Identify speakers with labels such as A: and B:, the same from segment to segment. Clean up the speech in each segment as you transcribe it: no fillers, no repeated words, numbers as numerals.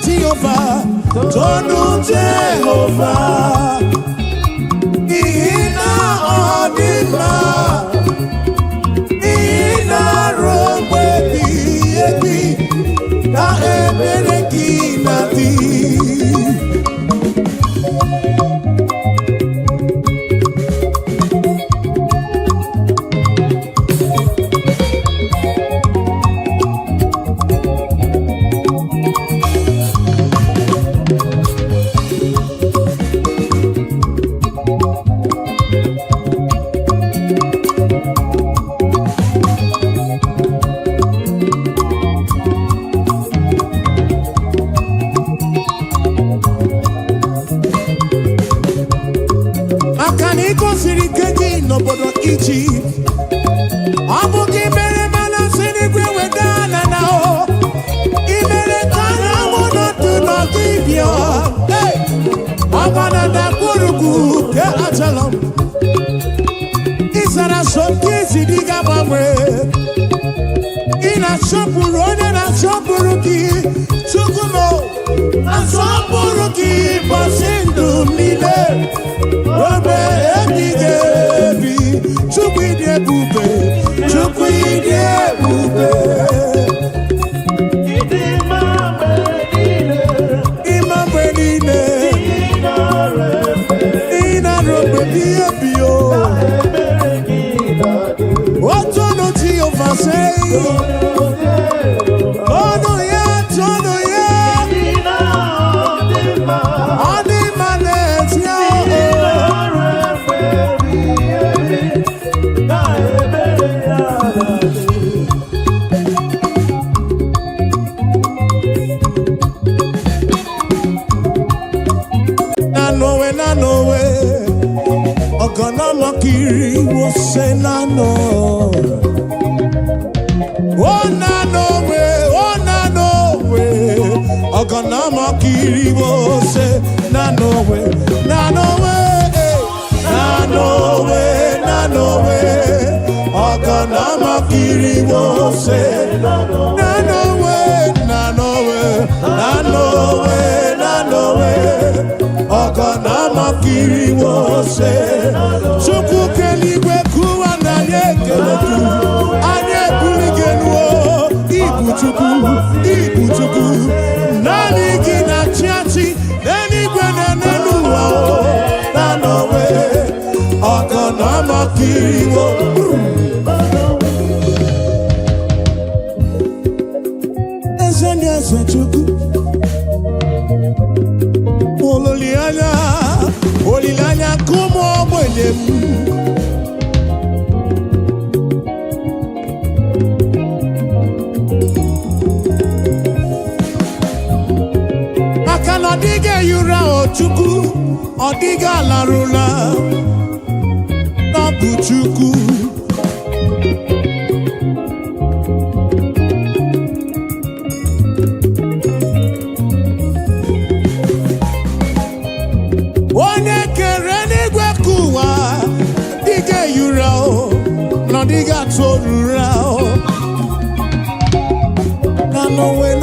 A: Jehovah, tonu Jehovah. Ina odima, ina romwe bi na ebere kinati. Nobodo ichi abuki mere mana sini kwe wedana nao imere kana mono tu no kibyo hey agana da kuruku ke achalam isara shoki zidiga mamwe ina shopuru one na shopuru ki chukumo na shopuru ki basindu mile robe ebige Chukwide bube, Chukwide bube. Imambe nile, ina robe biye biyo. Otono Jehovah say, Tono ya, Adimanet ya. Ogana makiri wo se na no. Oh na no way. Ogana makiri wo se na no way. Na no way. Ogana makiri wo se na no way. Ogana makiri wo se Chuku keligwe kuwa na yekeletu Anye buligenuo Ibu chuku Nani gina chiachi Neni gwene nenuwa Nanowe Ogana makiri wo Eze chuku Olilanya kumo mwelem Akana dige yura ochuku Odiga larula Nabu chuku Diga torura no way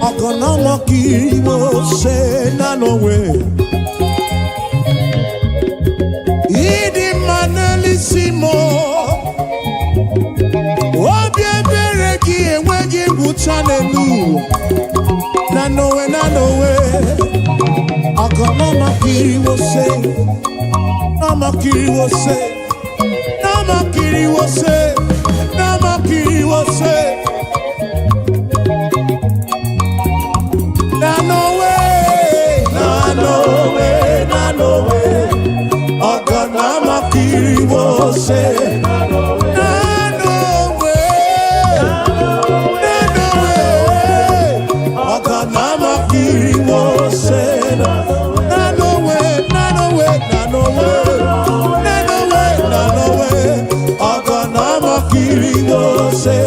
A: Ogana makiri wo se no way Idi manelisimo Obi ebere ki enwegi buchanelu no way Ogana makiri wo se Namakiri wo se Namakiri wo se Na no way Ogana makiri wo se Na no way Ogana makiri wo se Na no way Ogana makiri wo se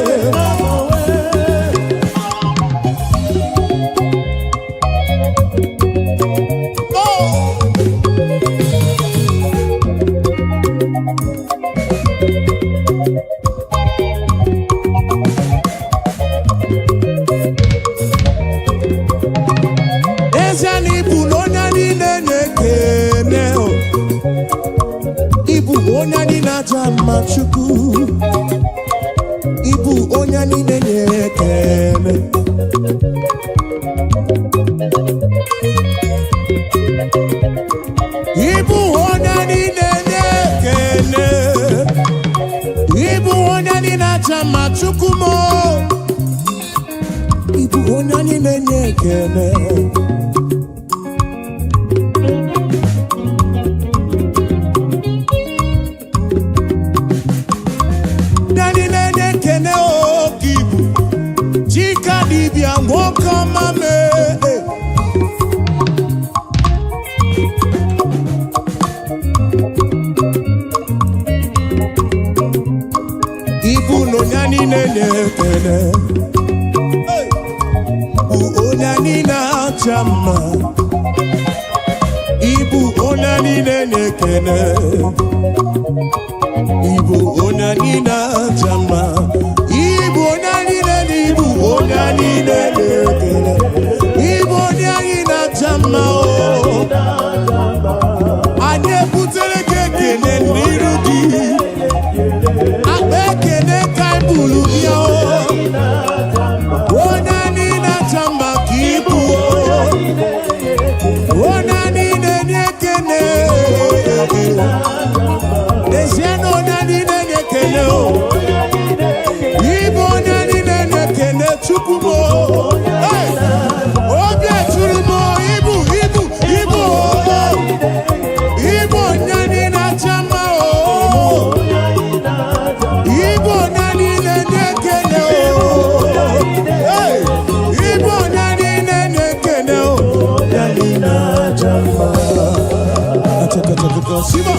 A: na-aja mma Chukwu Ibu onye niile na-ekele Ibu onye niile na-ekele Ibu onye niile na-aja mma Chukwu mo Ibu onye niile na-ekele Lokogoma me Ibu no nyani nenekene Onani na chama Ibu onani nenekene Ibu onani na chama Ibu onani nenekene Ibu onani nenekene Ibu onani na chama Anye putere kekene nirudi Abekene kaibulu biyo Onani na chama kibu Onani nenekene Desiano onani nenekene Ibu onani nenekene Chukumo Obye churumo Ibu Ibu onani na chama Ibu onani nenekene Ibu onani nenekene Onani na chama Ataka Siba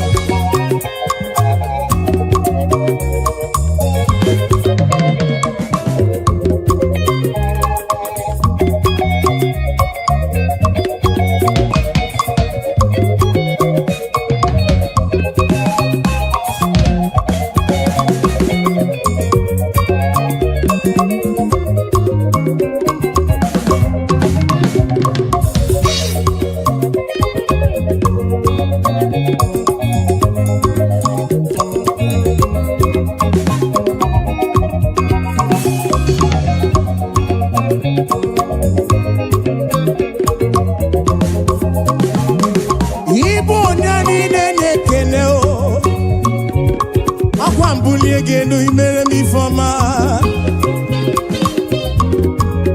A: Genu imere mi foma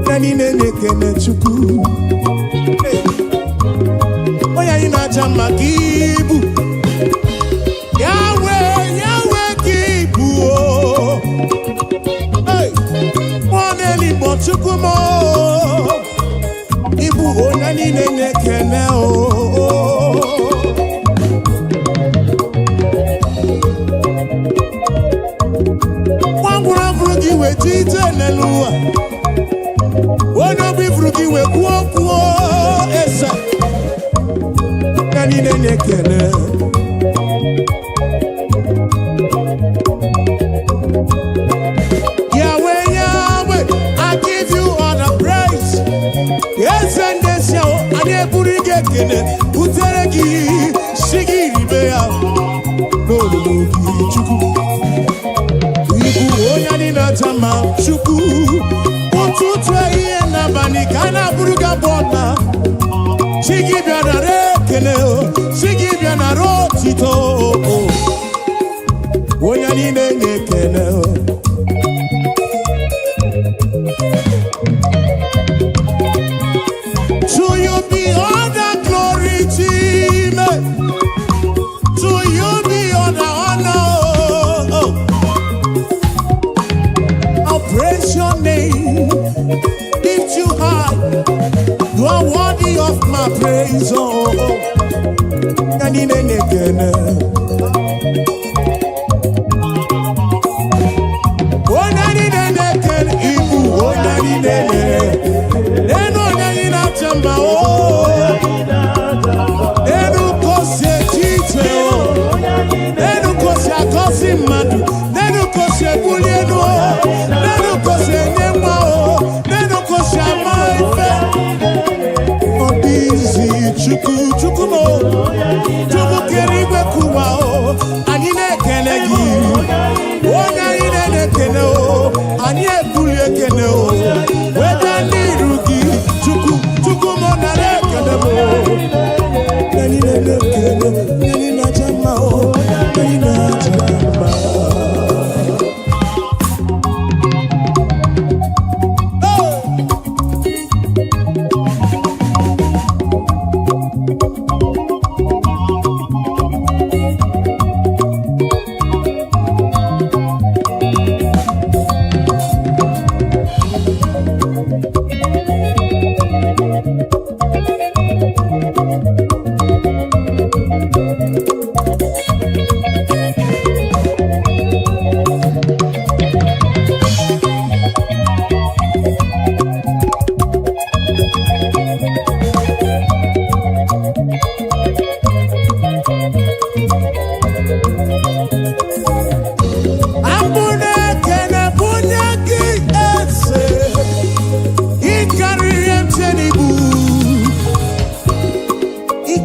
A: Nani nenekene Chukwu Oya ina chama kibu Yahweh kibu Mwane libo Chukwu mo Ibu onani nenekene we tite nelua Wono bifruki we kuo esa Nani nenekene Yahweh, I give you all the praise Yes and yes yao ane burige kene Utereki shigiri bea Nolo Chukwu Onani na chama Chukwu Ututu iye na bani kana buruga bona Shigi biana rekene Shigi biana rotito Onani nenekene To you be all the glory team To you be all the honor Praise your name, lift you high. You are worthy of my praise. Nani nenekene, nani nenekene, Ibu nani nenekene. Neno nani na chamba Nenu kose tite Nenu kose akosi madu Nenu kose bulienu Nenu kose nyema Nenu kose amaife Obizi Chukwu mo Chukwu kerigwe kuwa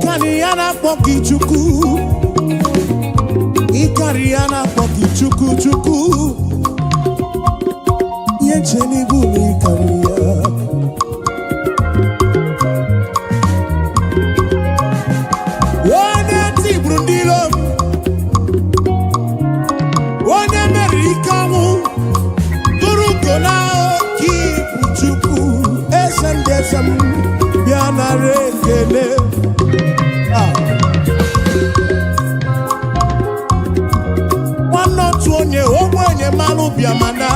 A: Ikariana poki chuku. Ikariana poki chuku chuku. Yencheni guni ikaria. One ti brundilo. One America mu. Turukona ki chuku. Esendesam biana rekele. Onye ogbenye manu biamana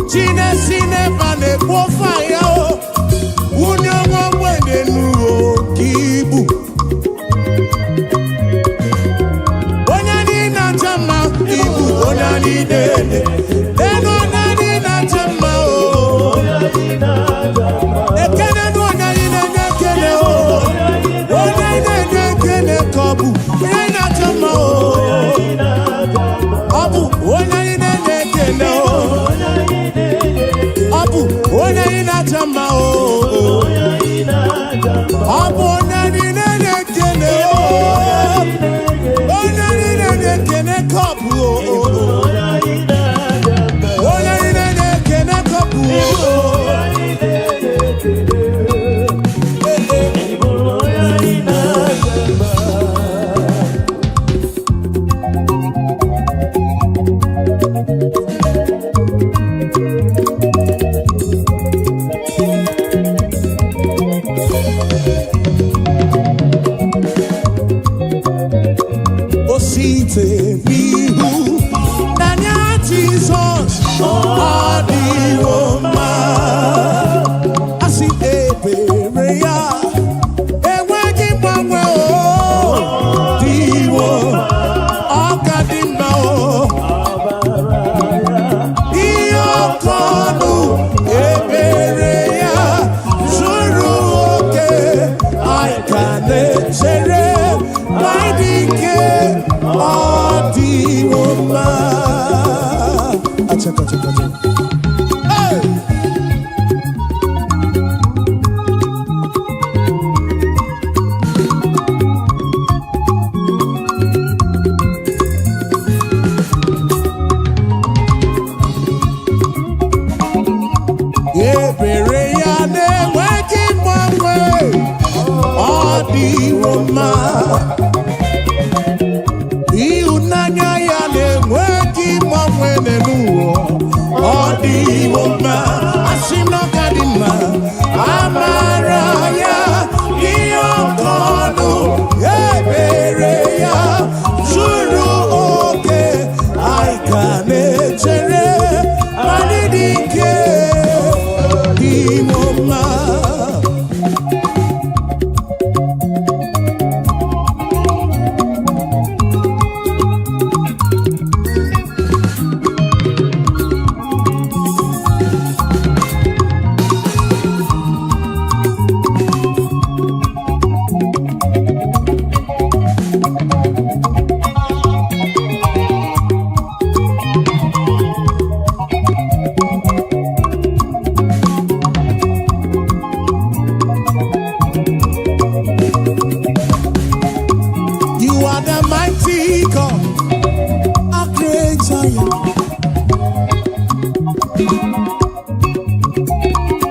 A: Chine sine bane pofa ya o Unye ogbenye nuo kibu Onya ni na chama ibu onya ni dede Eno nani na chama o Onya ni na chama Ekene nu onya ni na nekene o Onya ni na nekene kobu Onya ni na chama o Abu, ona ina nekene o. Abu, ona ina chama o. Abu, ona ina nekene o. Ona ina nekene kapu o. Ona ina nekene kapu o. Osite bihu Nanya Jesus Adi Roma Asi ebere ya Eweji mwanwe o Diwo Okadimba o Iyokonu ebere ya Zuru oke Aikane sere Maidike Adi Roma Acha. Hey! Ebere ya na-enweghị mgbanwe Adi Roma Ihunanya ya na-enweghị mgbanwe n'ụwa Adi Roma asị na ọ ga dị mma amara ya ihe ọkọnụ ebere ya zuru oke anyị ka na-echere anyị dị ike dị mma.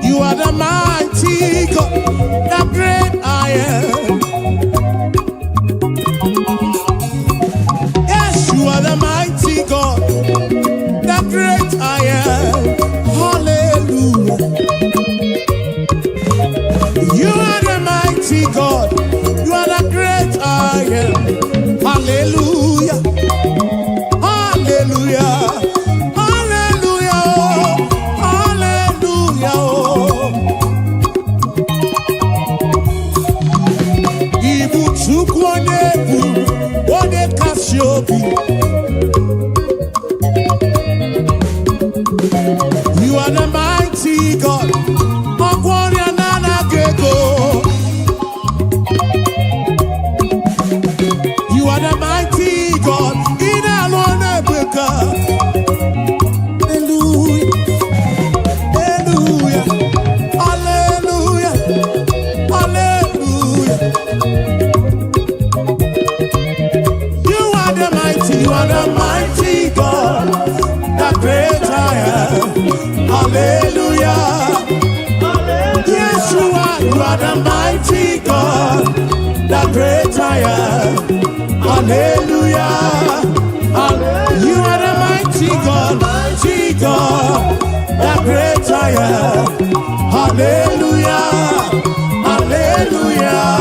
A: You are the mighty God, the great I am. Yes, you are the mighty God, the great I am. Hallelujah. You are the mighty God, you are the great I am. Hallelujah. Hallelujah. You are the mighty God. You are the mighty God. Hallelujah. Hallelujah. Hallelujah. Hallelujah. are the mighty God, the great I am. Hallelujah. You are the mighty God, the great I am. Hallelujah. Hallelujah.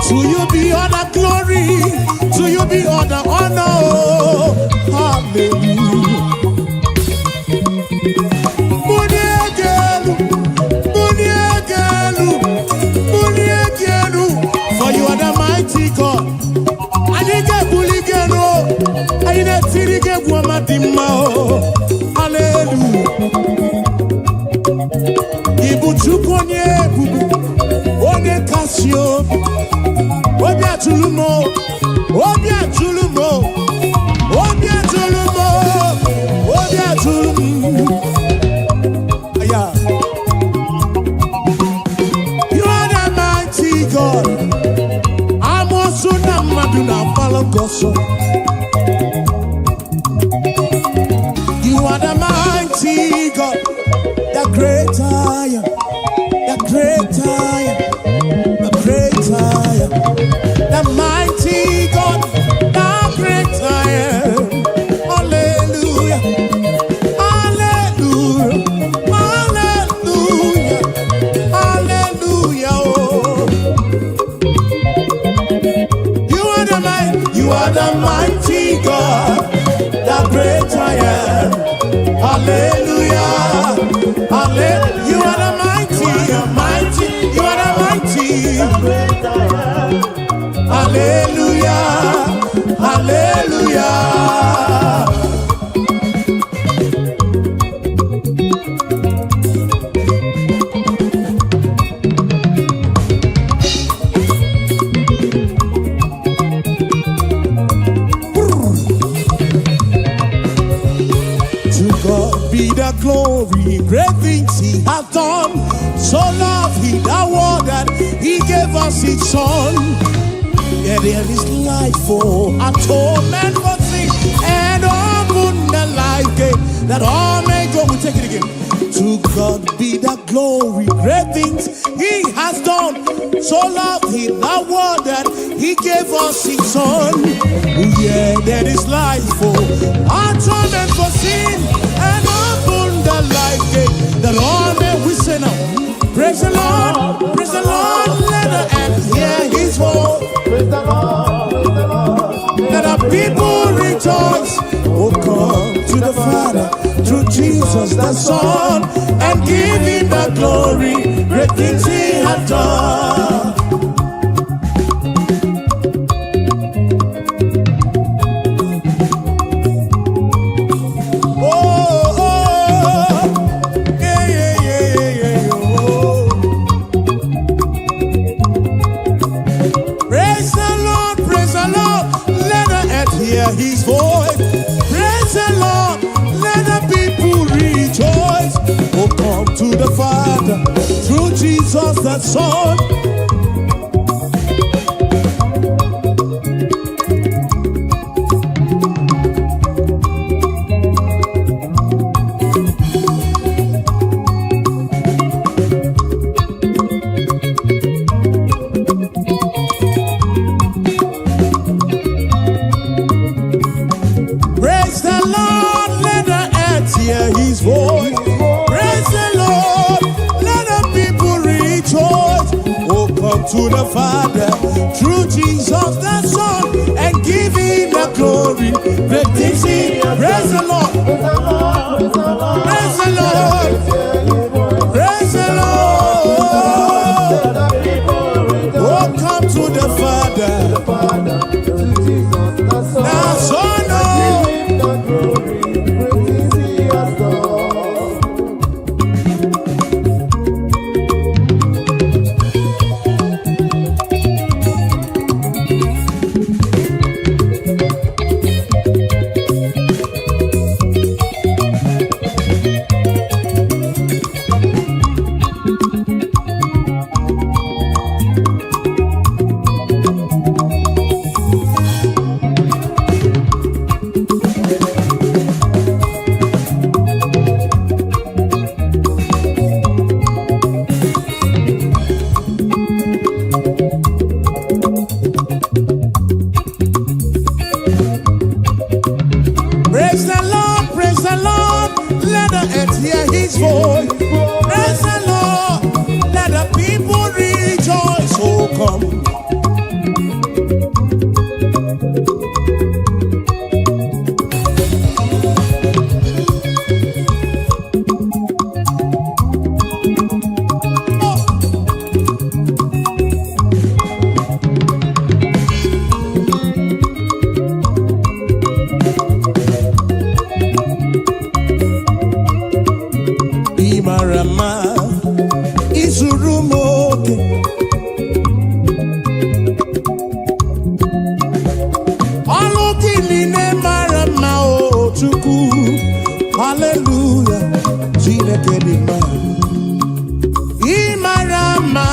A: To you be all the glory, to you be all the honor. Hallelujah. For you are the mighty God. I didn't get bully geno. I didn't see the get woman. Hallelujah. Ibuchukonye bubu One kasio Obia tulumo Obia tulumo Obia tulumo Obia tulumo Yeah. You are the mighty God. I'm also the Maduna Palogoso. You are the mighty God, the great I am, the great I am, the great I am, the mighty God, the great I am. Hallelujah, hallelujah, hallelujah, hallelujah. Oh. You are the mighty God, the great I am. Hallelujah. Hallelujah. You are the mighty, mighty. You are the mighty. Hallelujah. Hallelujah. Be the glory, great things he has done. So loved he the world that he gave us his son. Yeah, there is life for atonement for sin, and open the life gate that all may go. We take it again. To God be the glory, great things he has done. So loved he the world that he gave us his son. Yeah, there is life for atonement for sin, and open the life gate that all may we say now. Praise the Lord, let the earth hear his voice. Praise the Lord, let the people rejoice. Oh, come to the Father through Jesus the Son, and give him the glory, great things he has done. His voice, praise the Lord, let the people rejoice. Oh, come to the Father through Jesus the Son. His voice, praise the Lord, let the people rejoice. Oh, come to the Father through Jesus the Son, and give him the glory. Great things he, praise the Lord, praise the Lord, praise the Lord. Oh, come to the Father, the Son, oh. Hallelujah, Chineke dị mma. Ị mara mma,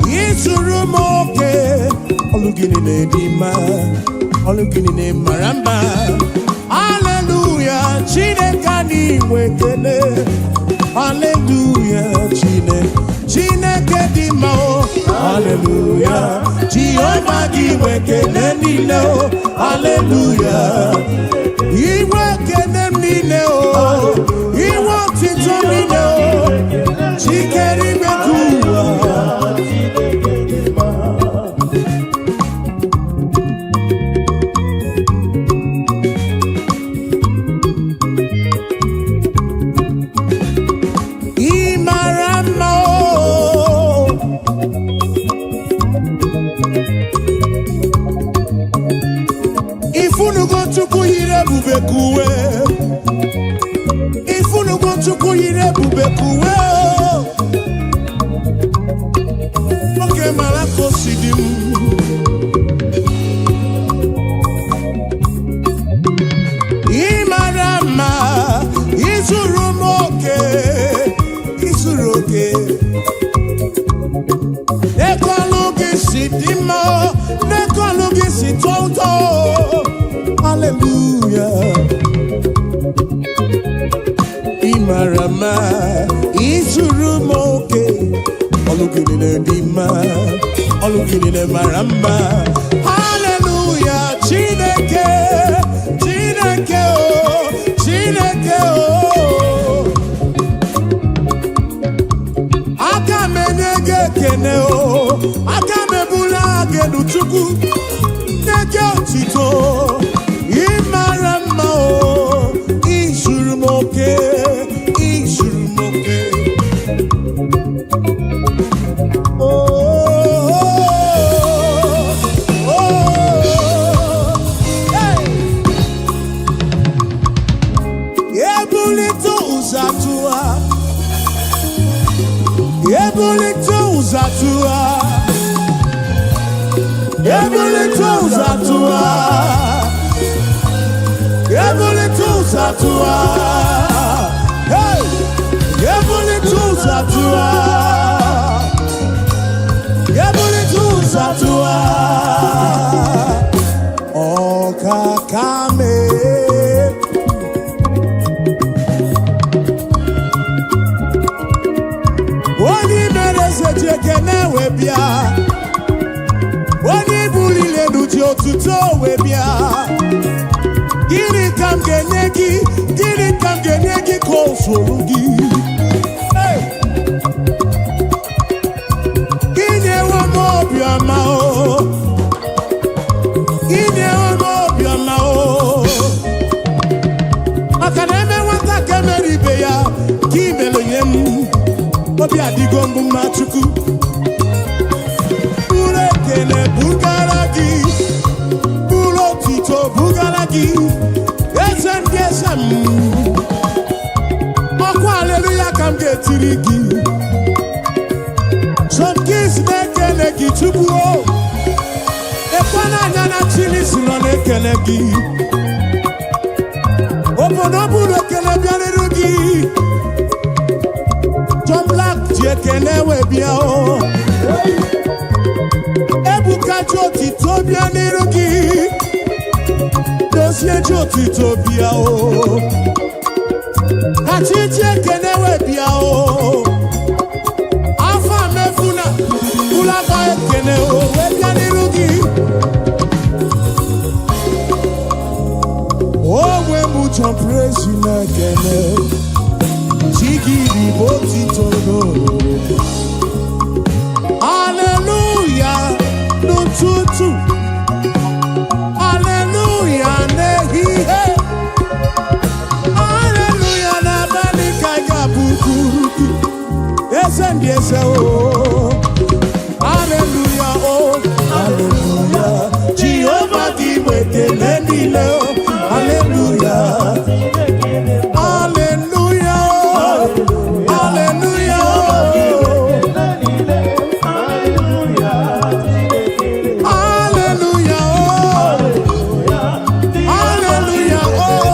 A: ị zuru m oke. Ọlụ gị niile dị mma, ọlụ gị niile mara mma. Hallelujah, Chineke anyị nwe ekele. Hallelujah, Chineke dị mma o. Hallelujah, Jehova gị nwe ekele niile o. Hallelujah, iwe ekele niile o. Iwe ọtụtụ niile o. Chikere ime ka ụwa. Ifunugo Chukwu yiri ebube kuwe. Oke mara ka o si dị m. Ị mara mma, ị zuru m oke, ị zuru oke. Ego ọlụ gị si dị mma, ego ọlụ gị si tọọ ụtọ. Hallelujah. Imarama, izuru moke. Olugini ndima, olugini ne maramba. Hallelujah, Chineke, Chineke oh, Chineke oh. Akamenege kene oh, akamebula genu chuku. Nege otito. Imarama oh, izuru moke, izuru moke. Oh, oh, oh, hey. Ebulito uzatua, ebulito uzatua, ebulito uzatua. Zatua, hey, Zatua, Zatua, oh kakame, wani merese jekene webia, wani bulile nuji otuto webia. Gini kam genegi kosulugi. Hey, ine wa mobiama o, ine wa mobiama o. Akaneme wata kemeribe ya, kimelo yem, obi adigombu machuku. Ure kele bugaragi, bulo tito bugaragi. Esem, Moko hallelujah kam getirigi. Some kids nekele gi chubuo. Ekwana nyana chili silo nekele gi. Obonobu nekele bianirugi. John Black jekele webia o. Ebuka joti to bianirugi. Dosie joti to bia o. Achije kenewe bia o. Afa mefuna ulaga kene o we bia nirugi. Oh we mucho praise na kene. Chigi di boti tono. Hallelujah no tutu. Hallelujah nehi he. Yes, oh, hallelujah, oh, hallelujah. Jehovah, give me the lending, hallelujah, hallelujah, hallelujah, hallelujah, hallelujah, hallelujah, oh.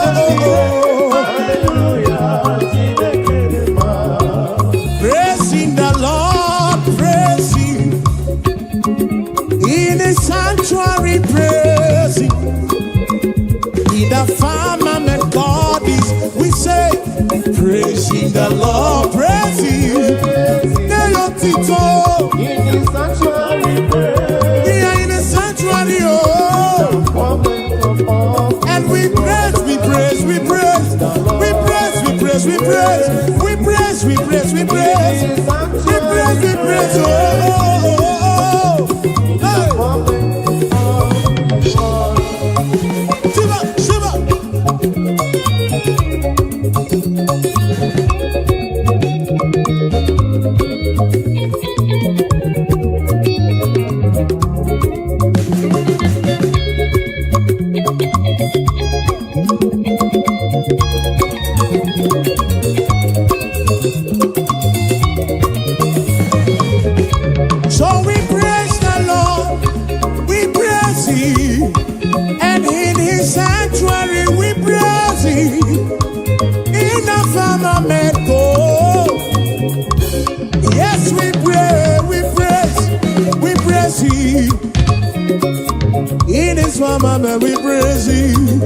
A: sanctuary praising. In the firmament God is, we say, praising the Lord, praising.
B: In the sanctuary praise.
A: Yeah, in the sanctuary, oh. And we praise, we praise, we praise, we praise, we praise, we praise, we praise, we praise, we praise, we praise, we praise, oh. Shiva, Shiva. So we praise the Lord, we praise Him, and in His sanctuary we praise Him. In the firmament God, yes we pray, we praise Him. In His firmament we praise Him.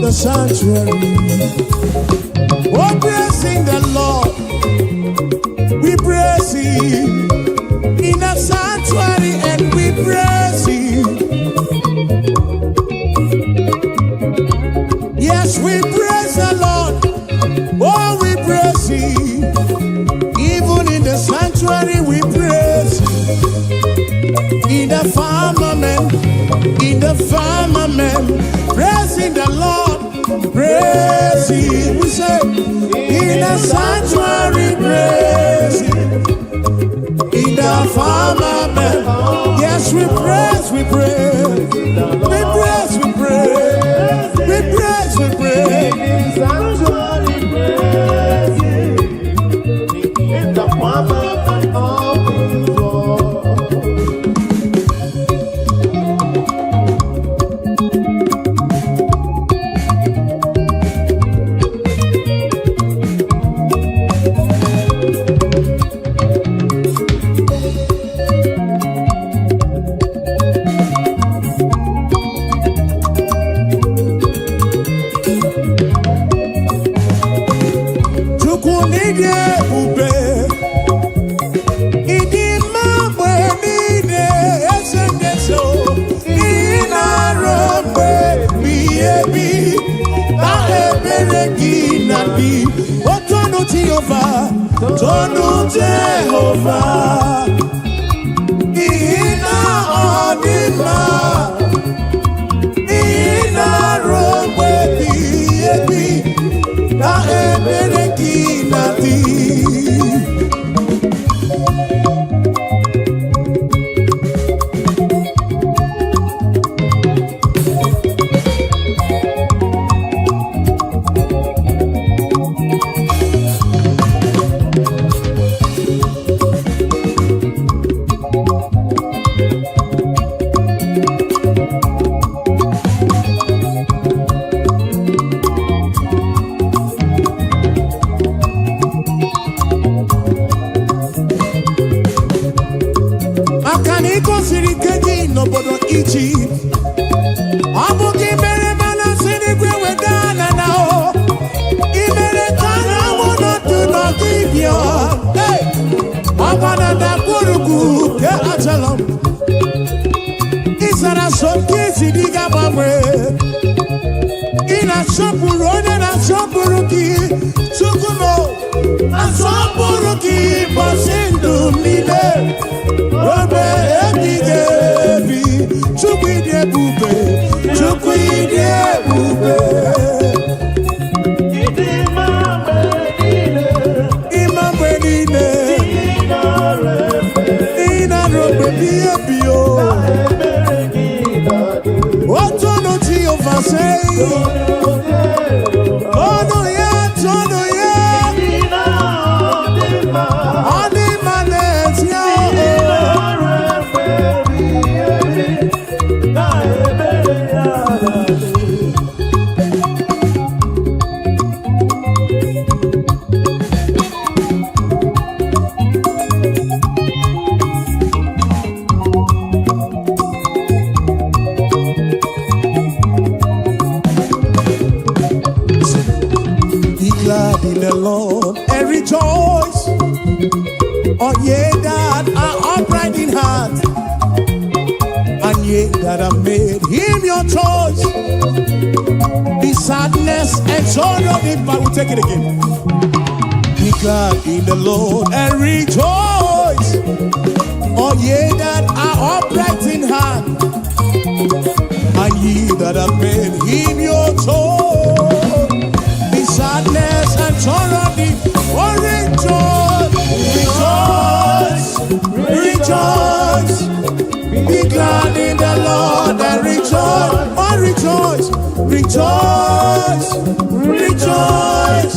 A: The sanctuary, oh praising the Lord. We praise Him in the sanctuary, and we praise Him. Yes, we praise the Lord. Oh, we praise Him. Even in the sanctuary, we praise Him. In the firmament, praising the Lord, praise Him. We say, in the sanctuary, praise Him. In the firmament, yes, we praise, we praise, we praise, we praise, we praise, we praise.
B: In the sanctuary praise. In the firmament of His Lord.
A: Tonu Jehovah, Ina Odima, Ina Robe Biebi, Na Ebereki Nati. Egypt, Abuja mere mana sini kwe wedana nao. Imere kana mono tu no kibyo. Hey, abana da kuruku ke achalam. Isara soki sidiga mamwe. Ina shopuro na shopuruki. Sukumo, na shopuruki basindu mile. Robe ebigebi. Chukwide bube, Chukwide bube. Imambe nine, Ina robe biyo. Otono ti oversay. Ono ya, tono ya. ye that have made him your choice. The sadness and sorrow, if I will take it again. Be glad in the Lord and rejoice. All ye that are upright in heart, and ye that have made him your choice. The sadness and sorrow, oh rejoice, rejoice, rejoice. Be glad in the Lord and rejoice. Oh rejoice, rejoice, rejoice.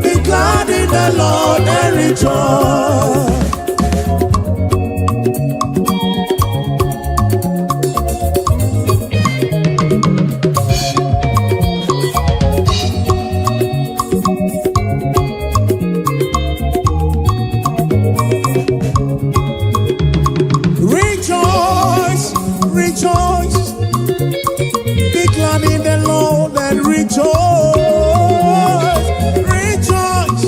A: Be glad in the Lord and rejoice. Rejoice, rejoice. Be glad in the Lord and rejoice. Rejoice,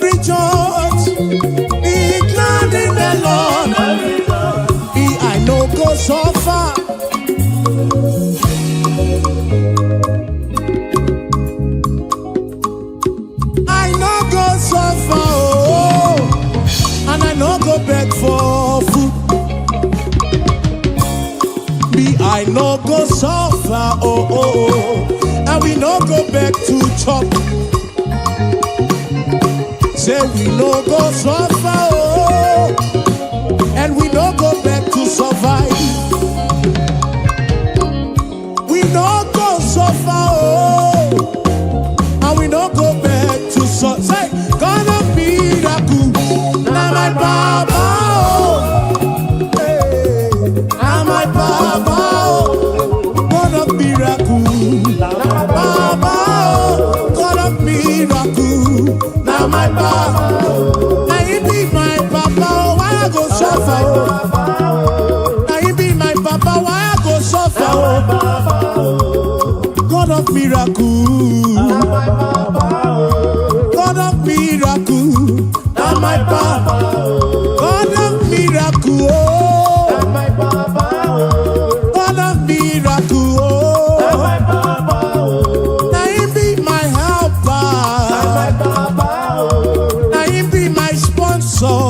A: rejoice. Be glad in the Lord. Be I know go so far. I know go so far, oh, and I know go beg for food. Be I know go so far, oh, oh, oh, and we no go back to chop. Say we no go so far, oh, and we no go back to survive. We no go so far, oh, and we no go back to survive. Say, gonna be that good. Now my Baba, oh, hey, now my Baba, oh, God of miracle. Baba, oh, God of miracle. Now my Baba, now you be my Papa, oh, why I go suffer, oh. Now you be my Papa, why I go suffer, oh. God of miracle. God of miracle. Now my Papa, God of miracle, oh. God of miracle, oh. Now you be my helper. Now you be my sponsor.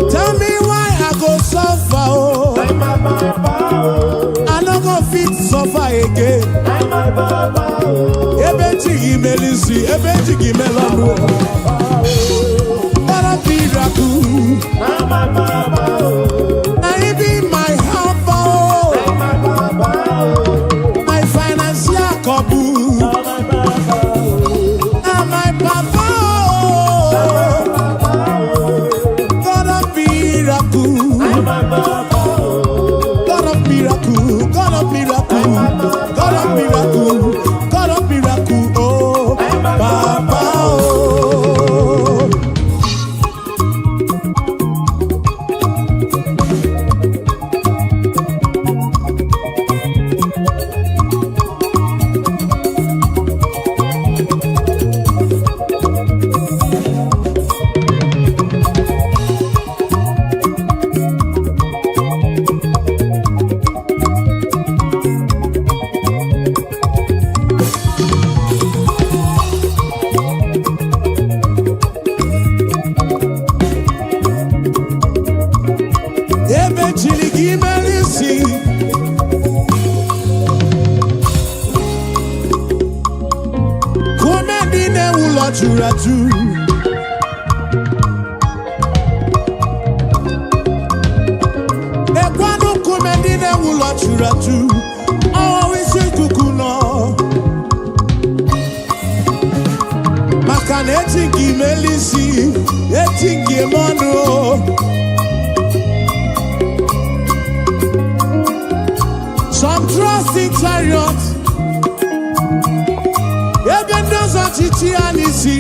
A: Tell me why I go suffer, oh. I no go fit suffer again. Ebeti gimelisi, ebeti gimelano. God of miracle. Now you be my helper, oh. My financial couple. Now my Papa, oh. God of miracle. God of miracle. God of miracle. God of miracle. God of miracle, oh. Papa, oh. Eventually, give me see. Come dine ula churatu. Ekwano come dine ula churatu. Oh, we say kukuno. Makane tingi melisi, etingi mono. Some trust in chariots, even those are Chichianisi.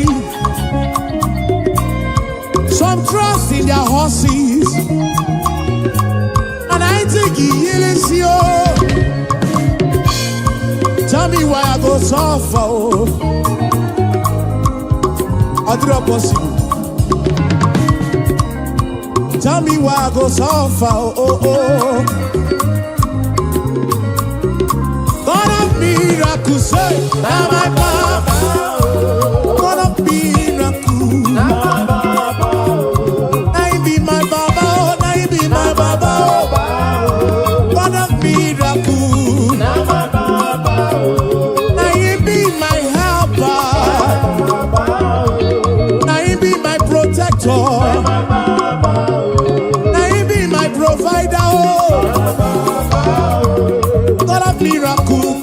A: Some trust in their horses, and I think he is you. Tell me why I go suffer, oh. I do not possible. tell me why I go suffer, oh, oh. God of miracles, say, now my Baba. God of miracles, now he be my Baba, now he be my Baba. God of miracles, now he be my helper, now he be my protector, now he be my provider, oh. God of miracles.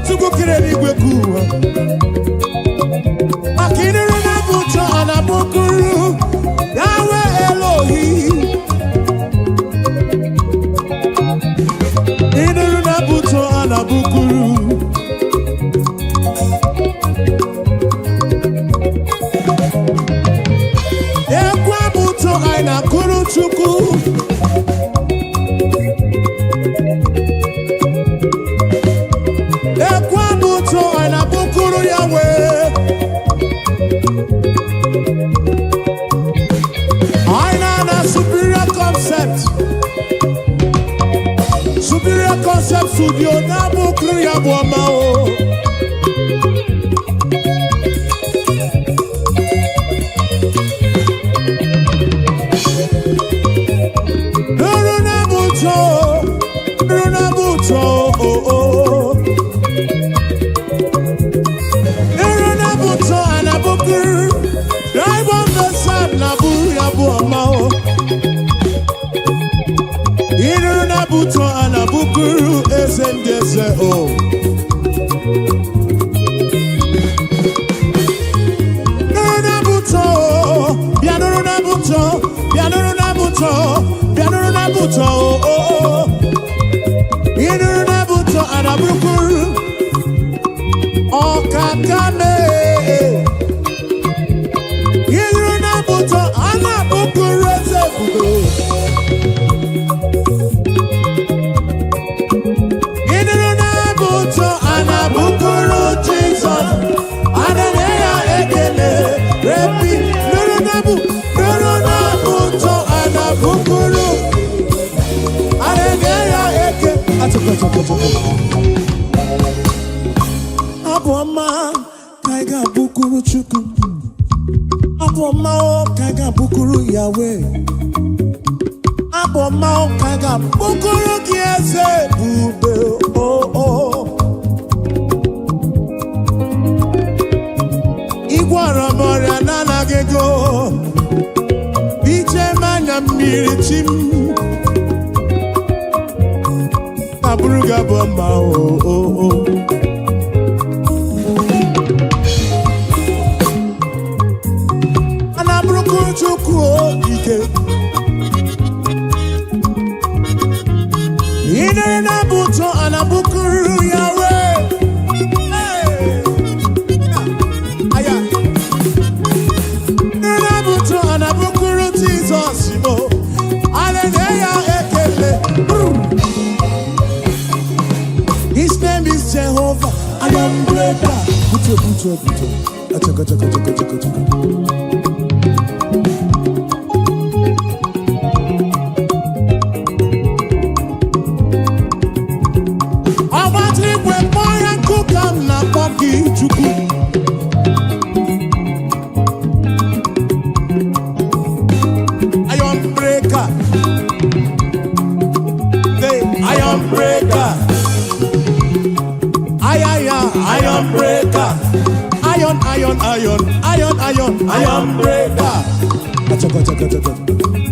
B: Chuku kireni gwekuwa
A: I know superior concept. Superior concept studio na bukuru ya boma o. Buto anabukuru esendese o. Nuruna buto, bianuruna buto, bianuruna buto, bianuruna buto o. Inuruna buto anabukuru okakame. Inuruna buto anabukuru esefudo. Aboma kaiga bukuru chuku. Aboma kaiga bukuru Yahweh. Aboma kaiga bukuru kiese bube oh. Igwara moria nana gego. Biche manya mirichim. Abuja bomba oh. Anabruku chuku ike. Ine na buto anabukuru Yahweh. Hey. Aya. Ine na buto anabukuru Jesus mo. Hallelujah ekele. His name is Jehovah. I am breaker. Buto. Achaka. I want to when boy and cook am na poki chuku. I am breaker. I am breaker. Iron breaker. Iron breaker. Achaka.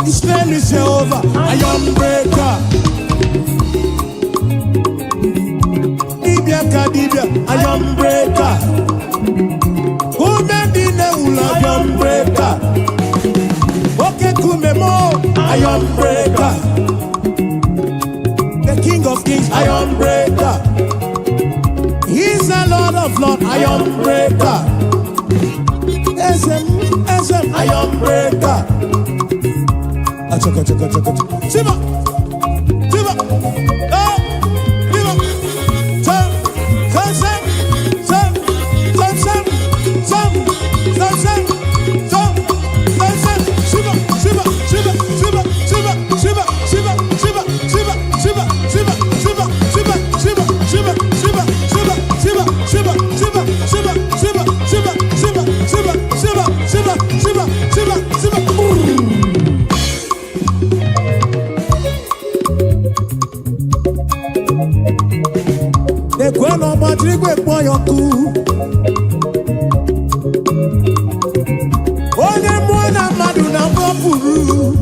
A: His name is Jehovah. Iron breaker. Iron breaker. Who made the iron breaker? Okay, Kumemo, iron breaker. The King of Kings, iron breaker. He's the Lord of Lords, iron breaker. SM, iron breaker. Achaka. Siba. Kweno matrigwe kwa yoku. Onye mwana madu na mwapuru.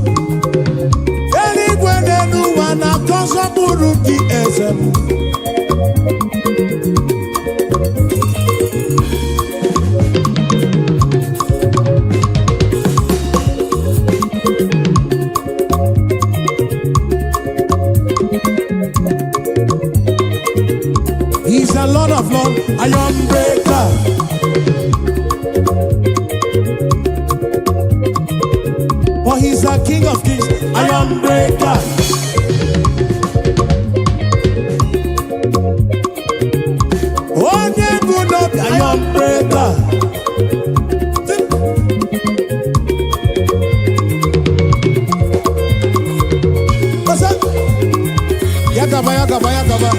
A: Eri kwenenu wana konso buru ki ezemu. of love, iron breaker. For he's the King of kings, iron breaker. Oh, yeah, good up, iron breaker. What's up? Yakaba, yakaba, yakaba.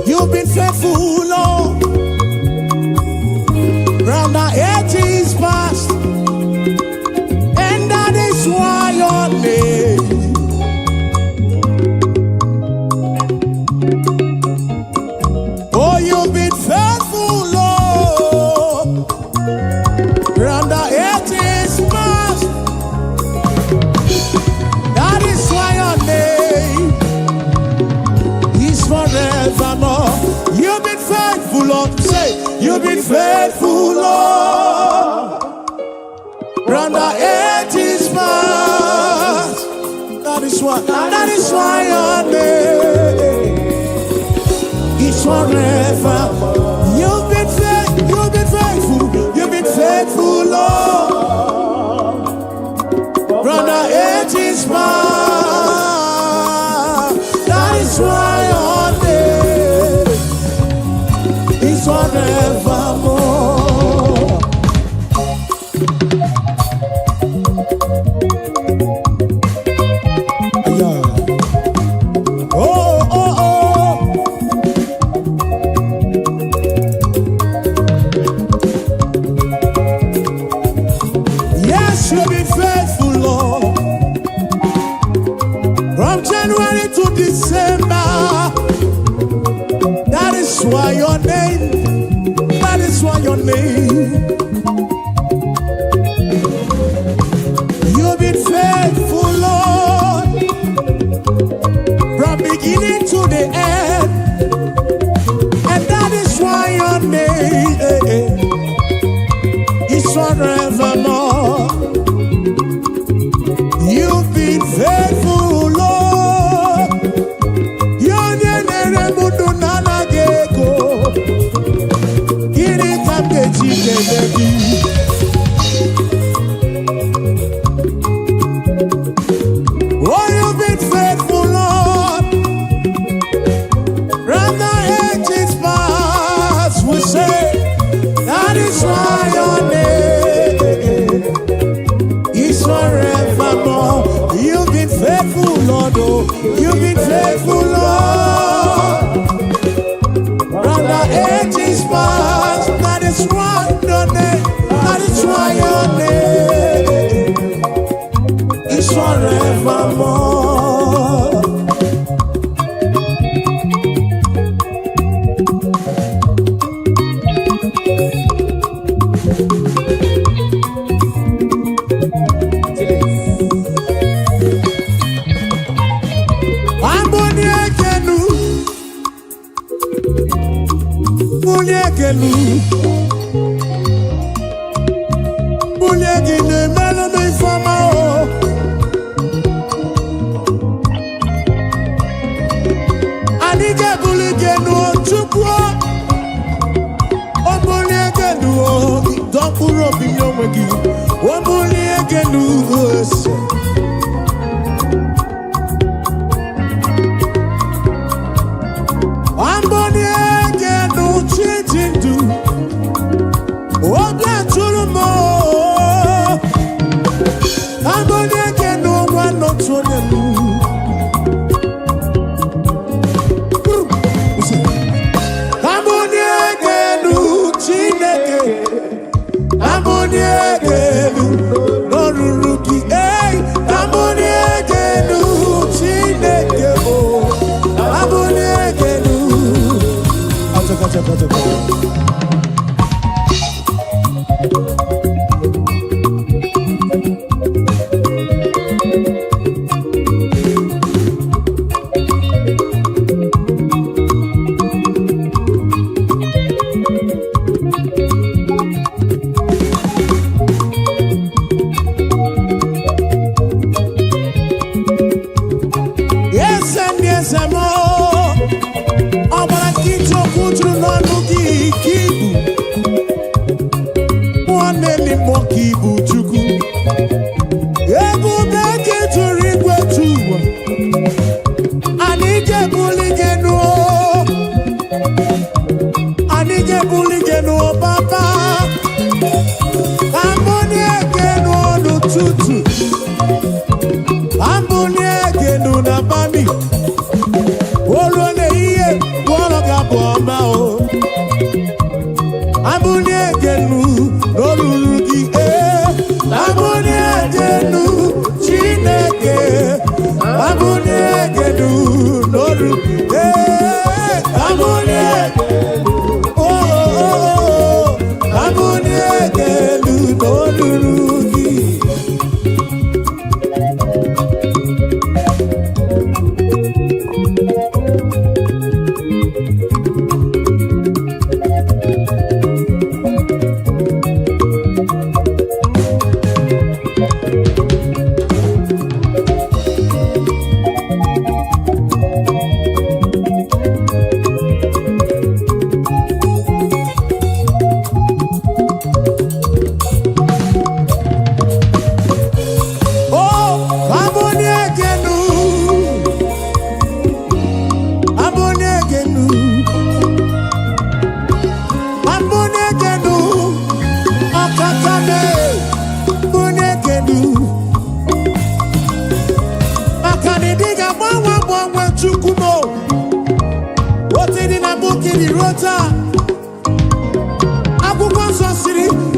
A: You've been faithful, Lord, round the ages past, and that is why your name. Oh, you've been faithful, Lord, round the ages past, that is why your name is forevermore. You've been faithful, Lord. Say, you've been faithful, Lord. Round the ages past. That is why your name is forever. You've been faithful, Lord. Round the ages past. That is why your name is forevermore. Yeah. Oh, oh, oh. Yes, you've been faithful, Lord. From January to December. That is why your name, that is why your name. You've been faithful, Lord, from beginning to the end, and that is why your name is forevermore. You've been faithful, Lord. Your name oh, you've been faithful, Lord. From the ages past, we say that is why your name is forevermore. You've been faithful, Lord. Oh, you've been faithful, Lord. From the ages past, that is why your name, that is why your name is forevermore. tụrụ n'ọnụ gị ka ibu nwanne n'ime ka ibu Chukwu ebube gị tụrụ igwe tụwa anyị ga-ebuli gị nụọ anyị ga-ebuli gị nụọ papa ambụni ege nụọ n'ụtụtụ ambụni ege nụ n'abalị olu na-ihe gwọrọ gị abụ ọma o ambụni ege nụ n'olulu gị ambụni ege nụ Chineke ambụni ege nụ n'olulu ambụni ege ambụni ege nụ n'olulu gị.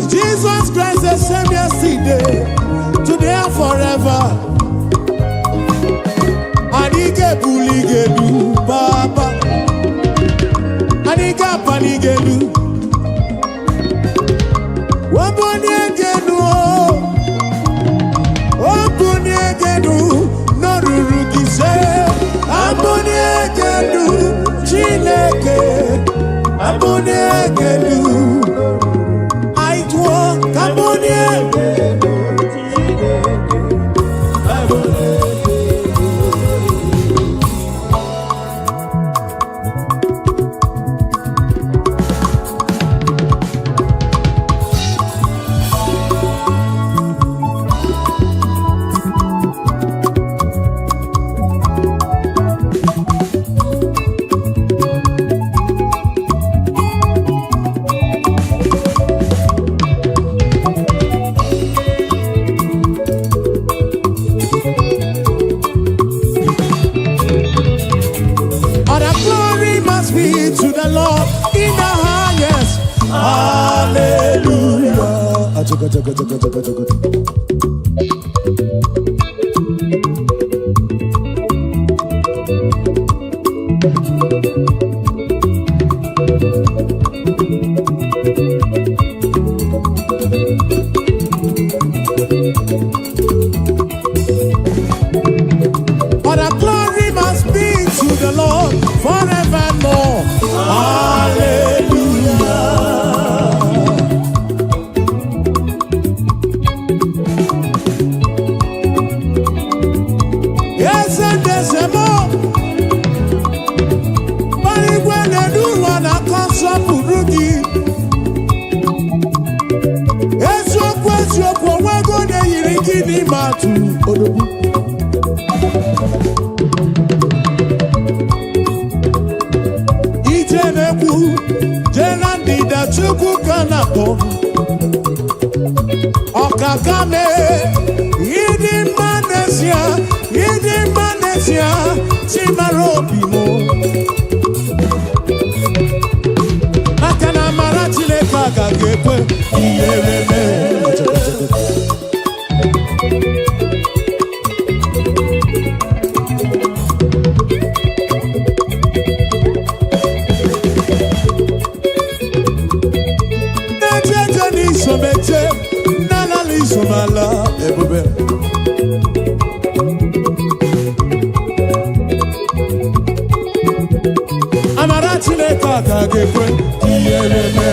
A: Jesus Christ the same yesterday, today and forever. Anike buligelu Baba, Anika panigelu, Wabonyegenu, Wabonyegenu, Norurugise, Abonyegenu, Chineke, Abonyegenu. Okakame, Yidi Manesia, Chimarobimo. Akana Maratile Kaka Gekwe, Yereme. Somala, ebube. Amarachi le kaka gekwe, kiyereme.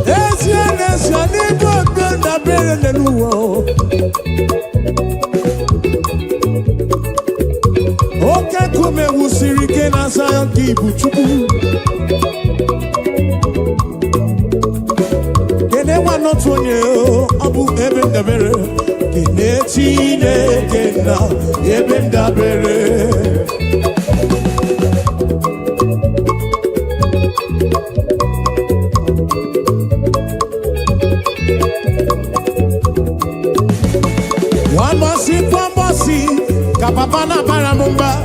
A: Ezi Yesu ni bobe na bere nenuwo. Oke kume wusiri ke na Zion kibu chuku. Kene wanotu onye abu ebe ndabere. Kene Chineke na ebe ndabere. Wambasi, kapapana baramumba.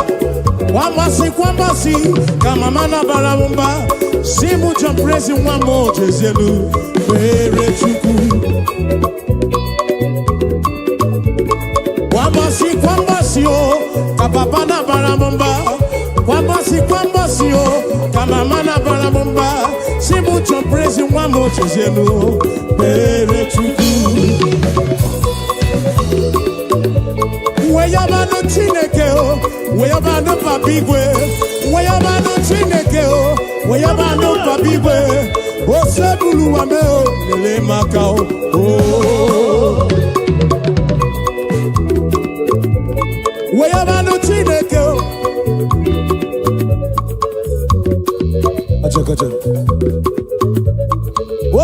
A: Wambasi, kamamana baramumba. Simu jamprezi wamo jezelu, pere chuku. Wambasi, oh, kapapana baramumba. Wambasi, oh, kamamana baramumba. Simu jamprezi wamo jezelu, pere chuku. Weyabano Chineke o, weyabano papigwe, weyabano Chineke o, weyabano papigwe, osebulu wame o, lele makao o. Weyabano Chineke o, acha,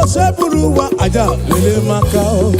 A: osebulu wa aja lele makao.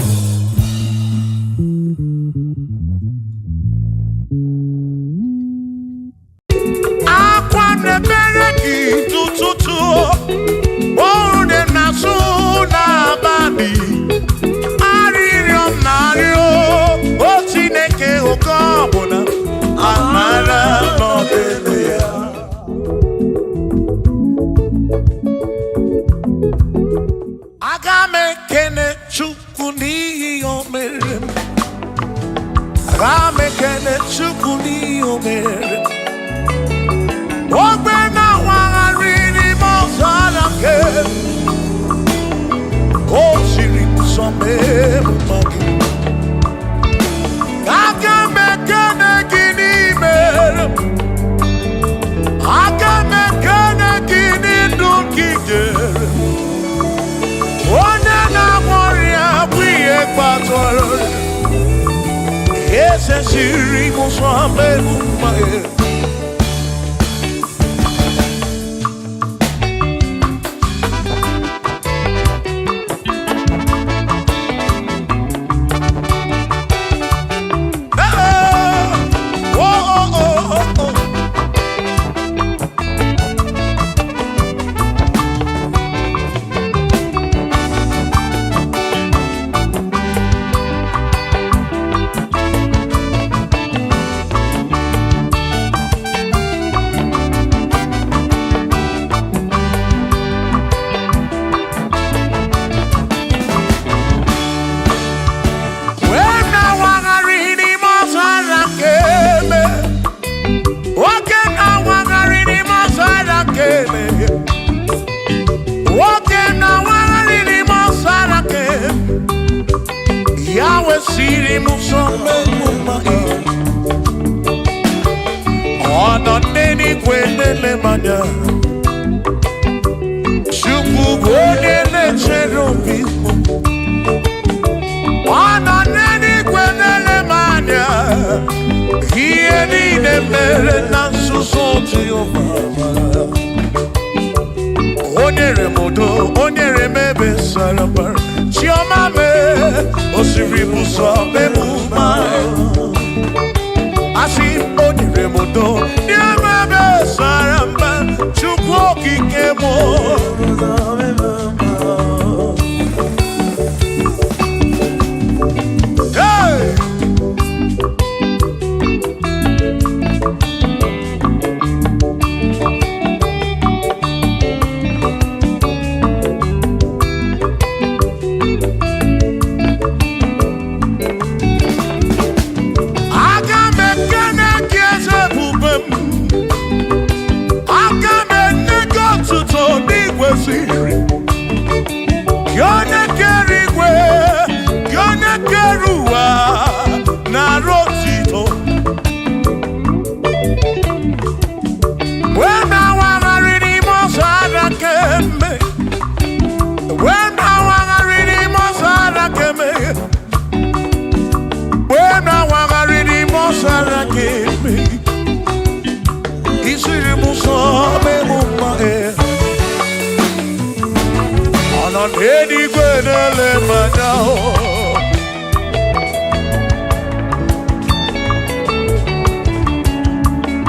A: Enigwe nele manao.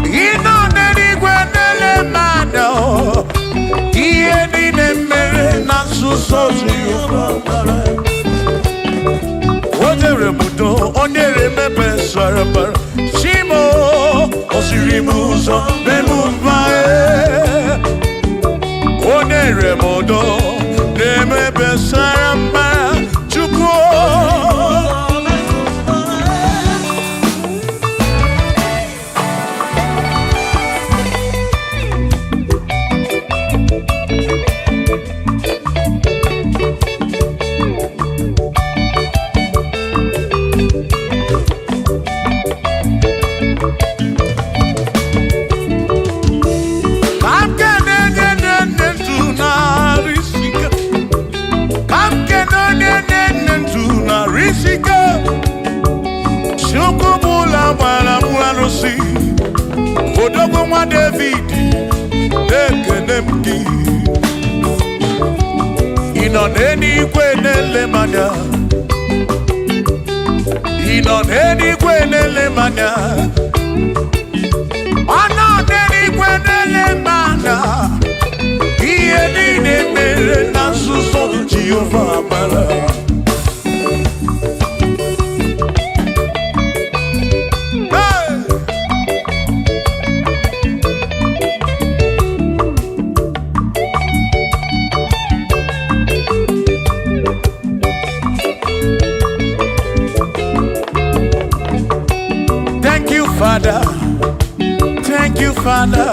A: Ino nenigwe nele manao. Iye nine mere na susozi yubara. Odere mudo, onere mepe sarabara. Shimo, osirimuzo, bemuvae. Onere mudo, nemepe sarabara. Chuko. Odogwa David, Ekenemdi. Inoneni kwenele manya. Inoneni kwenele manya. Anoneni kwenele manya. Iye nine mere na suso Jehovah mala. Father, thank you, Father,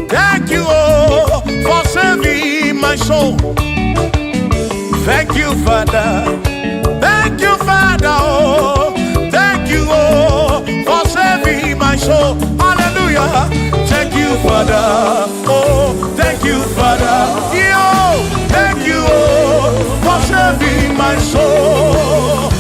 A: thank you, oh, for saving my soul. Thank you, Father, oh, thank you, oh, for saving my soul. Hallelujah. Thank you, Father, oh, thank you, Father, yo, thank you, oh, for saving my soul.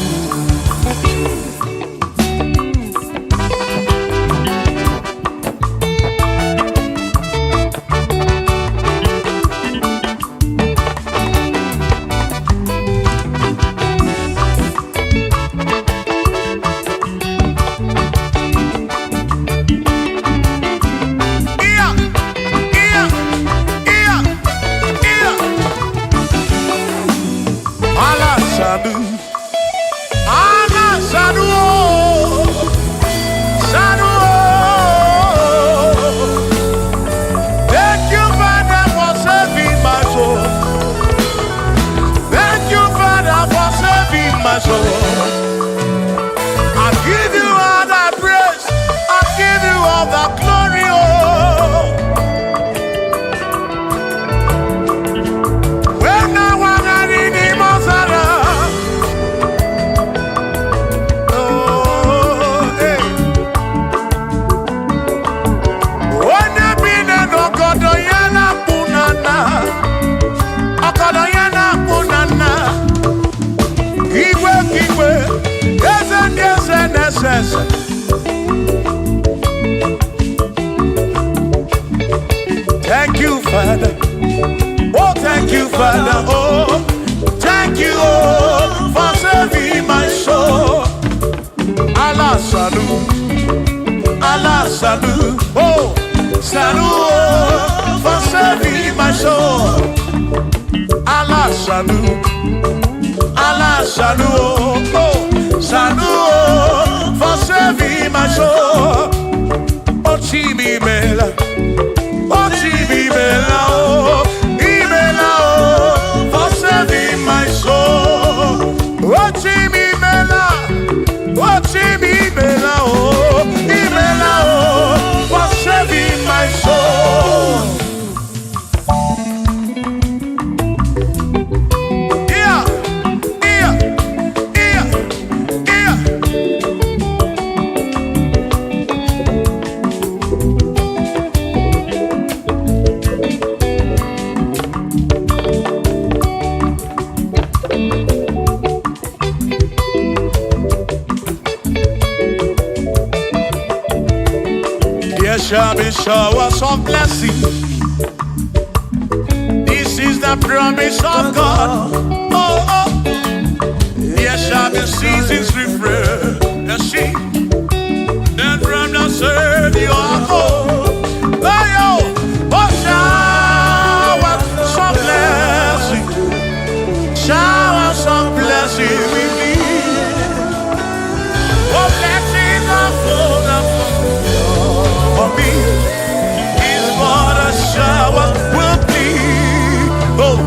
A: Thank you, Father. Oh, thank you, Father. Oh, thank you, oh, for saving my soul. Allah salut, oh, salut, oh, for saving my soul. Allah salut, oh, salut, oh, for saving my soul. Oh, Chimi Mela. Oh, Chibibela, oh, Ibela, oh, for saving my soul. Oh, Chibibela, oh, Chibibela, oh, Ibela, oh, for saving my soul. Yeah, yeah, yeah, yeah. There shall be showers of blessing. This This is the promise of God. Oh, oh. There shall be seasons refreshed. The sheep that from the serve you are home. Oh, yo. Oh, shower some blessing. Shower some blessing with me. Oh, blessings are full for me. Is what a shower will be. Oh.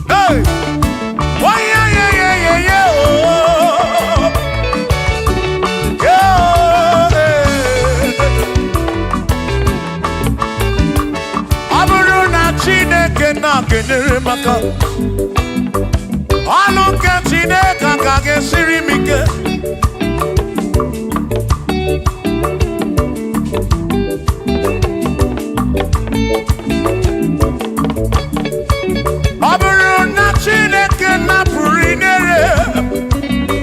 A: Hey. Oh, yeah, yeah, yeah, yeah, yeah. Oh. Yeah. Aburu na Chineke na kenere maka. Alu ke Chineke ka gesiri mike. Aburu na Chineke na purinere.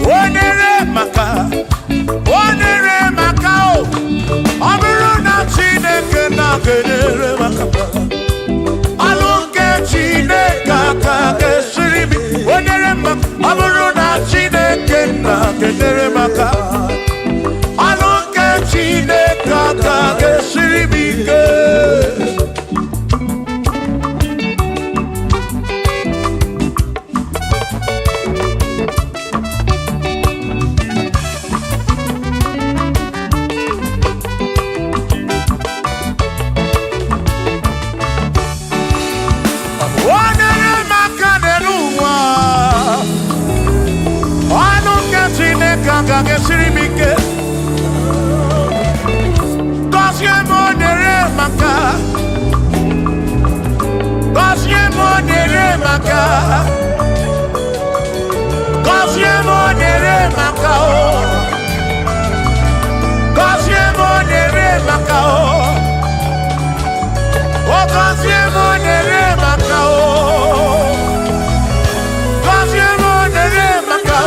A: Onere maka. Onere maka o. Aburu na Chineke na kenere maka. Alu ke Chineke ka gesiri mike. Onere maka. Aburu na Chineke na kenere maka. Alu ke Chineke ka gesiri mike. Kage sirimike Kosye monere maka Kosye monere maka Kosye monere maka Kosye monere maka Kosye monere maka Kosye monere maka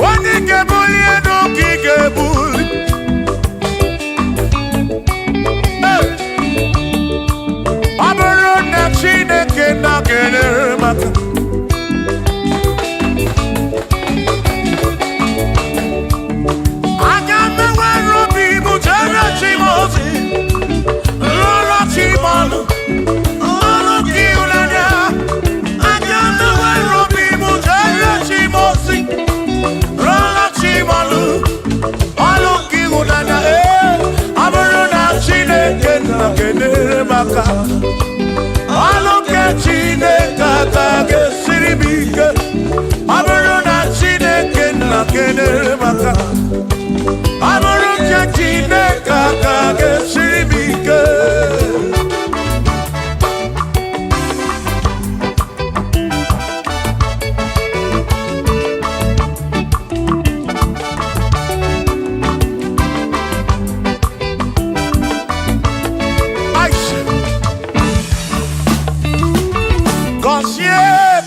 A: Wani kebuli eno ki kebuli. Aburu na Chineke na kenere maka. Aga mewe robi mujere chimozi. Lolo chimolu. Alo ke Chineke ka gesiri mike. Aburu na Chineke na kenere maka. Aburu ke Chineke ka gesiri mike.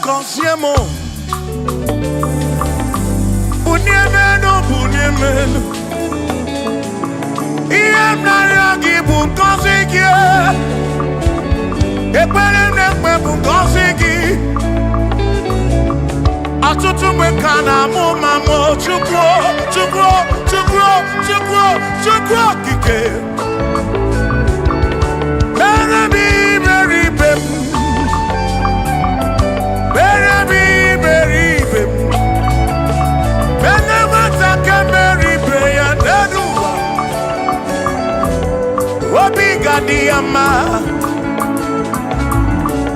A: Consiemo Bunyemenu Iem naragi bunkosiki Ekpere nekpe bunkosiki Atutu mekana mumamo Chukwo, chukwo, chukwo, chukwo, chukwo kike Berebi, beribem Diama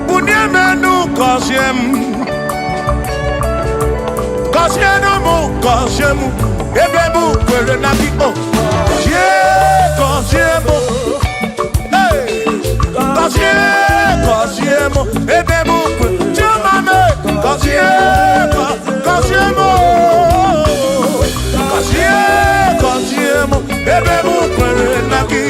A: Bunyemenu Kosienu mu Kosiemu Ebemu kwere na ki o Kosiemu Kosiemu Ebemu kwere Chumame Kosiemu Kosiemu Ebemu kwere na ki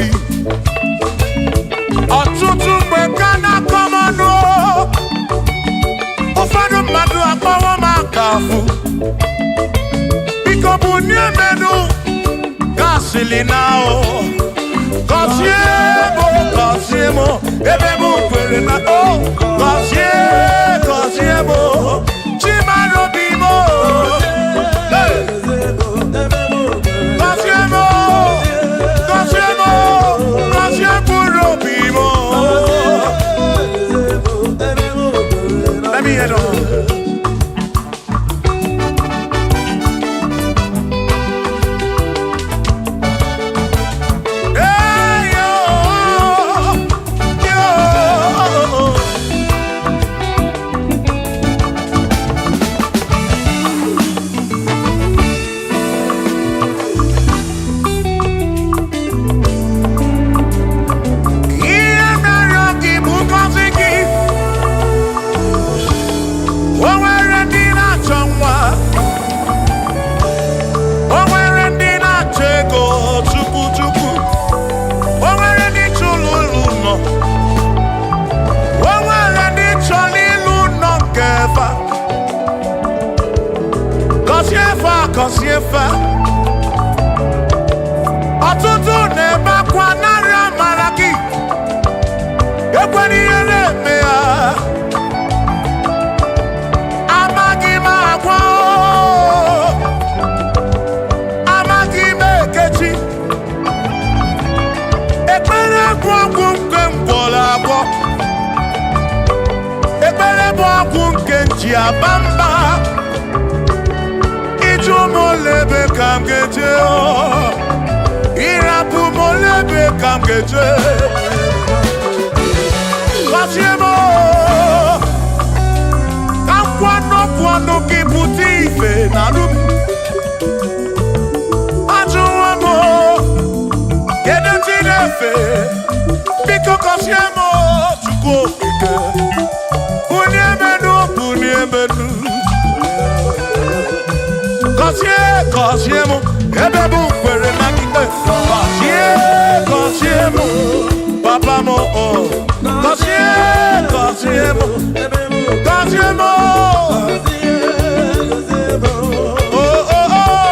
A: obi ọtụtụ mgbe ka na-akọmọnụ ụfọdụ mmadụ akpọwọ m akafụ biko bụ n'emenu gasịlị na o gọzie m ebe m kwere na o gọzie m chimara obi m let me head on. Kosiefa ọtụtụ na-ebe akwa narị amara gị ekwere ihe na-eme ya amaghị m agwa amaghị m ekechi ekpere bụ ọgwụ nke mgbọrọ agwọ ekpere bụ ọgwụ nke nji aba mba molebe kam geje irapu molebe kam geje kasiemo kam kwano kiputi ife narum ajuwamo kede tinefe biko kasiemo chuko ike uniemenu Kosye mo, ebe bu kwere na kite. Kosye mo, papa mo oh. Kosye mo, oh oh oh.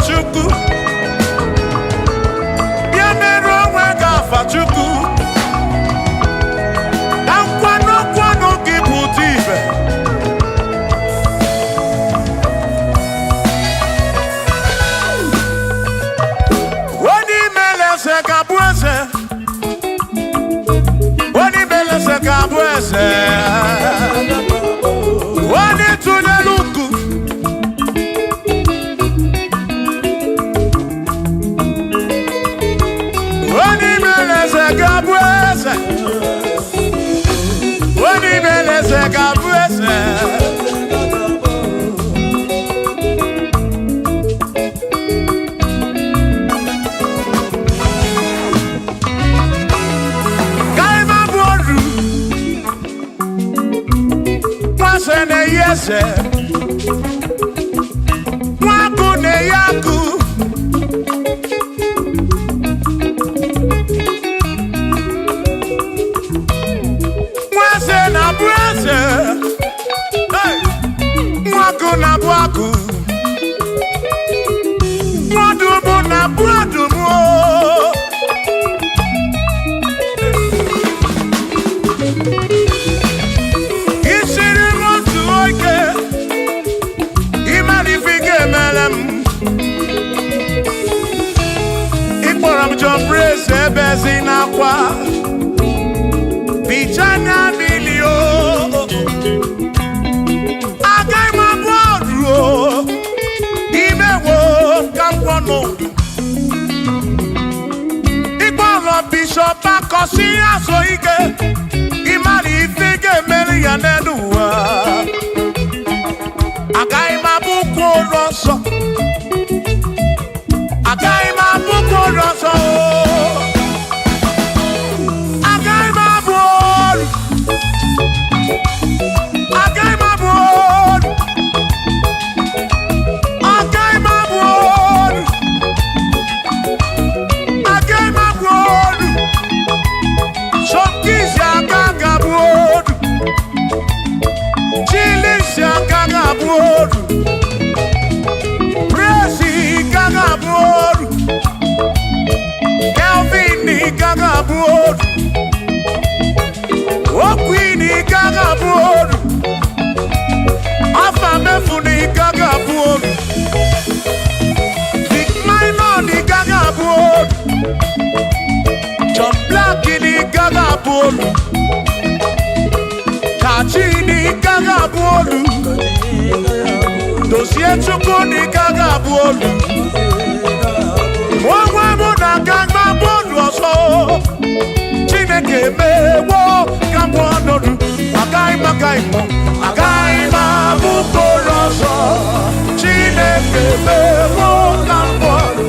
A: Chukwu. Bịa mere onwe gị afa Chukwu. Na nkwanụ gị bụ ụdị ibe. Onye imele eze ga-abụ eze. Onye imele eze ga-abụ eze. Onye tụnyere ukwu. Onye imele eze ga-abụ eze. Onye imele eze ga-abụ eze. Yese Mwaku ne yaku Mwase na bwase Hey Mwaku na bwaku Mwadumu na bwadumu Praise ebezi nakwa Bichanya milio Agai mabuodro Imewo kampono Ikwalo bishop akosi aso ike Imali ifige meli ya neduwa Agai mabuko roso Agai mabuko roso Kachini gaga bolu Dosie chuku ni gaga bolu Mwa muna ganga bolu oso Chineke mewo gambonodu Agai mo Agai mabuko roso Chineke mewo gambonodu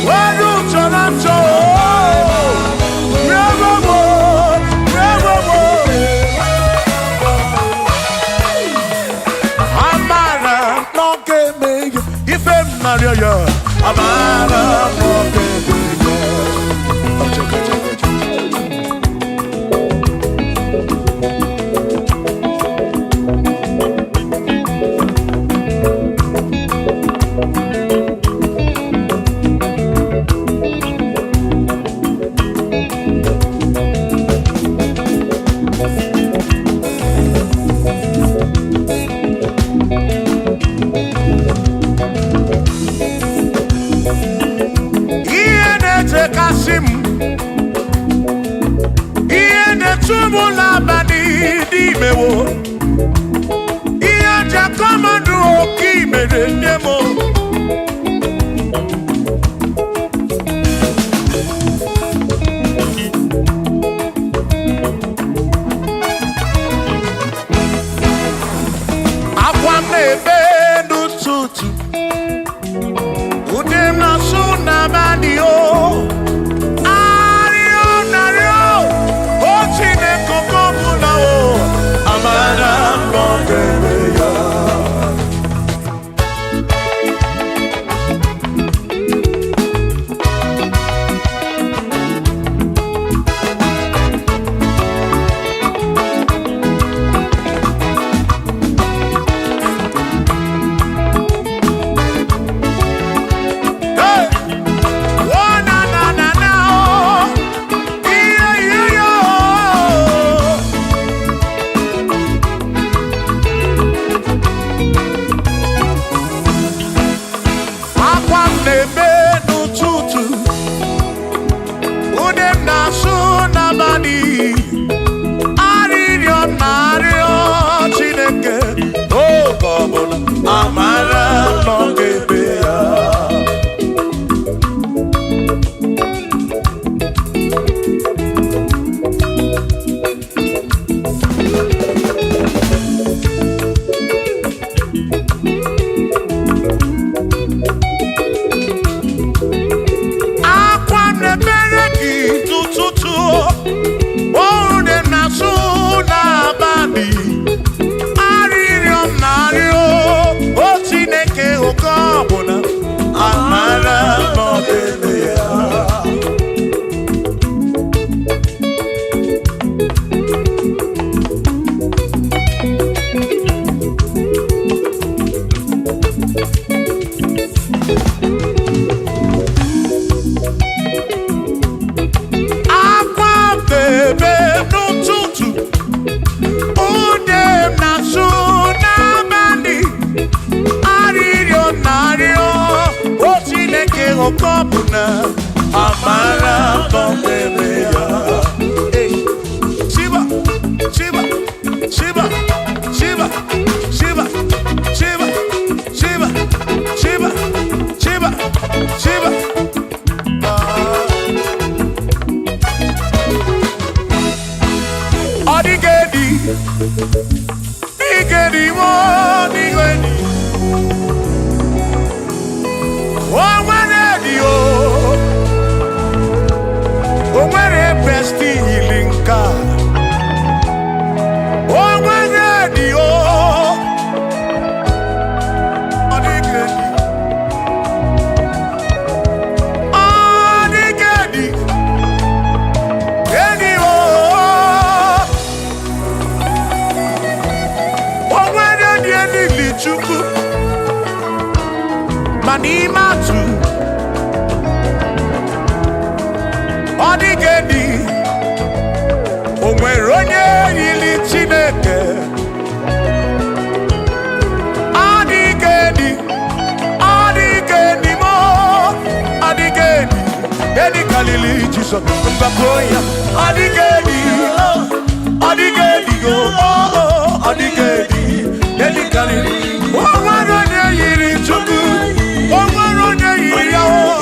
A: Wadu chonacho Maria, Amara, okopuna amara bombeya. Hey, Shiva, Shiva, Shiva, Shiva, Shiva, Shiva, Shiva, Shiva, Shiva, Shiva. Odigedi, Igedi, Odigedi. Oh, when a bestie healing car. Oh, when ready, oh, Manimatu Odigedi Onweronye yili Chineke Odigedi Odigedi mo Odigedi Edi kalili Jesus Mbakoya Odigedi Odigedi go Odigedi Edi kalili Onweronye yili Chukwu Onweronye yili Yawo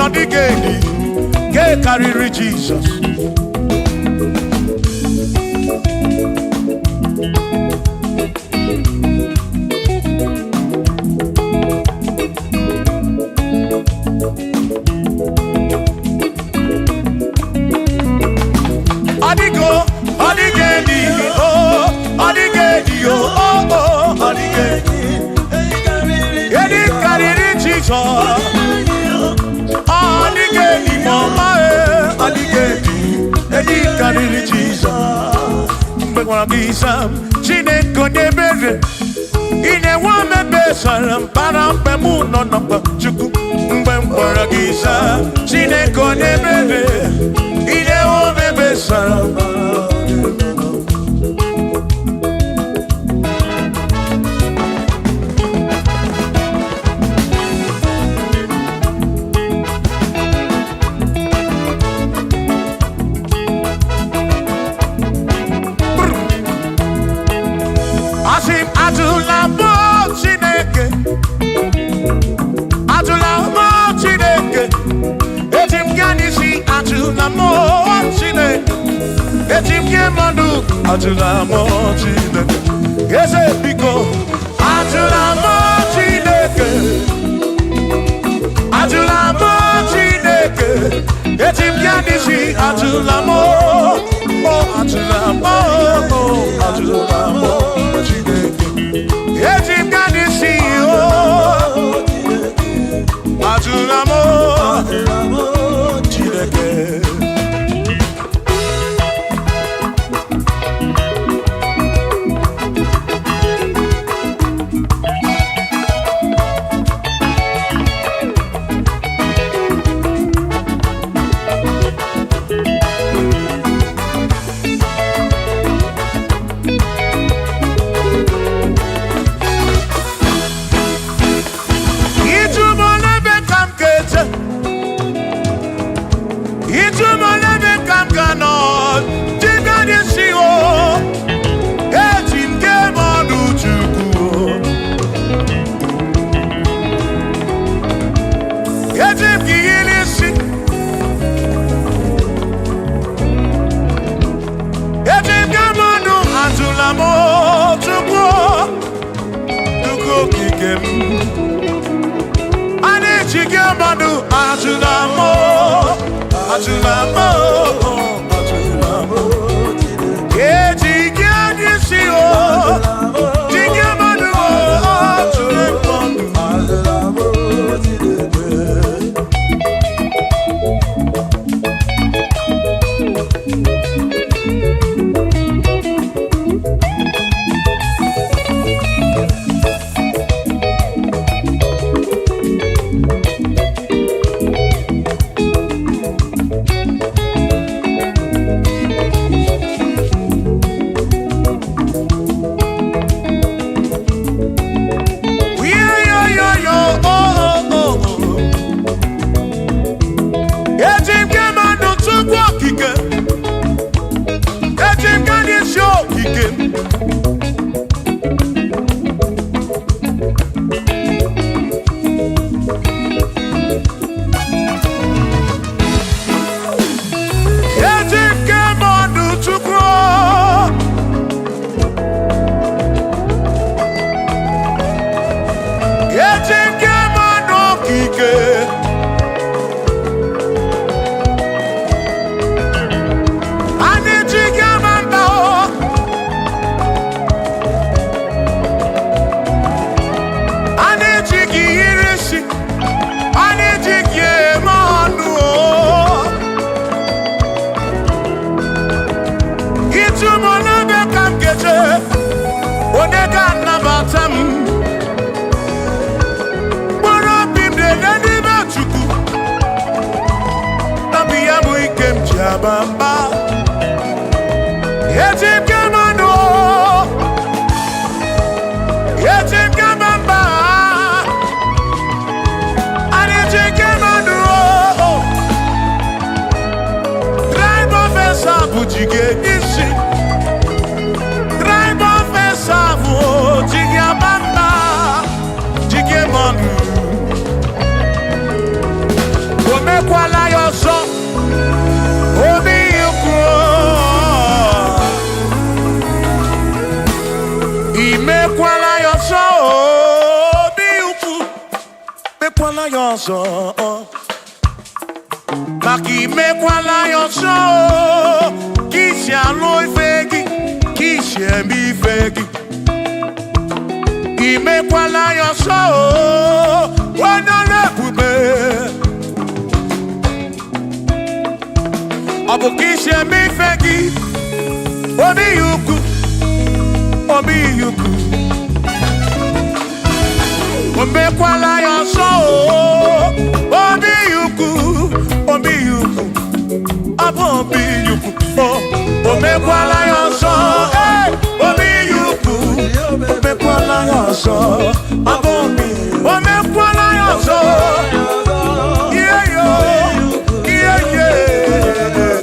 A: Odigedi, get carry Jesus. Odigo, Odigedi, oh, Odigedi, oh, Odigedi, get carry Jesus. Odigedi mama Odigedi Edi kariri Jesus Mbekwana kisam Chineke nebere Ine wame besaram Parampe muno napa Chuku Mbekwana kisam Chineke nebere Ine wame besaram Atula mo Chineke, yes biko. Atula mo Chineke, atula mo Chineke. Etim yanisi atula mo, oh atula mo, oh atula mo Chineke. Etim yanisi oh, atula mo Chineke. Bamba, Yetim Gamano, Yetim Gamamba, and Yetim Gamano, Drive of a Sabu Jigge, Drive of a Sabu Jigabamba, Jigamanu, Omekwala your song. Imekwala yoso, biuku, mekwala yoso. Maki mekwala yoso, kishi aloi fegi, kishi embi fegi. Imekwala yoso, wana lepube. Abu kishi embi fegi, obi yuku. Obi yuku, omekwala yoso. Obi yuku, abo obi yuku. Omekwala yoso, obi yuku. Omekwala yoso, abo obi. Omekwala yoso, yeah yo, yeah yeah.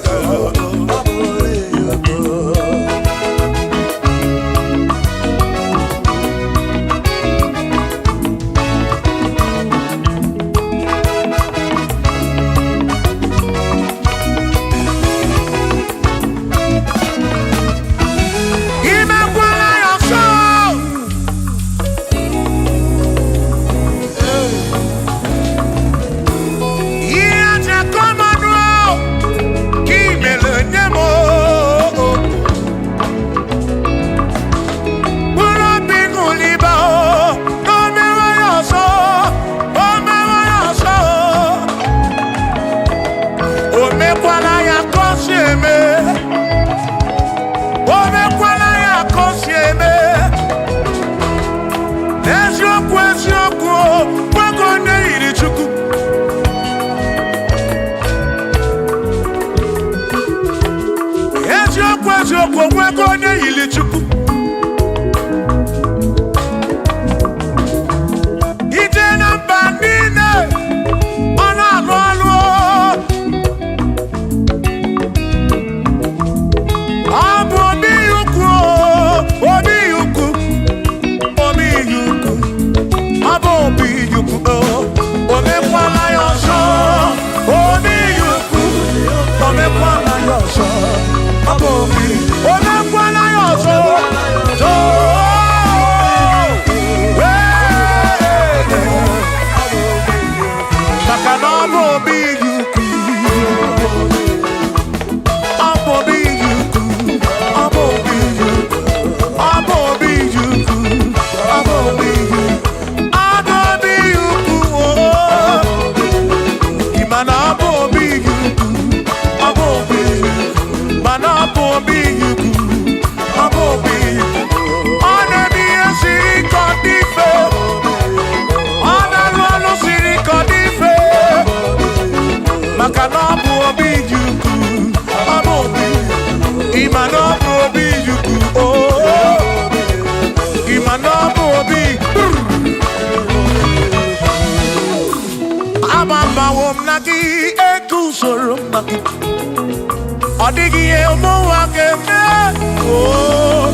A: Odigi e mo wa ke me, oh.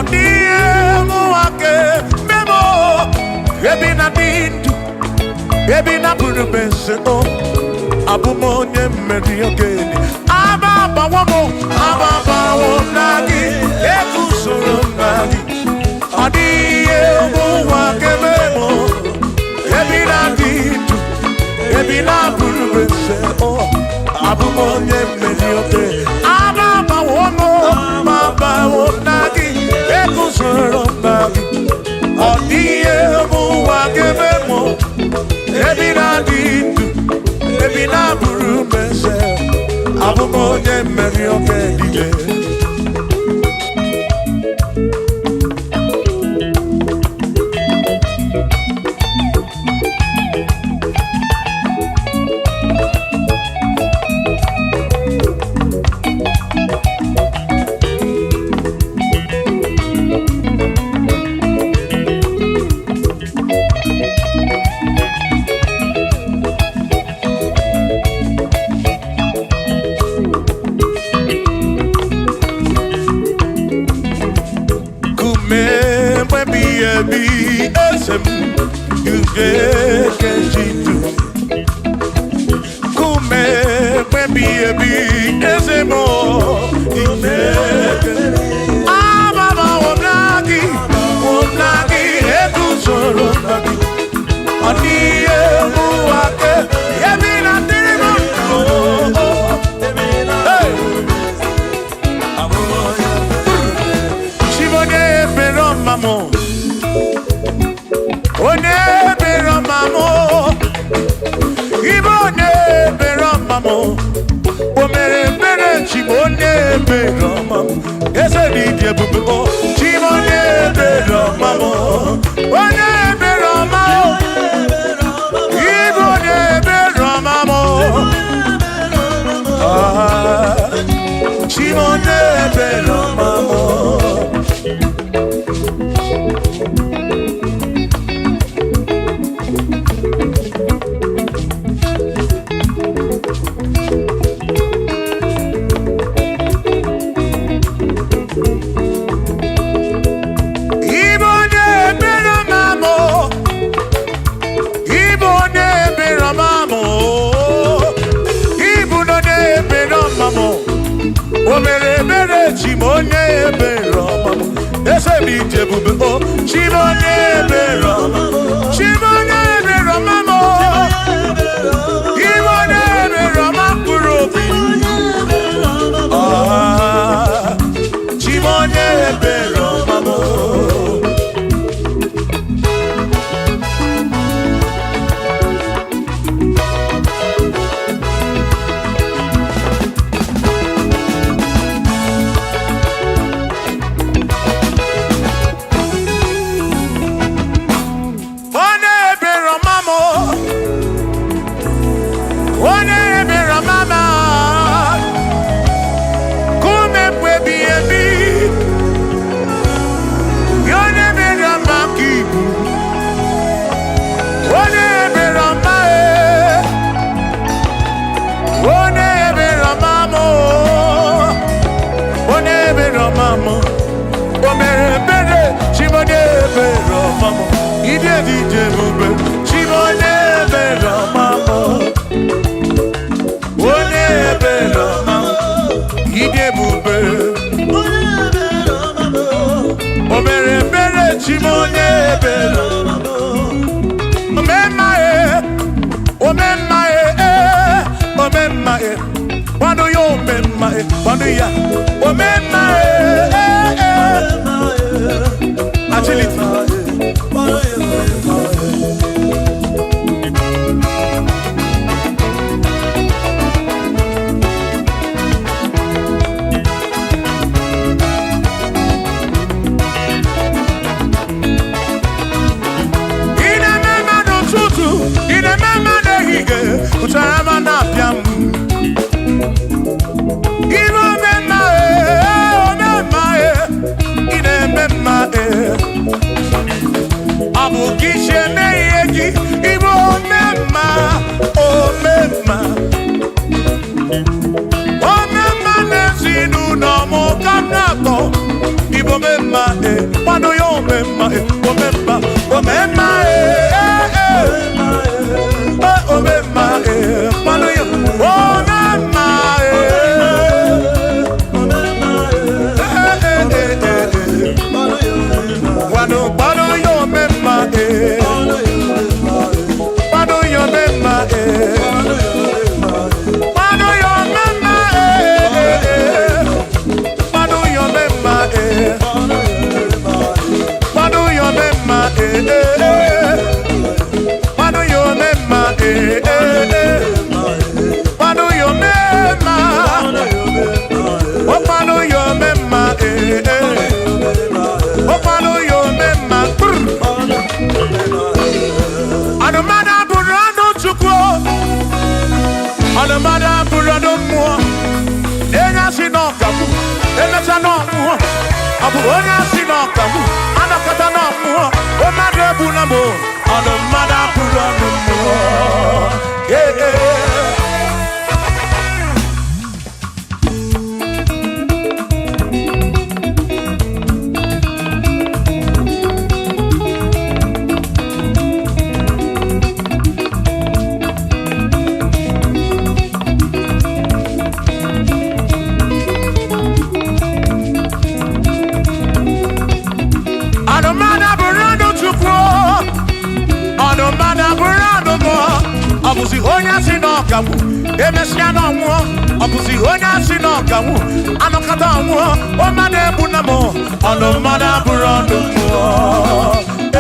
A: Odie muake memo ebi na dindu ebi na burubese o abumonye mmeri ogeni ababa wo nagi ekusoro nagi Odie muake memo ebi na dindu ebi na burubese o abumonye mmeri ogeni ababa wo nagi ekusoro nagi Odie muake memo ebi na dindu ebi na burubese abumonye mmeri ogeni
C: Ibo mema
A: onye asị n'ọkamu anakọta n'ọmụọ o mmadụ ebula m ọnụ mmadụ abụrụ ọnụ mmụọ ọbụzi onye asị n'ọkamu emesịa n'ọnwụọ ọbụzi onye asị n'ọkamu anọkọta ọnwụọ o mmadụ ebu na m ọnụ mmadụ abụrụ ọnụ mmụọ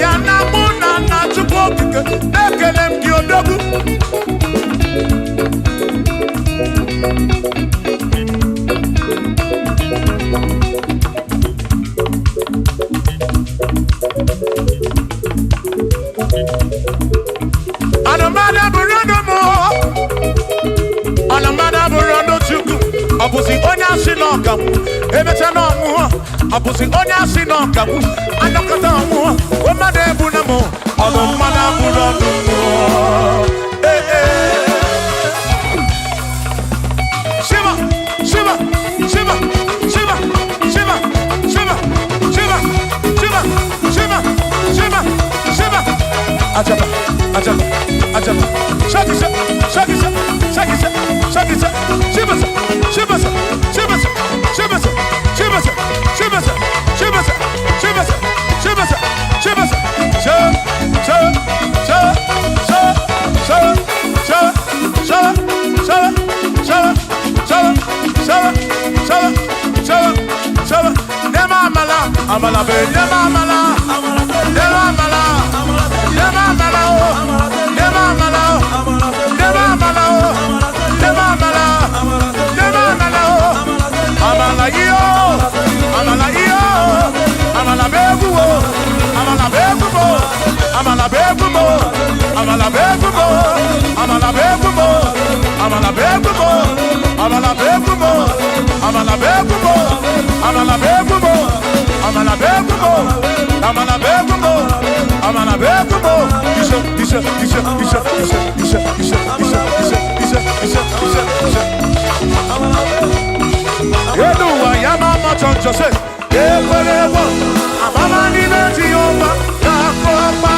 A: ya na mụ na nna Chukwu okike na-ekele m gị odogwu anụmada bụrụ ọnụ mụ anụmada bụrụ ọnụ Chukwu ọbụzi onye asị n'ọkamu emecha n'ọnwụọ ọbụzi onye asị n'ọkamu anọkọta ọnwụọ o mmadụ ebu na m ọnụ mmadụ abụrụ ọnụ mmụọ Shiva Shiva Shiva Shiva Shiva Shiva Shiva Shiva Shiva Shiva Shiva Ajaba Ajaba Ajaba Shakisa Shakisa Shakisa Shakisa Shiva Shiva Shiva Shiva Shiva Shiva Shiva Amala be nema amala nema amala nema amala nema amala nema amala nema amala nema amala amala iyo amala iyo amala begumo amala begumo amala begumo amala begumo amala begumo amala begumo amala begumo amala begumo amala begumo amala begumo amala begumo amala begumo Yeduwa ya mama choncho se ekwerewo amama ni meji yoma yakopa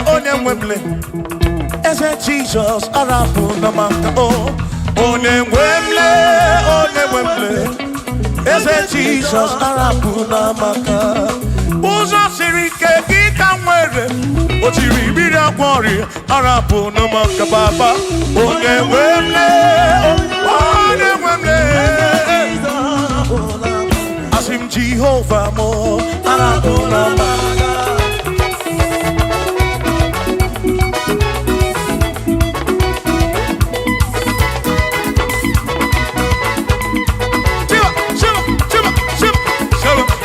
A: Onemwemle, ese Jesus arapu na maka o. Onemwemle, ese Jesus arapu na maka. Uzo sirike kita mwere, otiri bira kwori arapu na maka baba. Onemwemle, asim Jehovah mo arapu na maka. Shiva,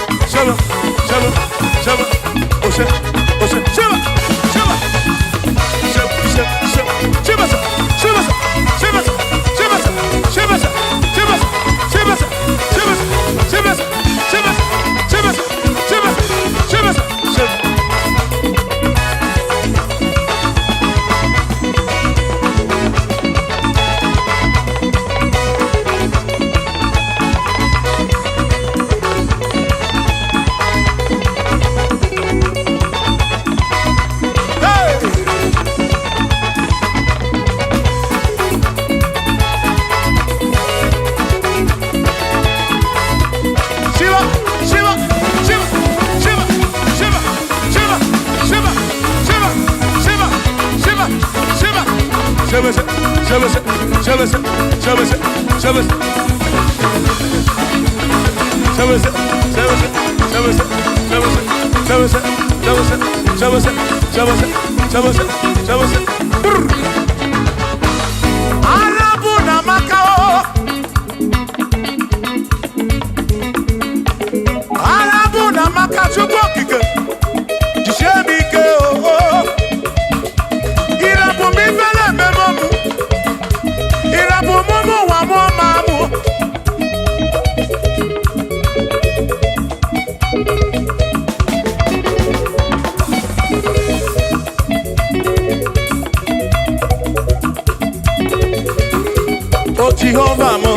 A: Jehovah mo,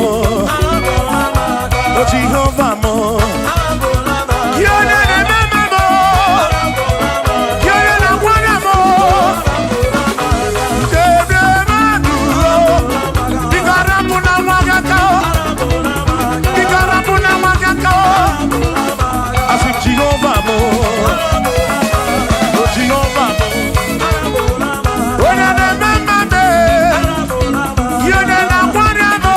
A: oh Jehovah mo, yone ne mama mo, yone na wana mo, kebe madu, bigara puna wagaka, asu Jehovah mo, oh Jehovah mo, yone ne mama me, yone na wana mo.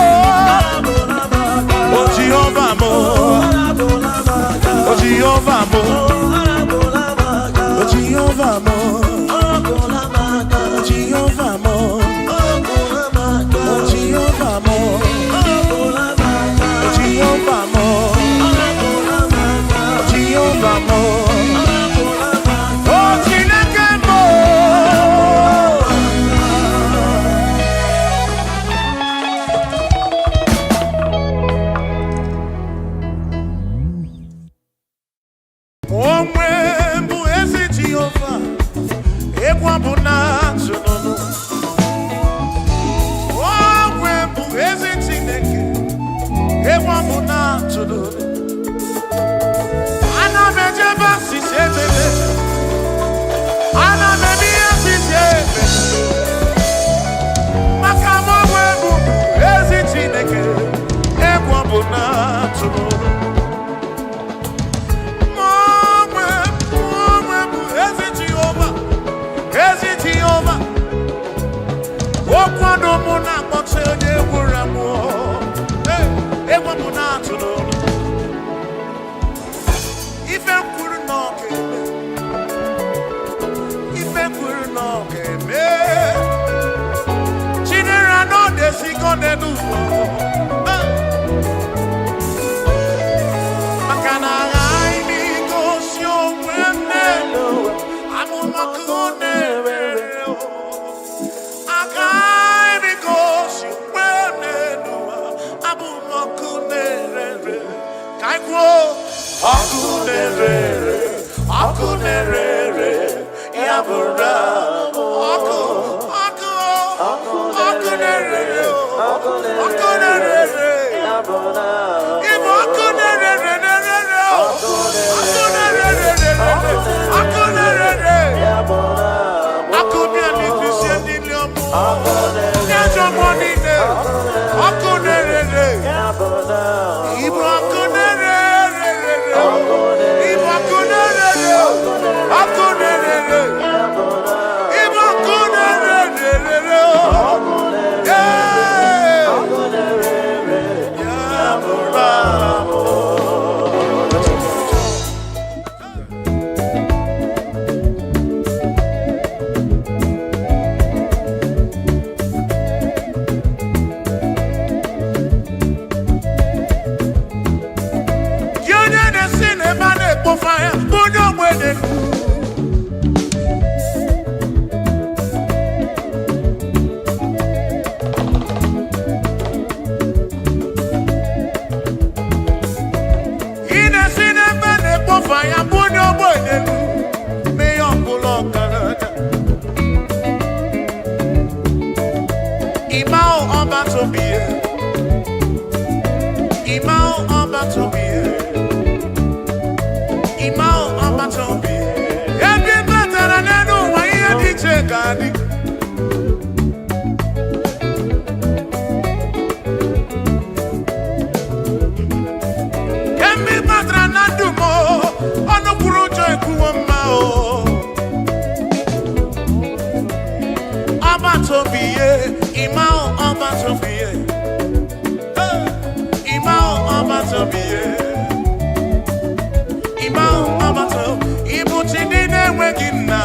A: Jehovah mo, oh Jehovah mo, oh Jehovah mo, oh Jehovah mo, oh Jehovah mo, oh Jehovah mo, oh Jehovah mo, oh Chineke mo. Obatobiye, Imao Obatobiye, Imao Obatobiye, Imao Obato, Ibuchidine Wegina,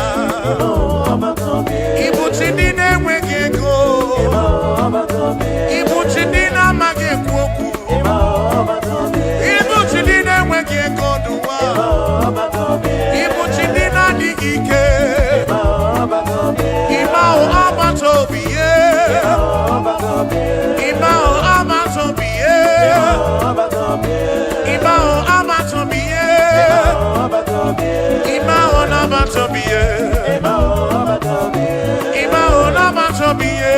A: Ibuchidine Wegego, Ibuchidina Magekwoku, Ibuchidine Wegego Dua, Ibuchidina Digike. Imao Abatobiye, Imao Abatobiye, Imao Abatobiye, Imao Abatobiye, Imao Abatobiye,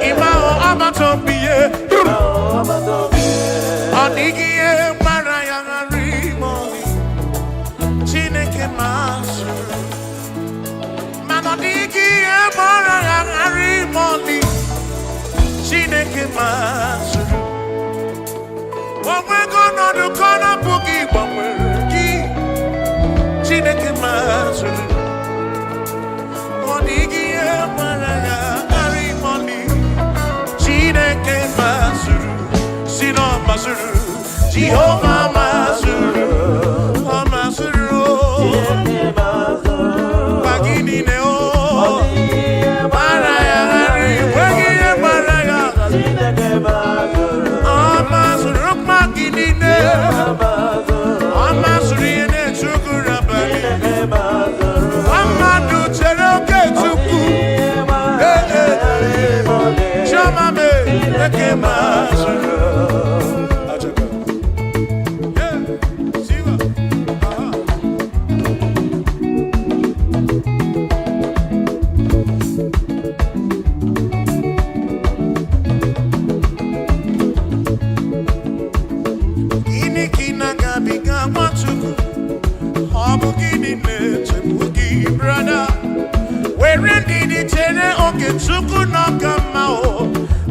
A: Imao Abatobiye, Onigiye Marayangari Moni, Chineke Masu. Manodiki emora yangari moni Chineke masuru Wamwego no dukona bugi wamwegi Chineke masuru Manodiki emora yangari moni Chineke masuru Sino masuru Jehovah masuru Masuru Chineke masuru Bagini neo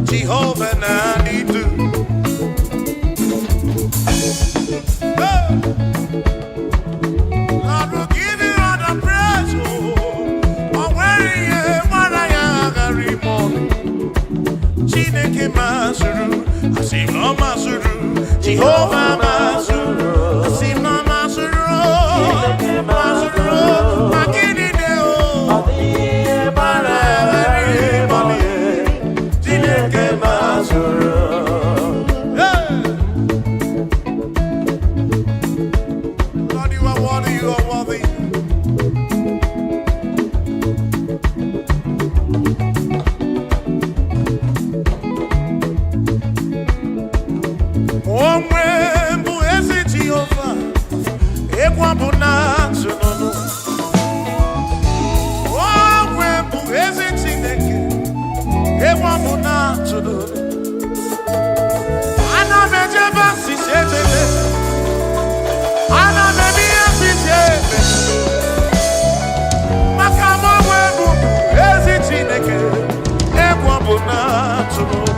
A: Jehovah Nadidu. Lord will give you all the praise. Oh, where you are, I am Chineke Masuru, Asino Masuru, Jehovah Masuru, Asino Masuru, Masuru, Makini Deo, Lord, you are worthy, you are worthy. Omwembu ezi Jehovah, ekwambuna tsunono. Omwembu ezi Chineke, ekwambuna tsunono. Ana mejeba sisebebe, ana mebiya sisebe. Makama omwembu ezi Chineke, ekwambuna tsunono.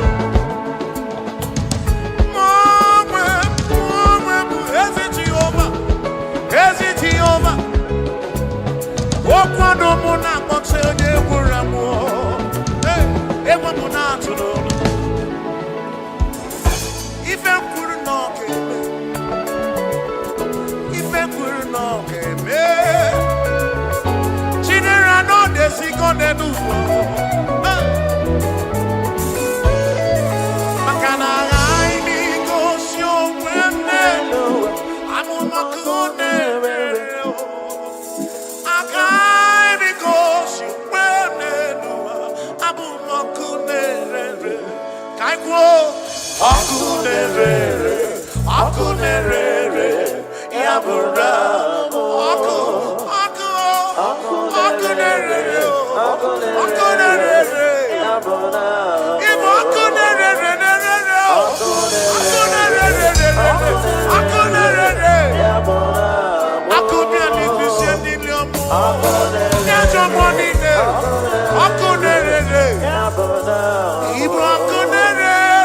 A: Okwado muna kpọkse onye gwuru amụ egwu mụ na-atụ n'ụlọ ife kwuru n'ọka eme ife kwuru n'ọka eme Chinere anọdesigo n'enufu maka na agha anyị n'igosi onwe m n'elu amụmaka ọ na-emere Akunerere, yabura, akunerere, yabura, ibo akunerere, akunerere, yabura, akunerere, kusyendi lyomu, nyajo monine, akunerere, yabura, ibo akunerere.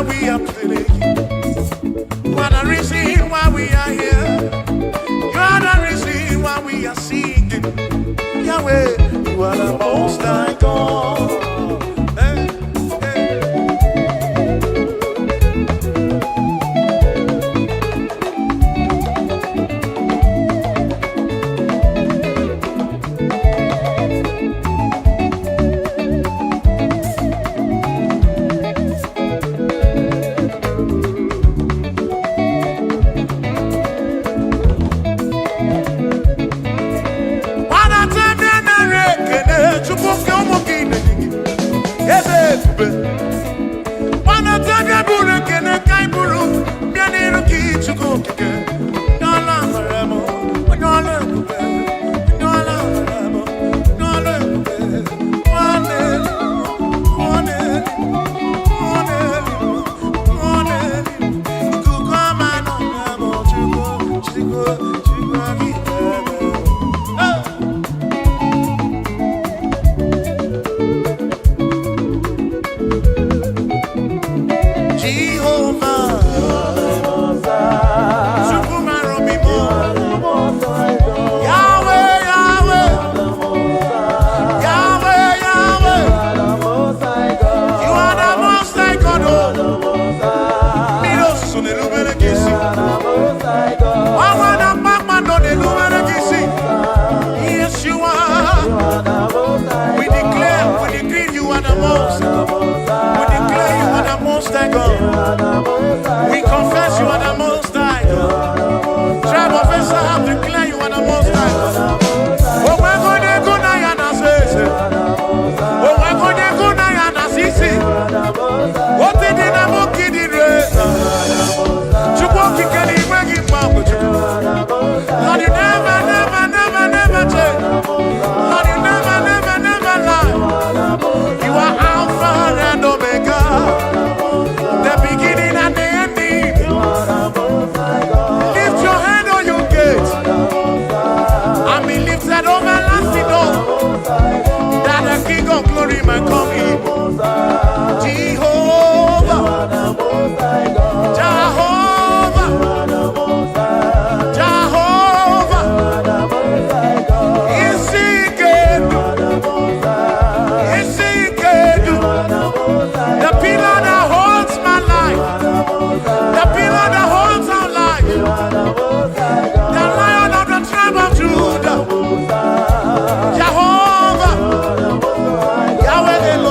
A: we are pleading. What a reason why we are here. Yahweh, you are the most high God. Hey, hey. We confess you are the most high God. Tribe of Esau, declare you are the most high God. Oh, we're going to go now and say, oh, we're going to go now and see. What did the Namo kid in race? To walk in Kelly, where you found with you. Lord, you never, never, never, never change. Lord, you never, never, never lie. You are Alpha and Omega. The beginning and the ending. Lift your hand on your gate and be lifted over lasting door, that the King of glory may come in. Jehovah, Jehovah, Jehovah, is he good? Is he good? The pillar that holds my life, the pillar that holds our life, the Lion of the tribe of Judah, Jehovah, Yahweh.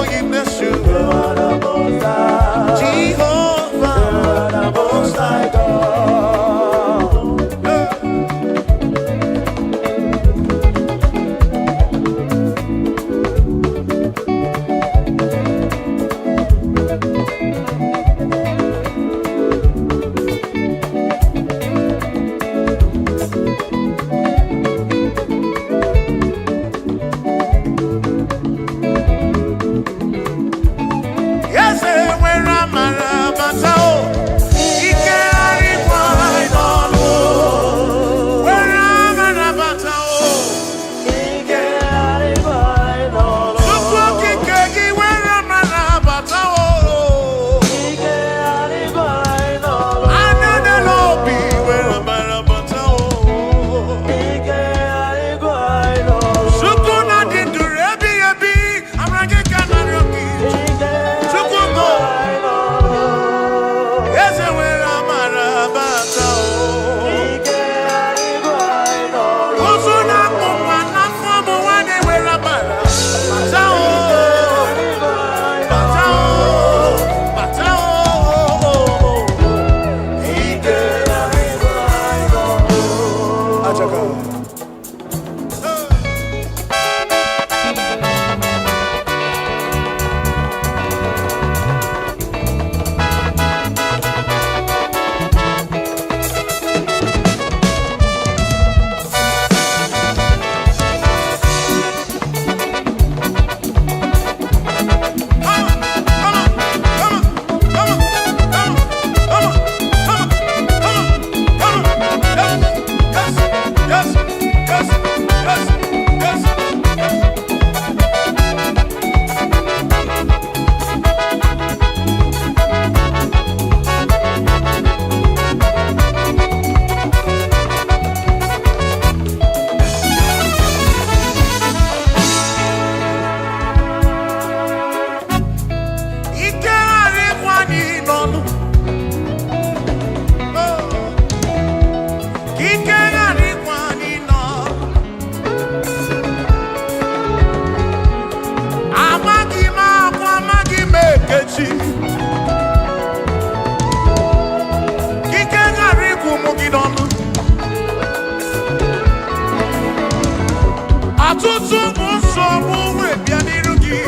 A: ọtụtụ bụ nsogbu wee bịa n'iru gị.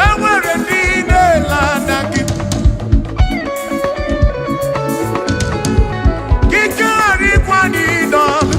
A: Enwere ndị na-ele anya gị. Gị karịkwa n'ịnọdụ.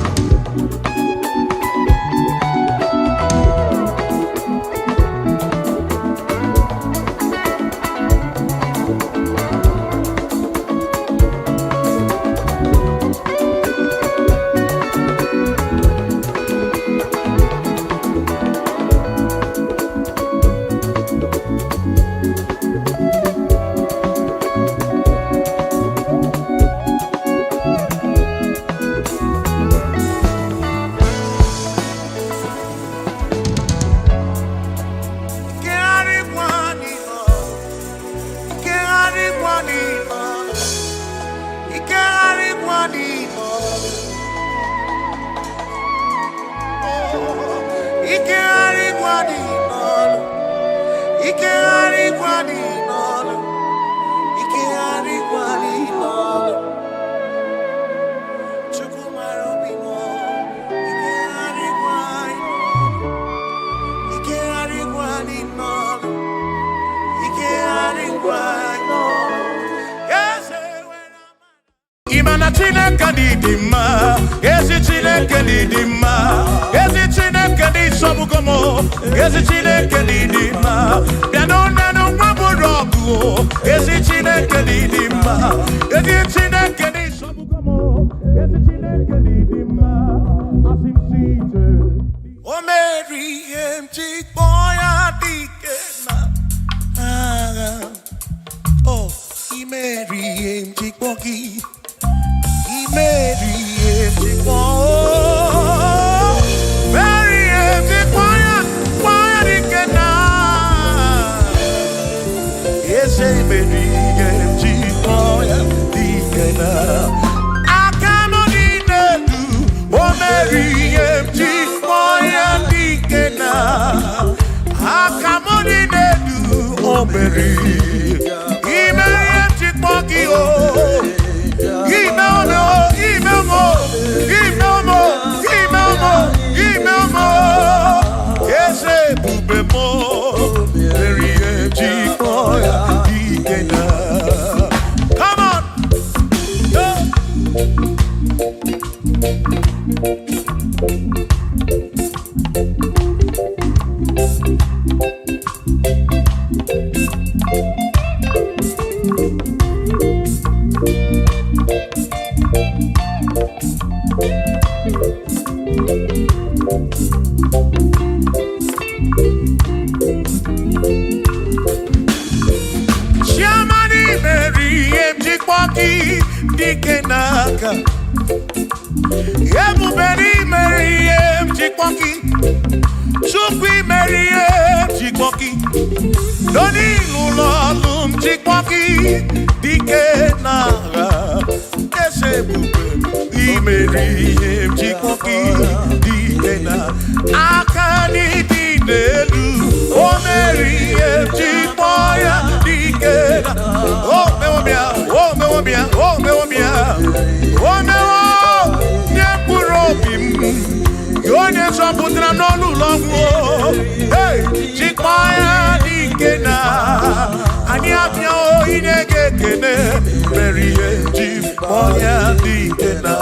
A: Imana Chineke dị mma, ezi Chineke dị mma, ezi Chineke dị Obugomo, ezi Chineke dị mma, bịanụ nanụ nwa bụrụ ọgụ, ezi Chineke dị mma, ezi Chineke dị Obugomo, ezi Chineke dị mma, asị m si ije. O meri ihe m ji kpọọ ya dike na agha. Oh, imeri ihe m ji kpọọ gị. Mary, empty quiet, Mary, empty quiet, quiet again now. Yes, Mary, empty quiet, again now. I cannot need you, oh Mary, empty quiet, again now. I cannot need you, oh Mary, Mary, empty quiet, oh. Email more. Yes, bube more. Very empty boy. Come on. Dikenaka Ebuberi Meriem Chikpoki Chukwi Meriem Chikpoki Doni Lulolum Chikpoki Dikenaka Esebuberi Meriem Chikpoki Dikenaka Akani Dinelu O Meriem Chikpoya Dikenaka Oh Meomia Oh Meomia Oh Meomia Oh Meomia Nyepurobim Yonye Soputra Nolu Longo Hey Chikpoya Dikena Anyapnya O Inege Kene Merie Chikpoya Dikena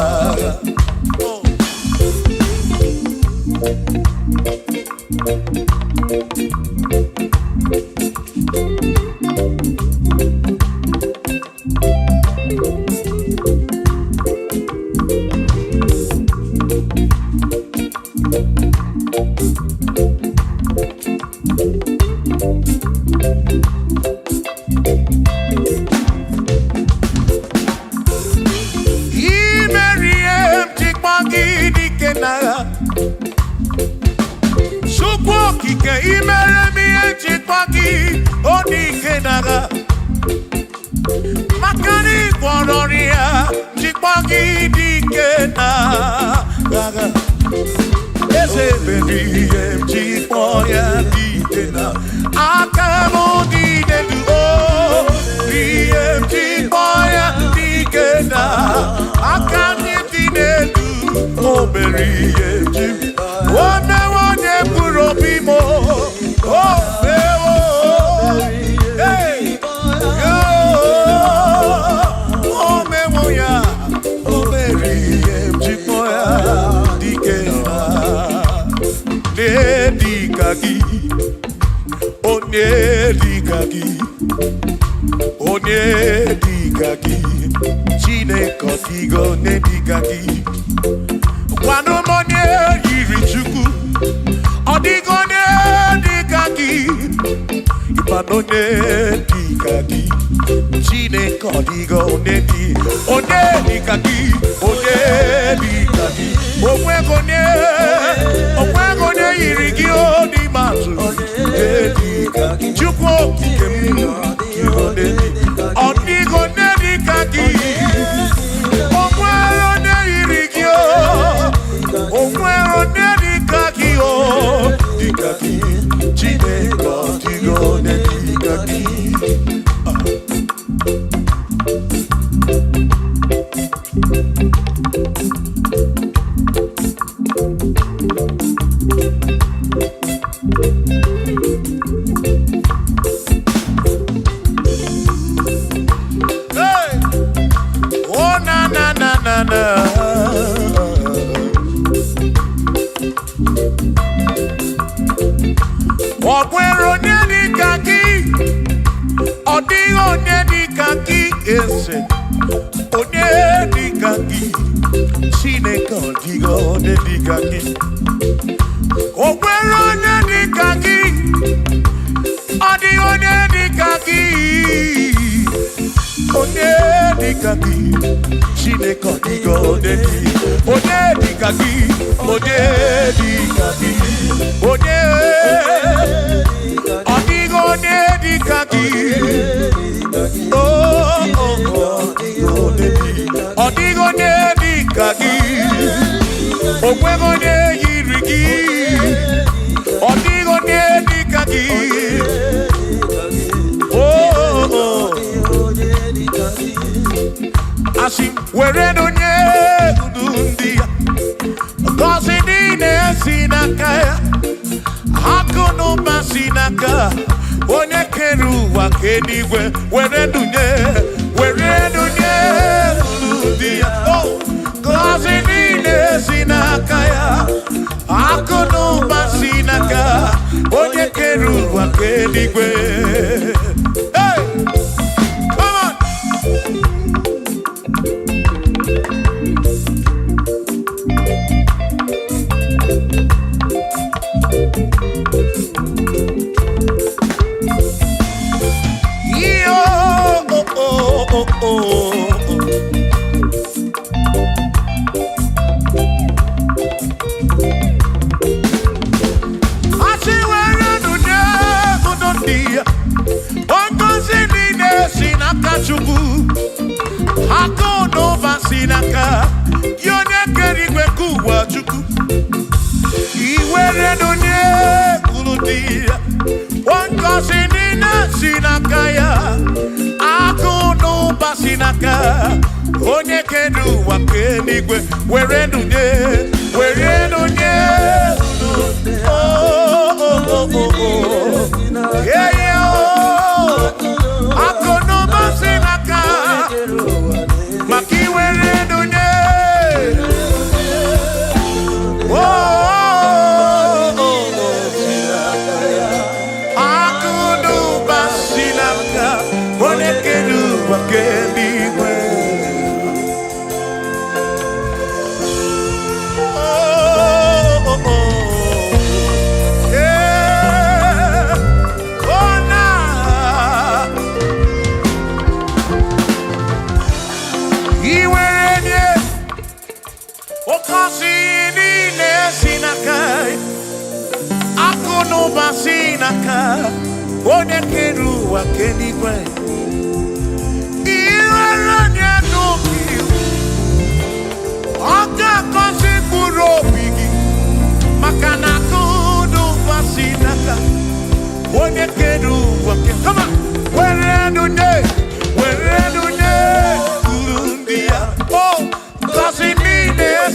A: Oh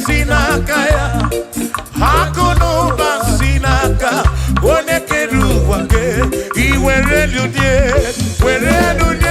A: Sinakaya Hakono basinaka, one keru wake, iwere lunye, were lunye.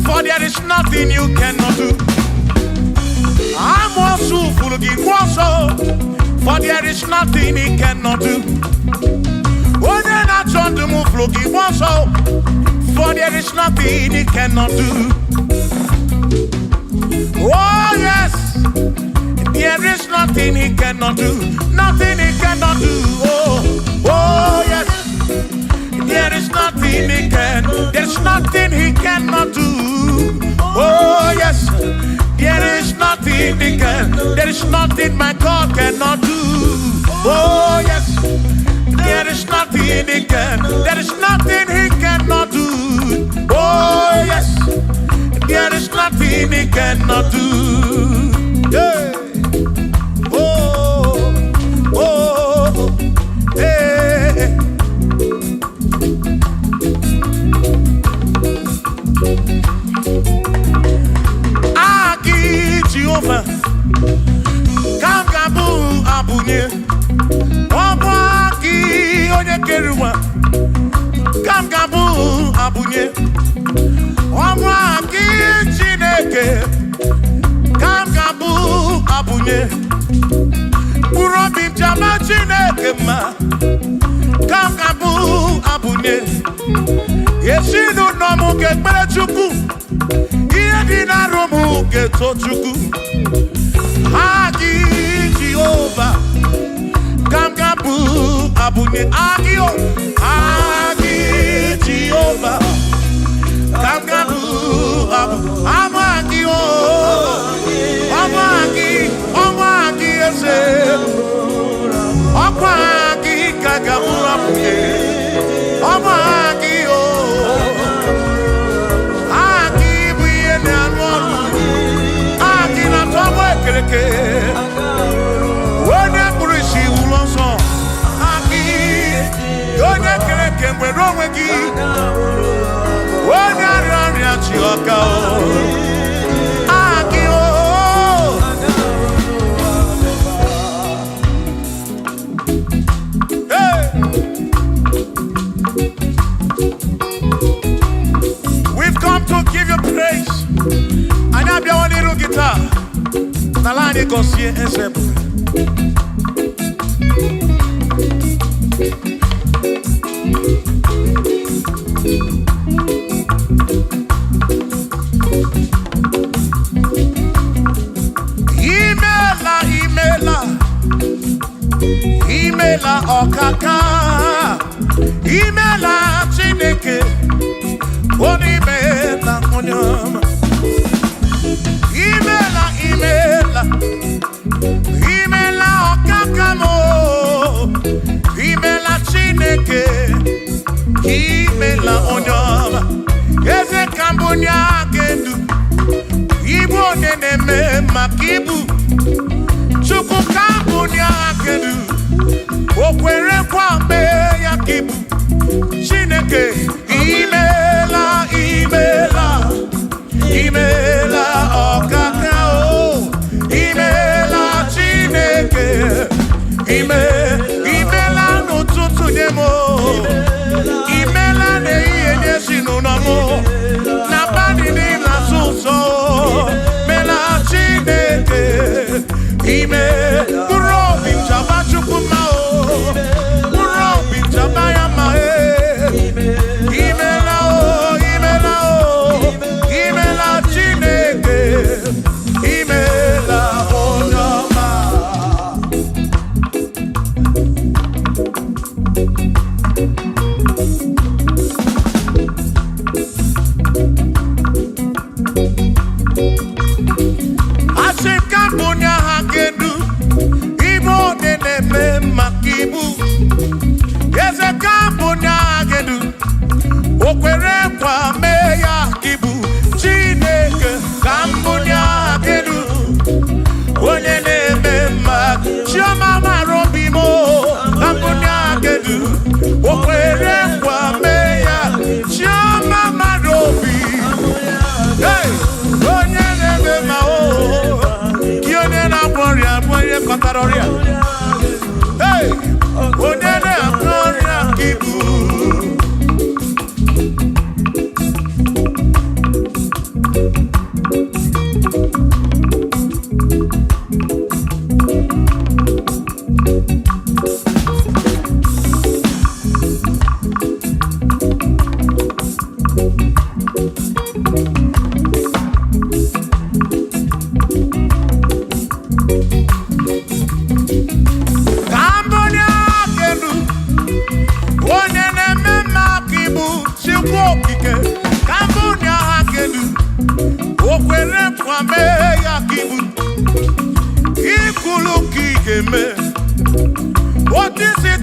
A: For there is nothing you cannot do. I'm also full of for there is nothing he cannot do. Oh, then I turn to move, for there is nothing he cannot do. Oh, yes, there is nothing he cannot do. Nothing he cannot do. Oh, yes, there is nothing he can. There's nothing he cannot do. Oh, yes, there is nothing he can. There is nothing my God cannot do. Oh, yes, there is nothing he can. There is nothing he cannot do. Oh, yes, there is nothing he cannot do. Hey. Oh, oh, hey. Aki Jehovah, Kamgabu Abunye, Obaki Onyekeruwa, Kamgabu Abunye, Obaki Chineke, Kamgabu Abunye, Yesinu no mu ke kpere Chukwu. Iye di na romu ke to Chukwu. Agi Jehovah. Gamgabu abunye agio. Agi Jehovah. Gamgabu abu. Amagio. Amagi ese. Amagi kagabu abuye. Amagi o. Agi buye ne anwolu. Agi na tomo ekereke. Wone kurishi ulonso. Agi. Yone kereke mwero wegi. Wone arari achioka o. Agi o. We've come to give you praise. And I be one little guitar. Nalani gosie ensemble. Imela okaka. Imela Chineke. Onimela onyama. Imela okaka mo. Imela Chineke. Imela onyama. Eze kambunya gendu. Ibu oneneme makibu. Chukwu kambunya gendu. Okwere kwambe ya kibu. Chineke. Imela okaka o. Imela Chineke. Imela n'ụtụtụ nye mo. Imela n'ihe sinunamo. Na bani ni na suso. Mela Chineke. Urobi chaba chukuma o. Urobi chaba ya ma e. Imela o. Imela Chineke. Imela onyama. Asekambunya hakedu. Ibo neneme makibu. Yezekambunya hakedu. Okwere kwa meya kibu. Chineke kambunya hakedu. Onyeneme mak. Chioma marobimo. Kambunya hakedu. Okwere kwa meya. Chioma marobi. Hey! Onyeneme ma o. Kione na gloria, gloria kataroria. Hey! Onyeneme gloria kibu. What is it?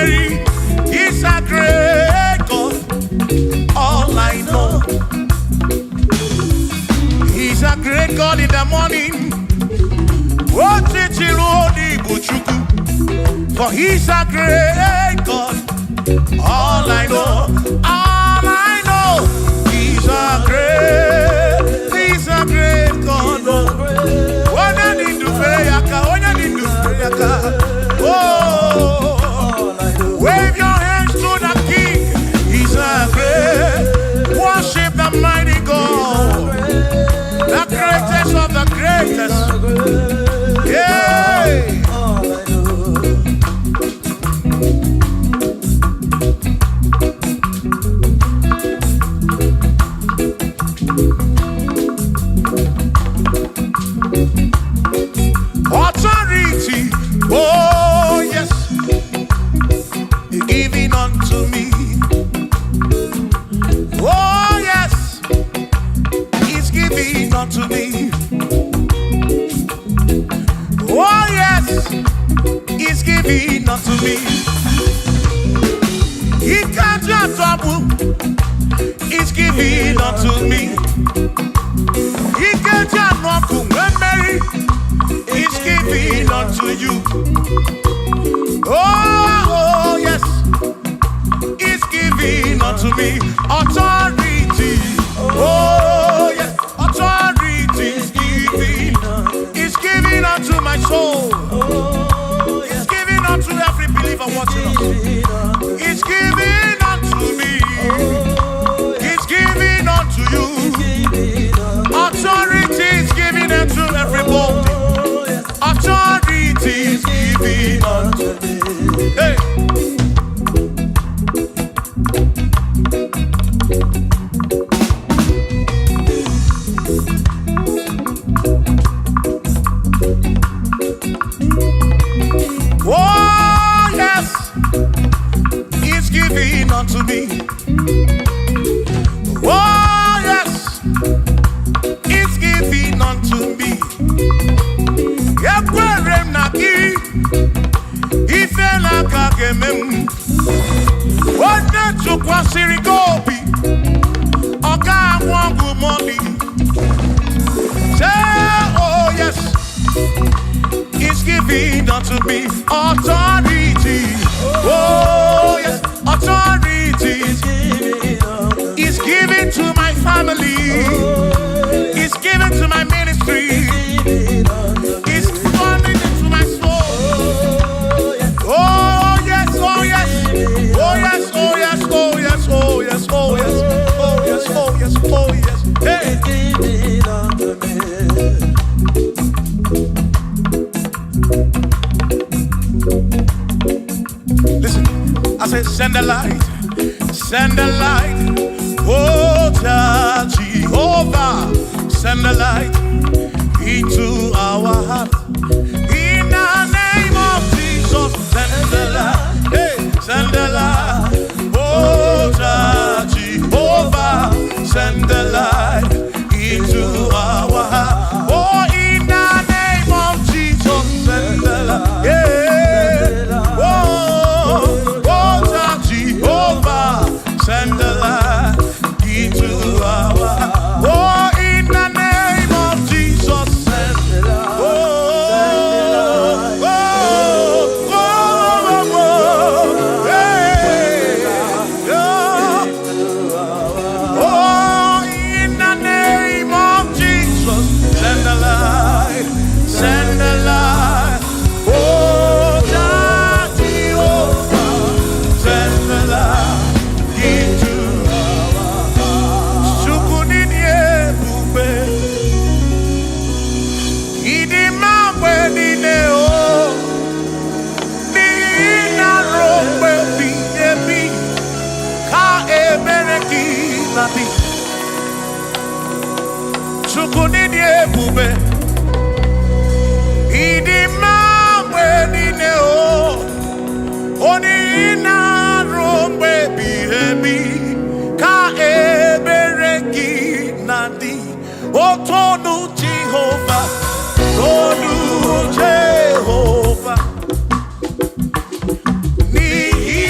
A: Mary, He's a great God. All I know, He's a great God in the morning. For He's a great God. All I know, He's a great God. Oh, wave your hands to the King. He's a great. Worship the mighty God, the greatest of the greatest. Yeah. Authority, oh yes, giving unto me. Oh yes, He's giving unto me. Oh yes, He's giving unto me. He can't just trouble. He's giving unto me. He can't just trouble when Mary. He's giving unto you. Oh yes, He's giving unto me. Authority. Oh yes, authority is giving. He's giving unto my soul. He's giving unto every believer watching us. He's giving unto me. He's giving unto you. Authority is giving unto everybody. Authority is giving unto me. Hey. Oh yes, He's giving unto me. Oh yes, He's giving unto me. Ifela kagemem Wanda chukwa sirigobi Oka wangu moli. Say oh yes, He's giving unto me. Authority. Oh yes, authority. He's giving to my family. He's giving to my ministry. He's coming into my soul. Oh yes, oh yes, oh yes, oh yes, oh yes, oh yes, oh yes, oh yes, oh yes, oh yes. Hey. Listen, I said send the light, send the light. Oh Jehovah, send the light into our heart. In the name of Jesus, send the light. Hey, send the light. Oh Jehovah, send the light into our heart. Oh, in the name of Jesus, send the light. Yeah. Oh Jehovah, send the light into our heart. Oh, in the name of Jesus, send the light. Send the light. Oh, Jehovah, send the light into our heart. Sukunidie bube, idimamwe dineo, nina rombe biyebi, ka ebereki nabi. Sukunidie bube. Idimamwe dineo, onina rombe bihebi, ka ebereki nadi. Otonu Jehovah, Tonu Jehovah. Ni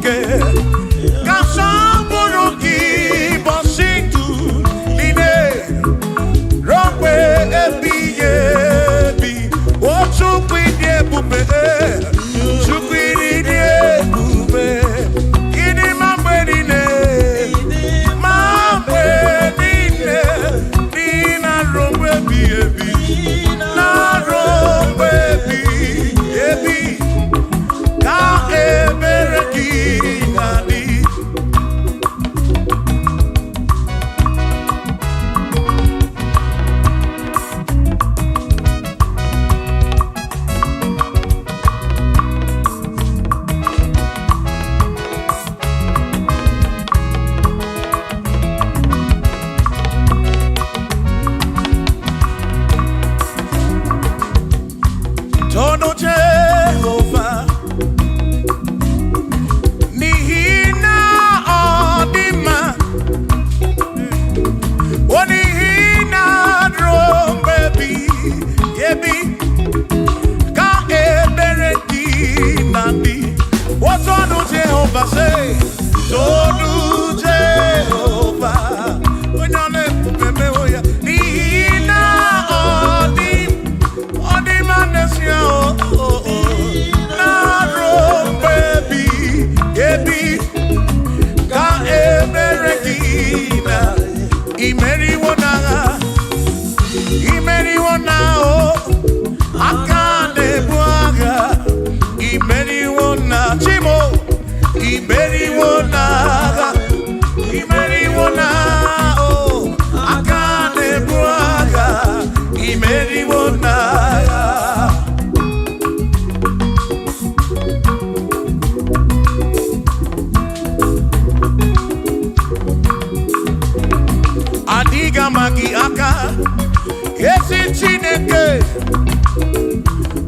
A: chokike kasamboroki bositu line rompe ebi ochukwidi ebube chukwidi ebube ini mambe nine nina rompe ebi na rompe ebi ka ebereki nadi. Tono Jehovah Nihina Odima Onihina Drombebi Yebi Ka Ebereki Nandi. What Tono Jehovah say? Tono Jehovah Nihina Odima Imeriwona o akane buaga Imeriwona chimo Imeriwona o akane buaga Imeriwona. Adiga magi aka esi Chineke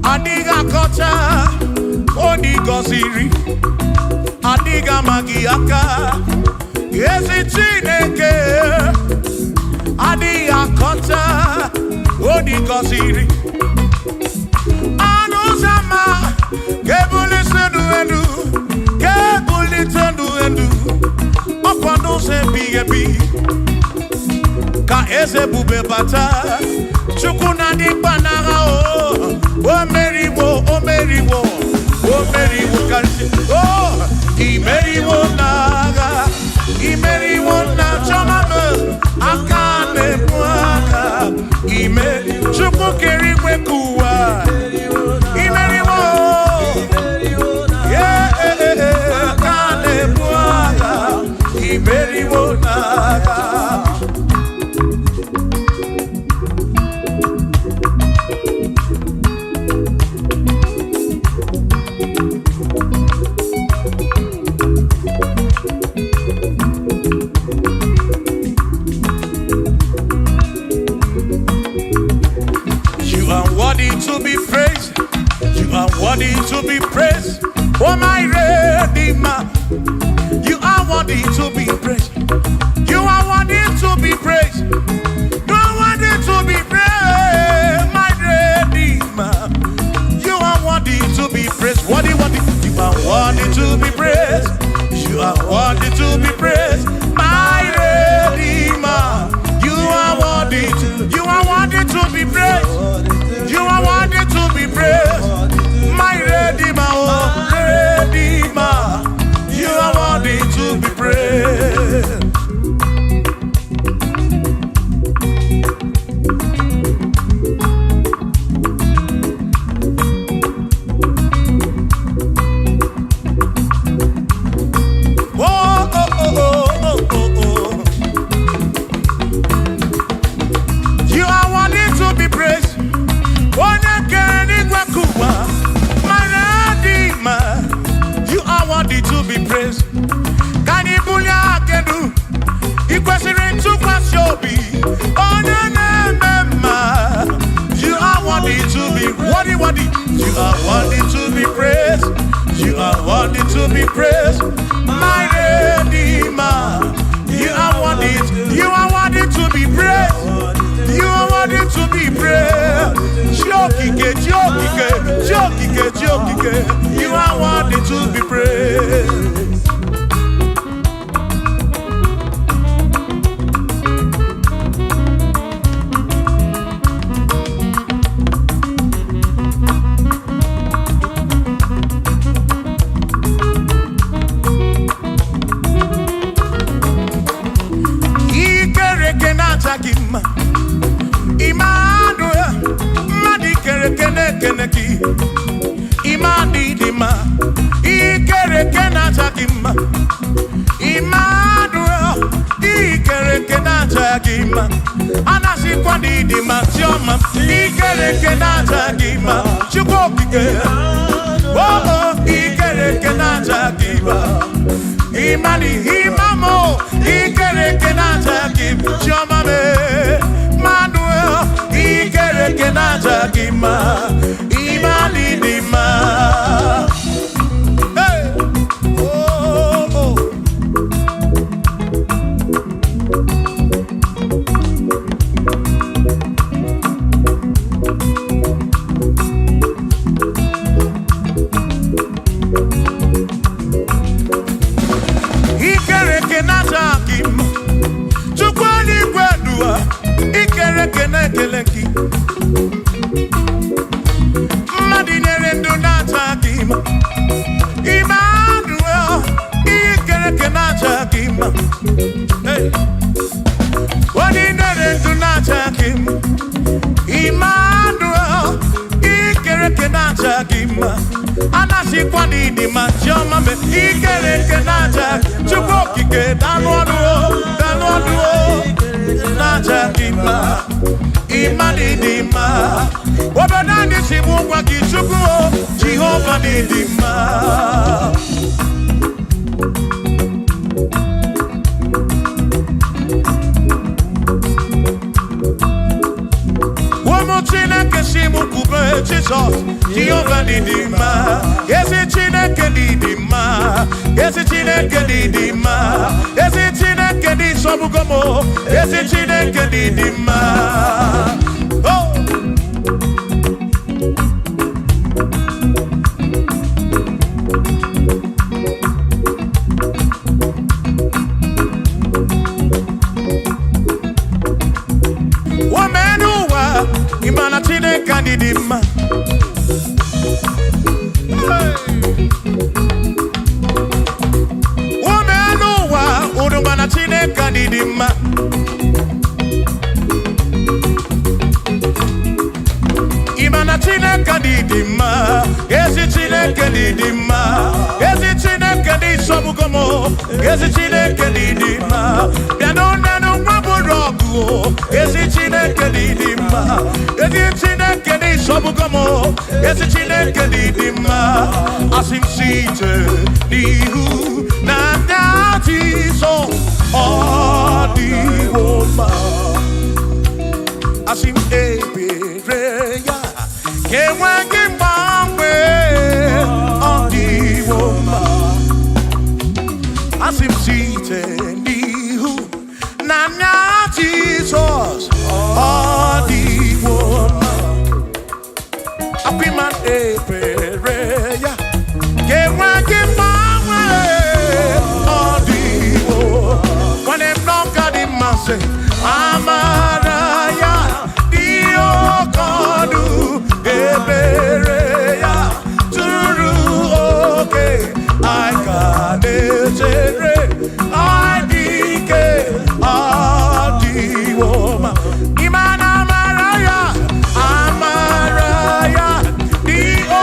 A: adiga kocha odigoziri adiga magi aka esi Chineke adiga kocha odigoziri anuzama kebuli tendu endu okwano se bigebi ka eze bube bata chukuna di banara o meriwo kansi imeriwo na chomame akane mwaka chukwu kerigwe kuwa imeriwo akane mwaka imeriwo naga. To be praised, you are worthy to be praised. Oh my Redeemer, you are worthy to be praised. You are worthy to be praised. You are worthy to be praised, my Redeemer. You are worthy to be praised. Worthy. You are worthy to be praised. You are worthy to be praised, my Redeemer. You are worthy to be praised. You are worthy to be praised, my Redeemer, oh Redeemer. You are worthy to be praised. You are worthy to be praised. You are worthy to be praised. Can you believe I can do? You question to Kwashobi. Oh, no. You are worthy to be worthy. You are worthy to be praised. You are worthy to be praised, my Redeemer. You are worthy to be praised. You are worthy to be praised. Jokike. You are worthy to be praised. ikereke na chakima Emmanuel ikereke na chakima anasi kwa didima chioma ikereke na chakima chukokike oh ikereke na chakima imani imamo ikereke na chakima chioma me Emmanuel ikereke na chakima imani dima Keleki Madinere ndo natakima Emmanuel ikereke natakima Hey Madinere ndo natakima Emmanuel ikereke natakima Anasi kwa nini machoma me ikereke natakima Chukokike danwaduo natakima Imani dima Wabanani simungwa kishukuo Jehova ni dima Wamochina kesimu kube Jesus Jehova ni dima Yesi chineke ni dima Yesi chineke ni dima Yesi chineke ni sobugomo Yesi chineke ni dima Oh Wamenuwa Imana chineke ni dima Udumana chineke ni dima Imana chineke ni dima Yesi chineke ni dima Yesi chineke ni sobugomo Yesi chineke ni dima Bianona no waburogu Yesi chineke ni dima Yesi chineke ni sobugomo Yesi chineke ni dima Asim site nihu na so odi woma asim ebereya kewa kimbangwe odi woma asim site nihu na Jesus odi woma apiman ebereya kewa kimbangwe when them don't got him, I say, Amaraya, Dio Kodu, Ebereya, Turu, okay, I got it, I dike, Adi Woma, Imana Amaraya, Dio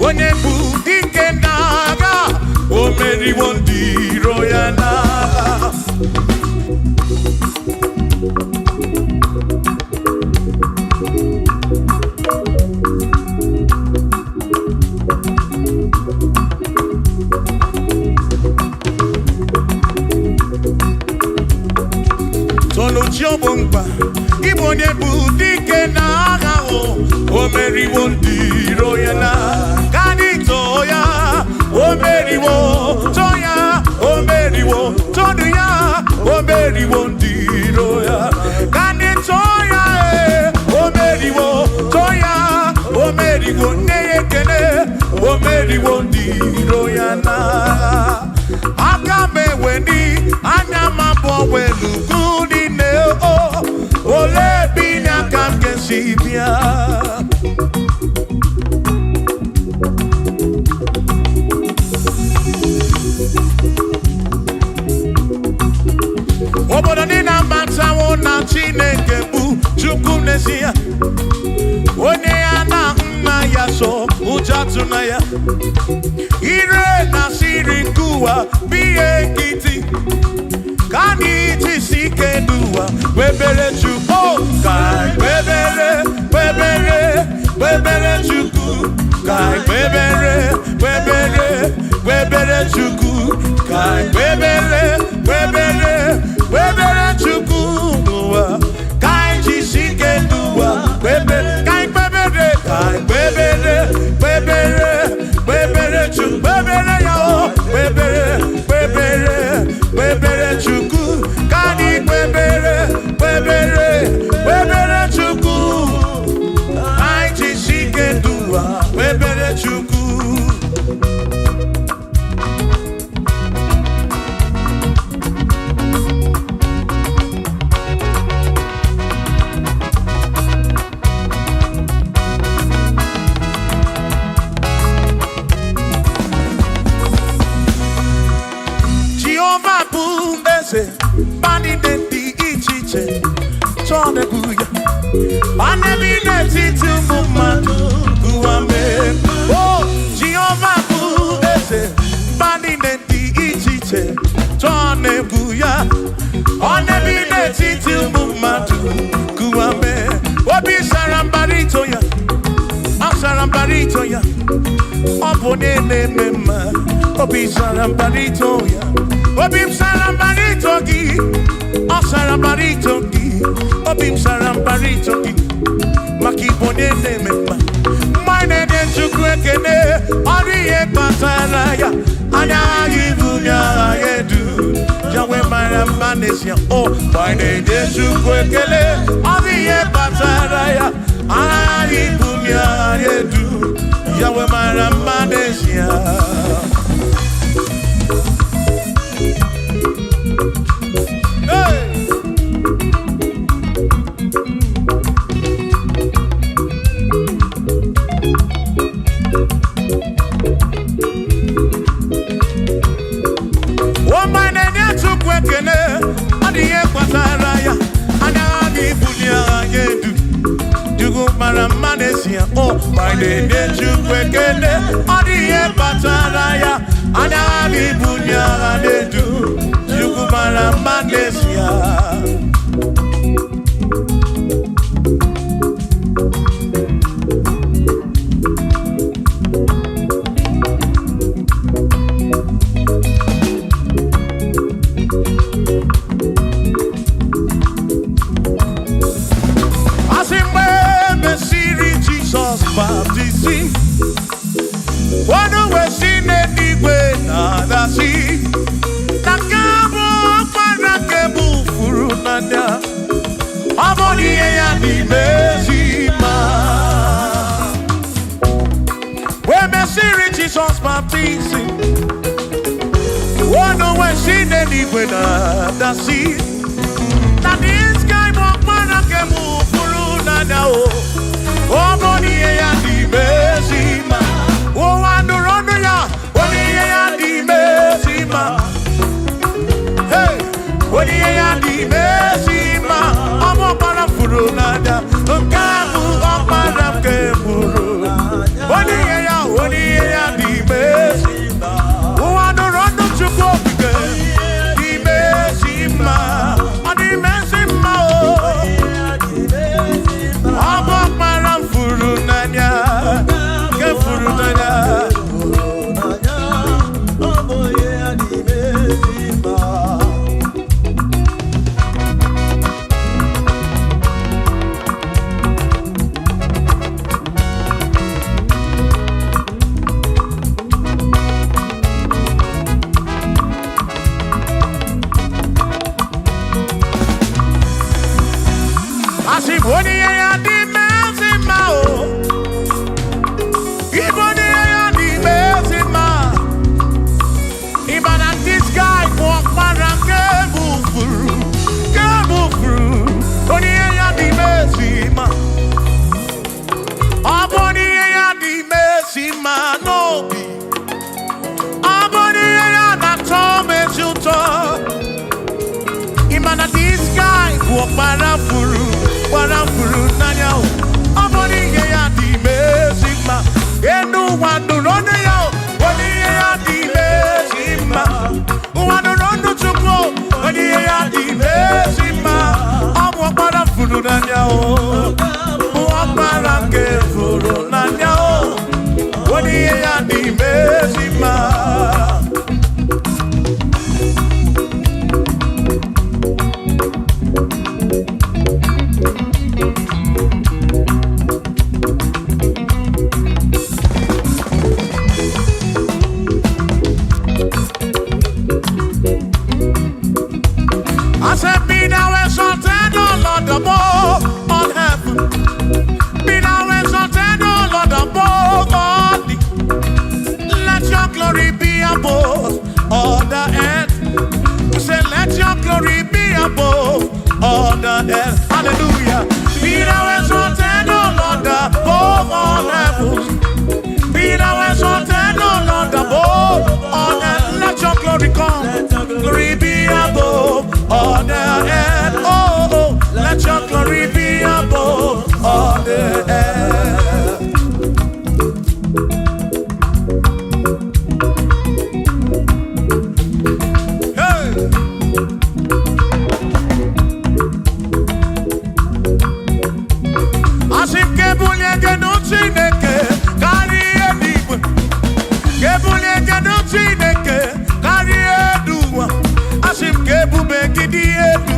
A: onye bụ dike n'agha, o meriwo ndị iro ya n'agha. Chiobomba, ibo onye bụ dike n'agha, o meriwo ndị iro ya na kanito ya, o meriwo toya, o meriwo tonu ya, o meriwo ndị iro ya kanito ya, o meriwo toya, o meriwo neyekene, o meriwo ndị iro ya na aka meweni anya mabọ welugu. Ole binya kam kesibia obodo dị na mbantawo na Chineke bụ Chukwu n'ezie, onye ya na nna ya so ụjọ tụna ya, ire na siri nkuwa biye nkịtị ka anyị jisi ike n'ụwa webere Chukwu, ka webere Chukwu, ka webere Chukwu, ka webere Chukwu n'ụwa, ka anyị jisi ike n'ụwa webere Chukwu, webere ya o, webere Chukwu, ka anyị webere Chukwu, anyị jisi ike n'ụwa webere Chukwu. Bani denti ichiche chone kuya bane bine titu mumadu kuame. Oh Jehovah kuese bani denti ichiche chone kuya bane bine titu mumadu kuame. Obi sarambarito ya, sarambarito ya, opone ne mema. Obi sarambarito ya, Obi sarambarito ki, o sarambarito ki, Obi sarambarito ki, makibone ne mema. Mine ne chukwekene, oriye pataraya, anya yibunya yedu, jawe maramanesia. Oh, mine ne chukwekele, oriye pataraya, anya yibunya yedu, jawe maramanesia. Oh, my name is Chukwekene, Odiye Pataraya, Anabi Bunya Anedu, Chukumara Manesia. Jesus baptizing. Oh no, when she didn't when the sea. That this guy walk man I can move through now. Oh Monie Point MFB. Oh I do run ya. Monie Point MFB. Hey, Monie Point MFB. I'm up on a furu nada. Kamu up on a keburu. Monie Parafuru Nanya, Amoni Yadi Mesima, Enu Wanduronia, Onia di Mesima, Wandurono Chuko, Onia di Mesima, Amu Parafuru Nanya, Waparanke Furu Nanya, Onia di Mesima. I said, be thou exalted, O Lord, above all heaven. Be thou exalted, O Lord, above all the. Let your glory be above all the earth. We say, let your glory be above all the earth. Hallelujah. Be thou exalted, O Lord, above all heaven. Be thou exalted, O Lord, above all earth. Let your glory come. Glory be above all the earth. Oh, let your glory be above all the earth. Hey. Asim kebulie genochineke kari ediwe. Kebulie genochineke kari eduwa. Asim kebube gidi edu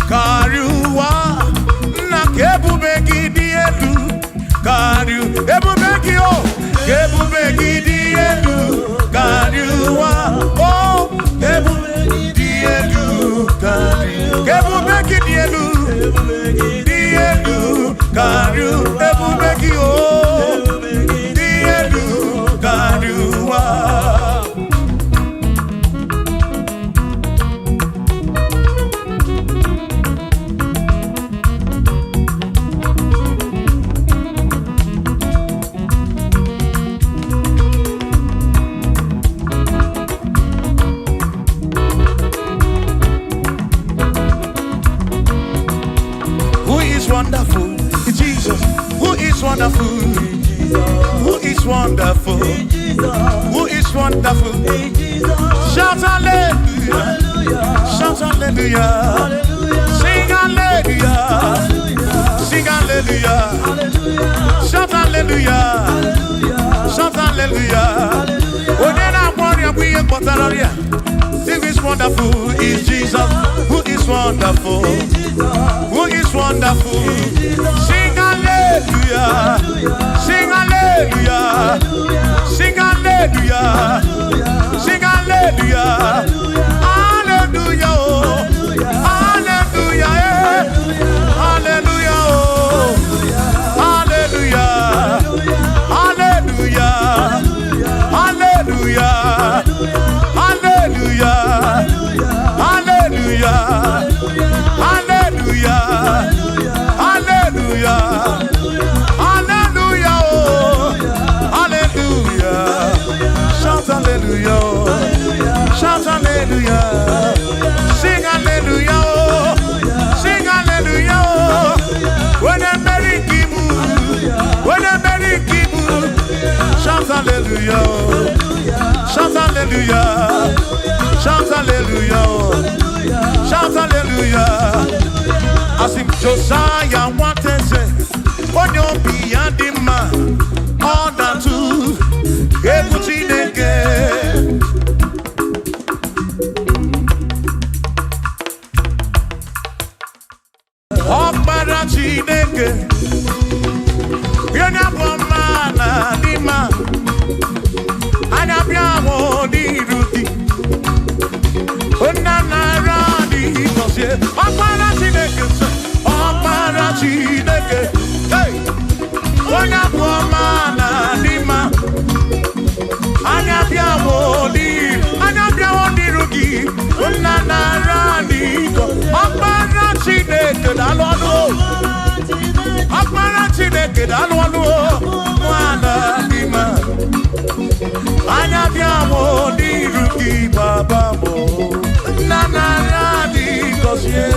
A: kariwa. Na kebube gidi edu kariu. Ebube gio kebube gidi edu kariwa. Oh, kebube gidi edu kariu. Kebube gidi edu kariu. Ebube gio gidi edu kariwa. Wonderful, Jesus. Who is wonderful? Who is wonderful? Who is wonderful? Shout hallelujah! Shout hallelujah! Sing hallelujah! Sing hallelujah! Shout hallelujah! Shout hallelujah! Onena warrior we are Who is wonderful is Jesus. Who is wonderful? Who is wonderful? Sing hallelujah! Sing hallelujah! Sing hallelujah! Sing hallelujah! Hallelujah! Hallelujah! Hallelujah! Hallelujah! Hallelujah! Hallelujah! Hallelujah! Hallelujah! Hallelujah! Hallelujah! Hallelujah! Hallelujah! Shout hallelujah! Shout hallelujah! Sing hallelujah! Sing hallelujah! When a merry kibu, when a merry kibu, shout hallelujah! Shout hallelujah! Shout hallelujah! Shout hallelujah! As if Josiah wanted to say, when you're beyond the man, all that too, everything again. Oh, Barachineke, you're not one man, the man, and I'm your only Rudy. Oh, Nana, Chineke, hey, onya buomana lima, anya bia woni rugi, unana rani ko, akbara Chineke dalonu, mwana lima, anya bia woni rugi baba mo, nana rani ko sie.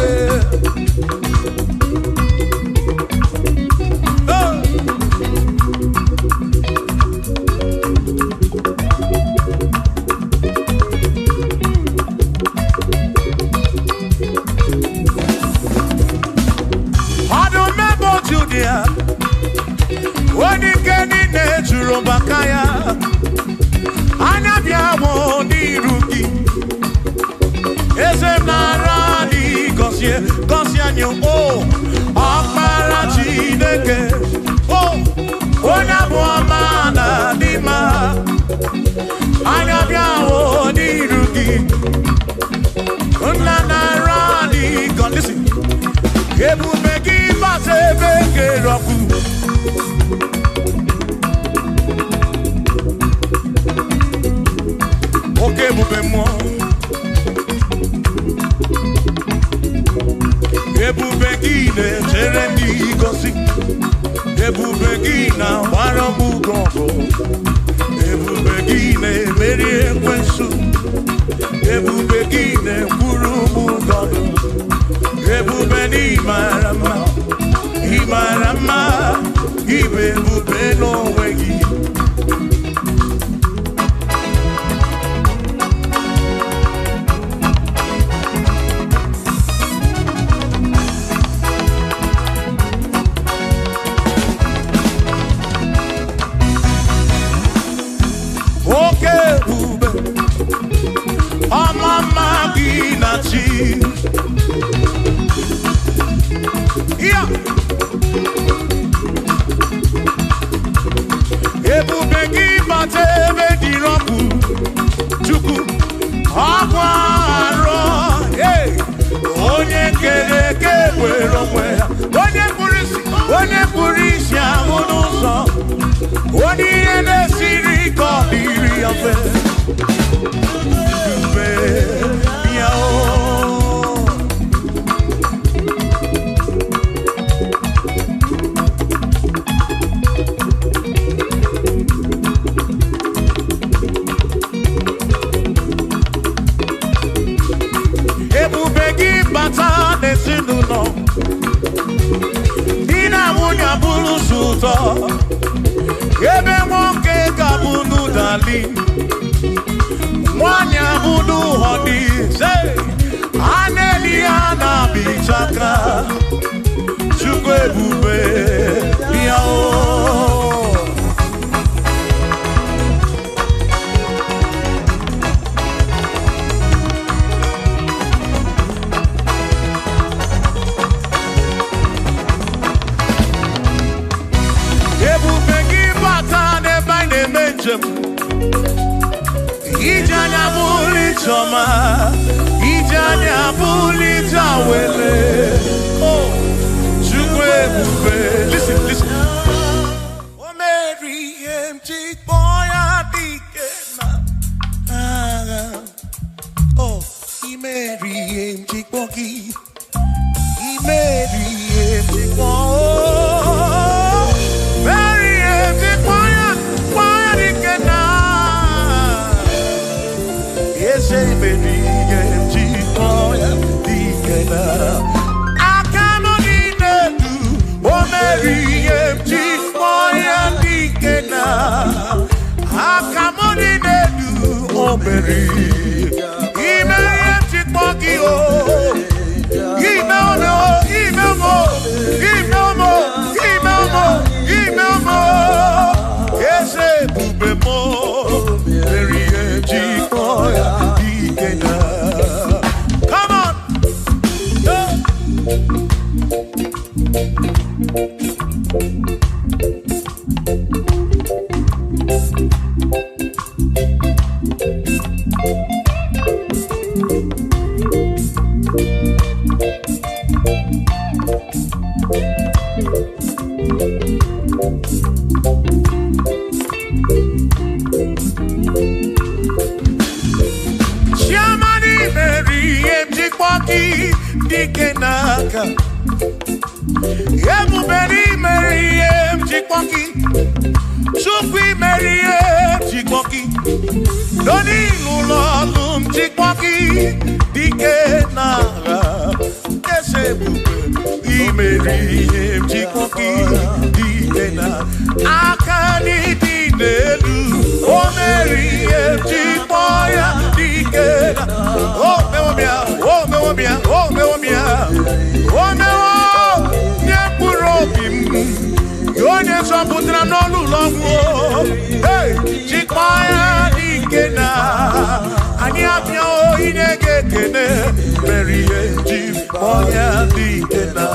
A: gosi anyị o ọkpara Chineke o onye bụ ọma na dị mma anya bịa o n'iru gị nna na-ara dị gọ listen ebube gị bata ebe kere ọkụ oke ebube mmụọ ebube gị na-echere ndị gosi ebube gị na-agbara m ọgụ ebube gị na-emeri ekwensu ebube gị na-ekwuru m ụgọdụ ebube n'ịmara mma ịmara mma ibe ebube n'onwe gị oke ebube ọmama gị na chi ya ebube gị bata ebe dị ọkụ Chukwu ọkwa arọ onye kere eke were onwe ya onye kpụrụ isi ahụ n'ụzọ onye ihe na-esiri ka ọ dịrị ya mfe ebube ya ebube gị bata n'ezinụlọ di na nwunye bụrụ ụzọ ebe nwoke ga-abụ n'ụdali nwanyị abụ n'ụhọdị a na-eli ya na-abịchaka Chukwu ebube ya ebube gị bata n'ebe anyị na-eme njem ije anya bụrụ ijeọma ije anya bụrụ ije awele Chukwu ebube listen o meri ihe m ji kpọọ ya dike na agha imeri ihe m ji kpọọ gị imeri ihe m ji kpọọ moya dikena.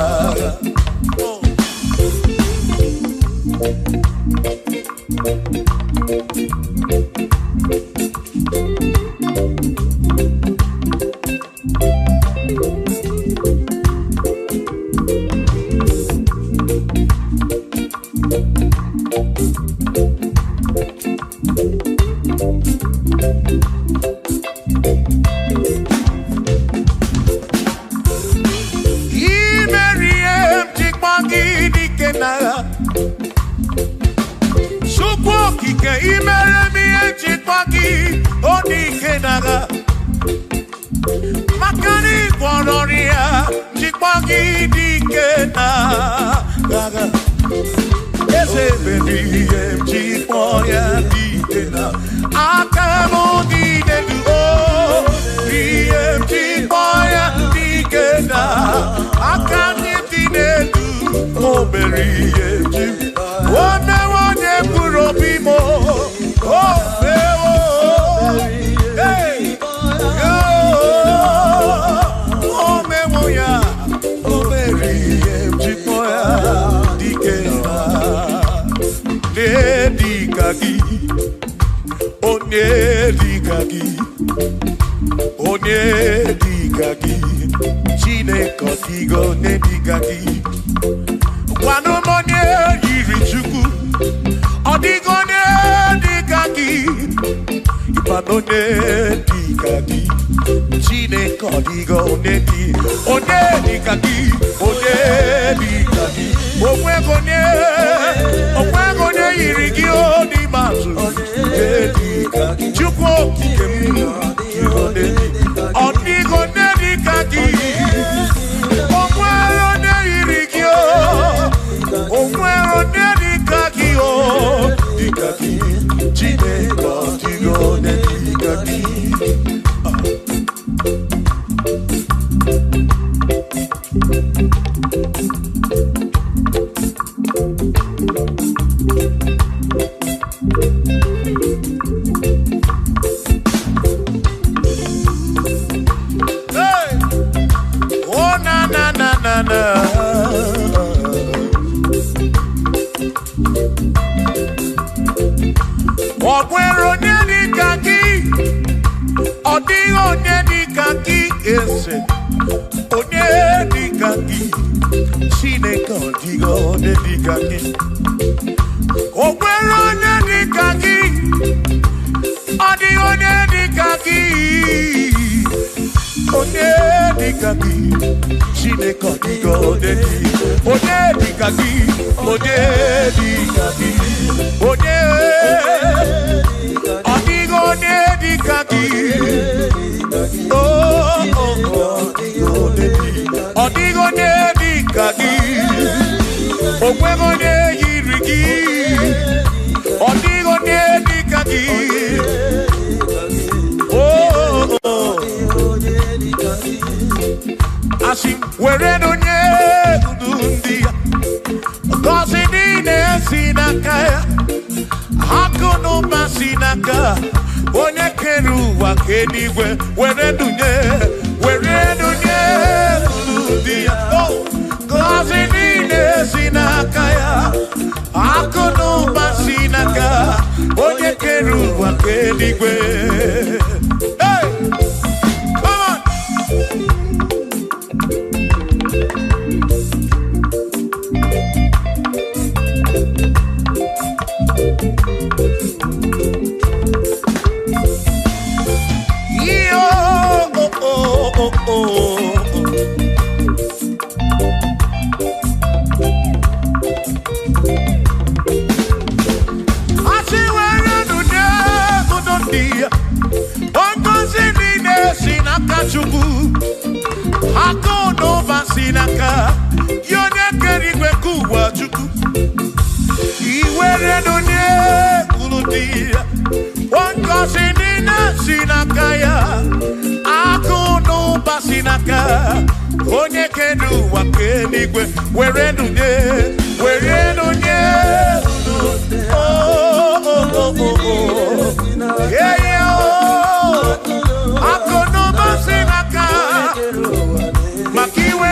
B: Makiwe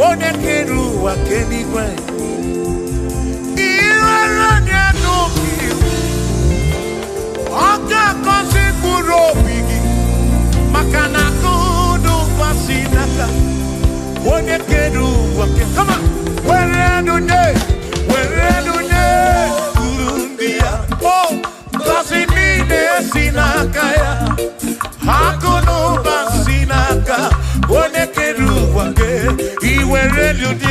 A: onye kere ụwa kenigwe ihere nye n'obi ọ ga-akọzi mkpụrụ obi gị maka na akụnụ gbasi n'aka onye kere ụwa kama were nunye uru ndị ya o ngọzi niile si n'aka ya akụnụ gbasi n'aka onye kere ụwa ke iwere nunye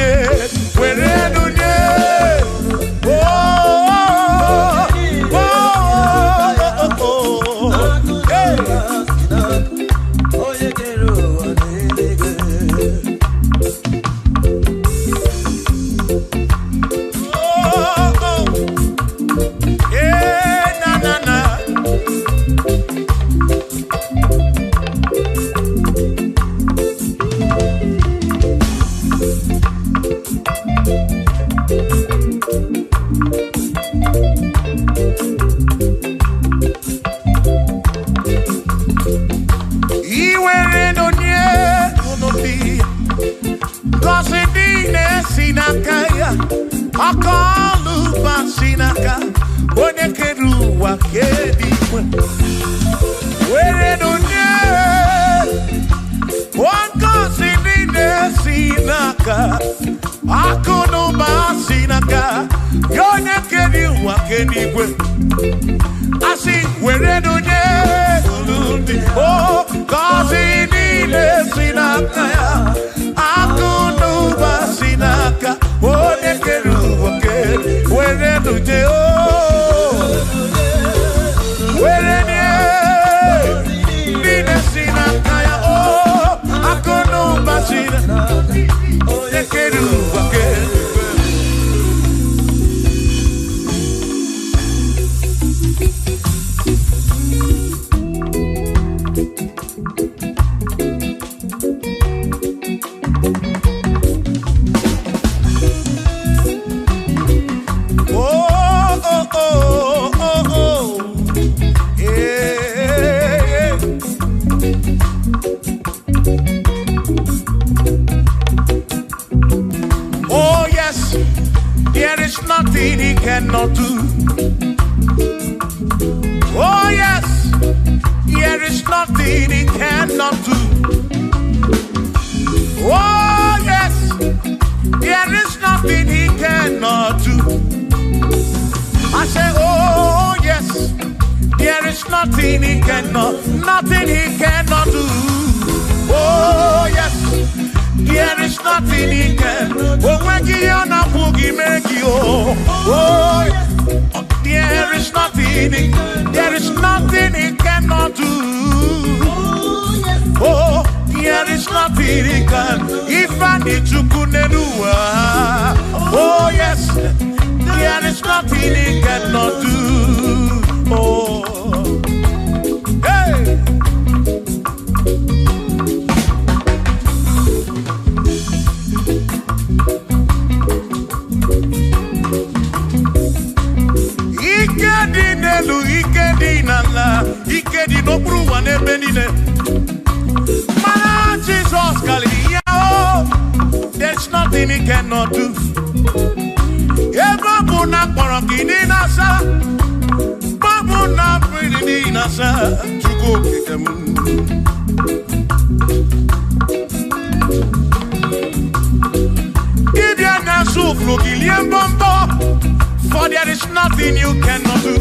A: for there is nothing you cannot do.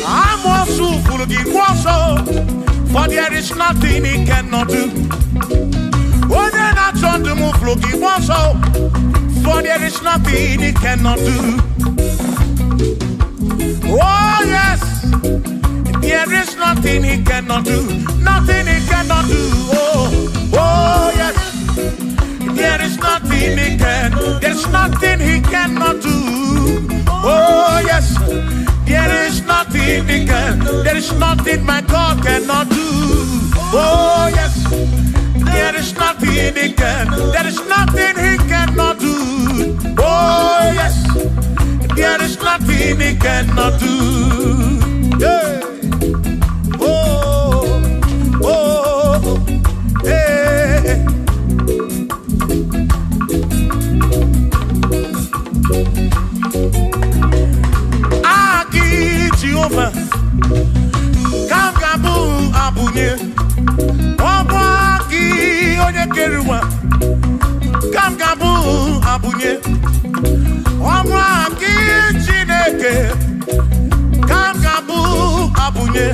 A: I'm also full of for there is nothing he cannot do. Oh, then I turn to move, for there is nothing he cannot do. Oh, yes, there is nothing he cannot do. Nothing he cannot do. Oh, yes, there is nothing he can. There's nothing he cannot do. Oh, yes, there is nothing he can. There is nothing my God cannot do. Oh, yes, there is nothing he can. There is nothing he cannot do. Oh, yes, there is nothing he cannot do. Yeah. Oh, oh, hey. Kamkabu abunye Omwa ki Chineke Kamkabu abunye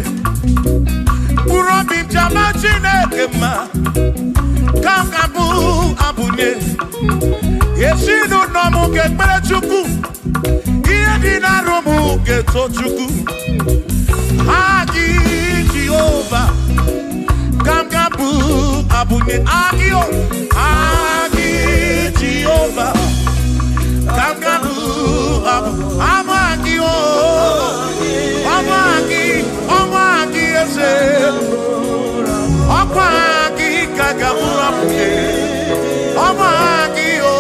A: Kurobi jama Chineke ma Kamkabu abunye Yeshinu nomu gekbere chuku Iye dinarumu geto chuku Agi Jehovah Kamkabu abunye Agio Agi Jehovah Kamkabu Amagio Amagi ese Amagi Kagabu abunye Amagio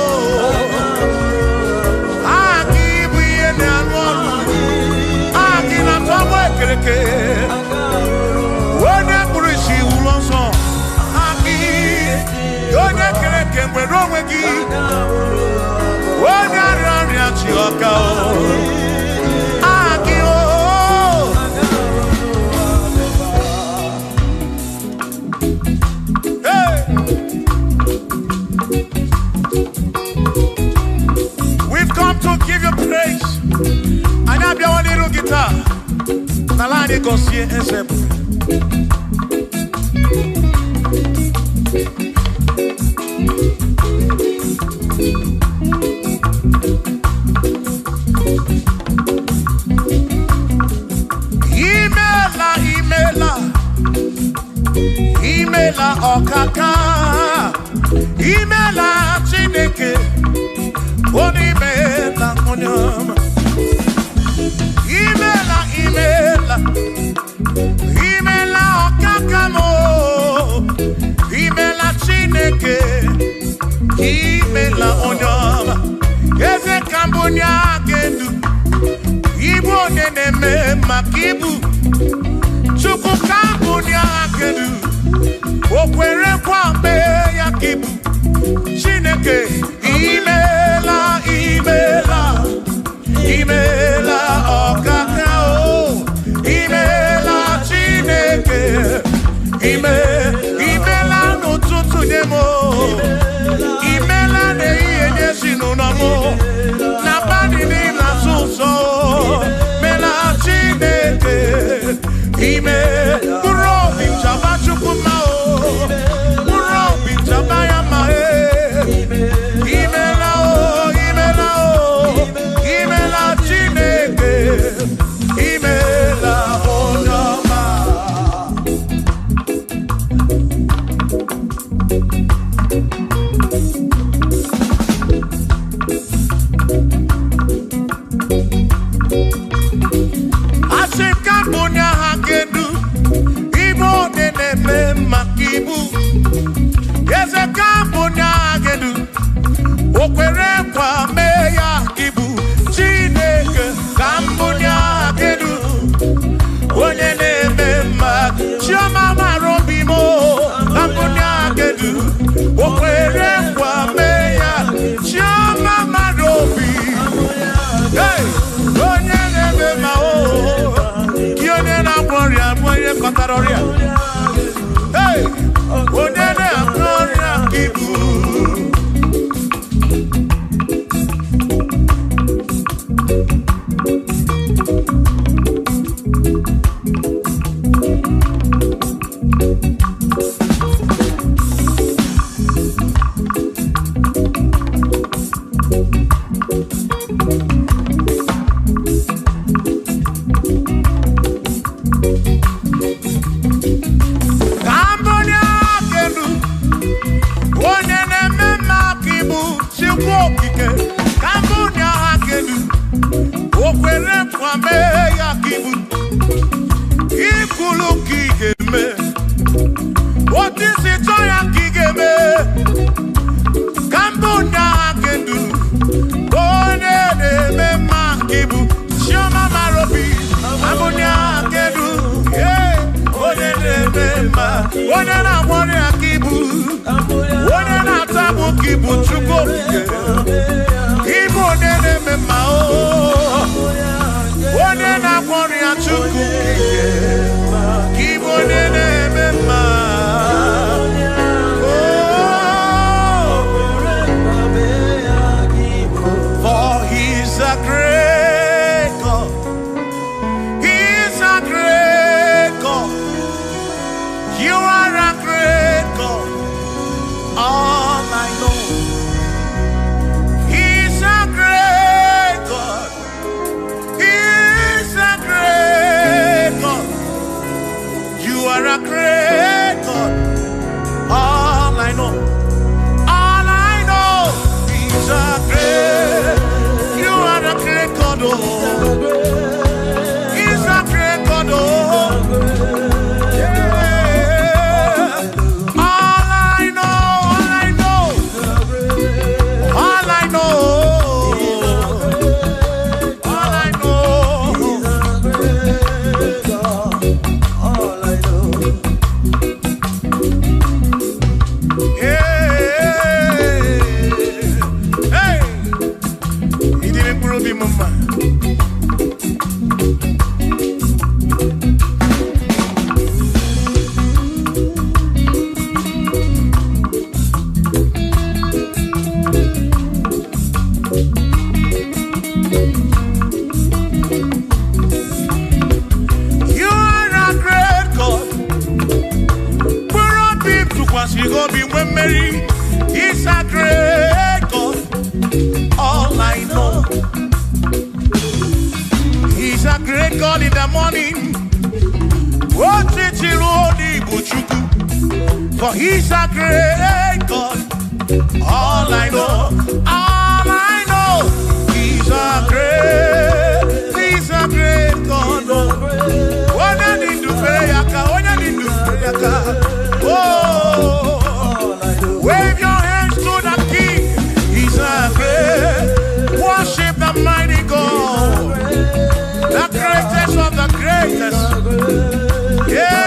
A: Agi buyene anwonu Agi na tomo ekereke Wone kurishi ulonso Agi Yone kereke mwero wegi Wone arari achioka Agi Hey We've come to give you praise And I'll be one little guitar Nalani Gosie Ezebu Imela okaka Imela Chineke Onimela onyama Imela okaka mo Imela Chineke Imela onyama Eze kambunya gendu Ibu oneneme makibu Chuku kambunya gendu Okwere kwambe ya kibu Chineke Imela okaka o Imela Chineke Imela n'ụtụtụ nyemo Imela n'ihe nyesi n'ụnọmụ Na bani n'ila sụsọ Mela Chineke Mkpụrụ obi nchaba Chukwu ma o Mkpụrụ obi nchaba ya ma Imela o Imela Chineke Imela onyoma Asimkambunya hagendu Ibo neneme makibu Yeze kambunya hagendu Okwere kwa meya kibu Chineke kambunya hagendu Onye neme mak Chioma marobimo Kambunya hagendu Okwere kwa meya Chioma marobi Hey, onye neme ma o Kiyone na gloria Mwenye kontaroria Hey, onye na gloria kibu morning. What did you only buchuku? For he's a great God. All I know, he's a great God. When I need to pray, oh, wave your hands to the King. He's a great. Worship the mighty God, the greatest of the greatest. Yeah.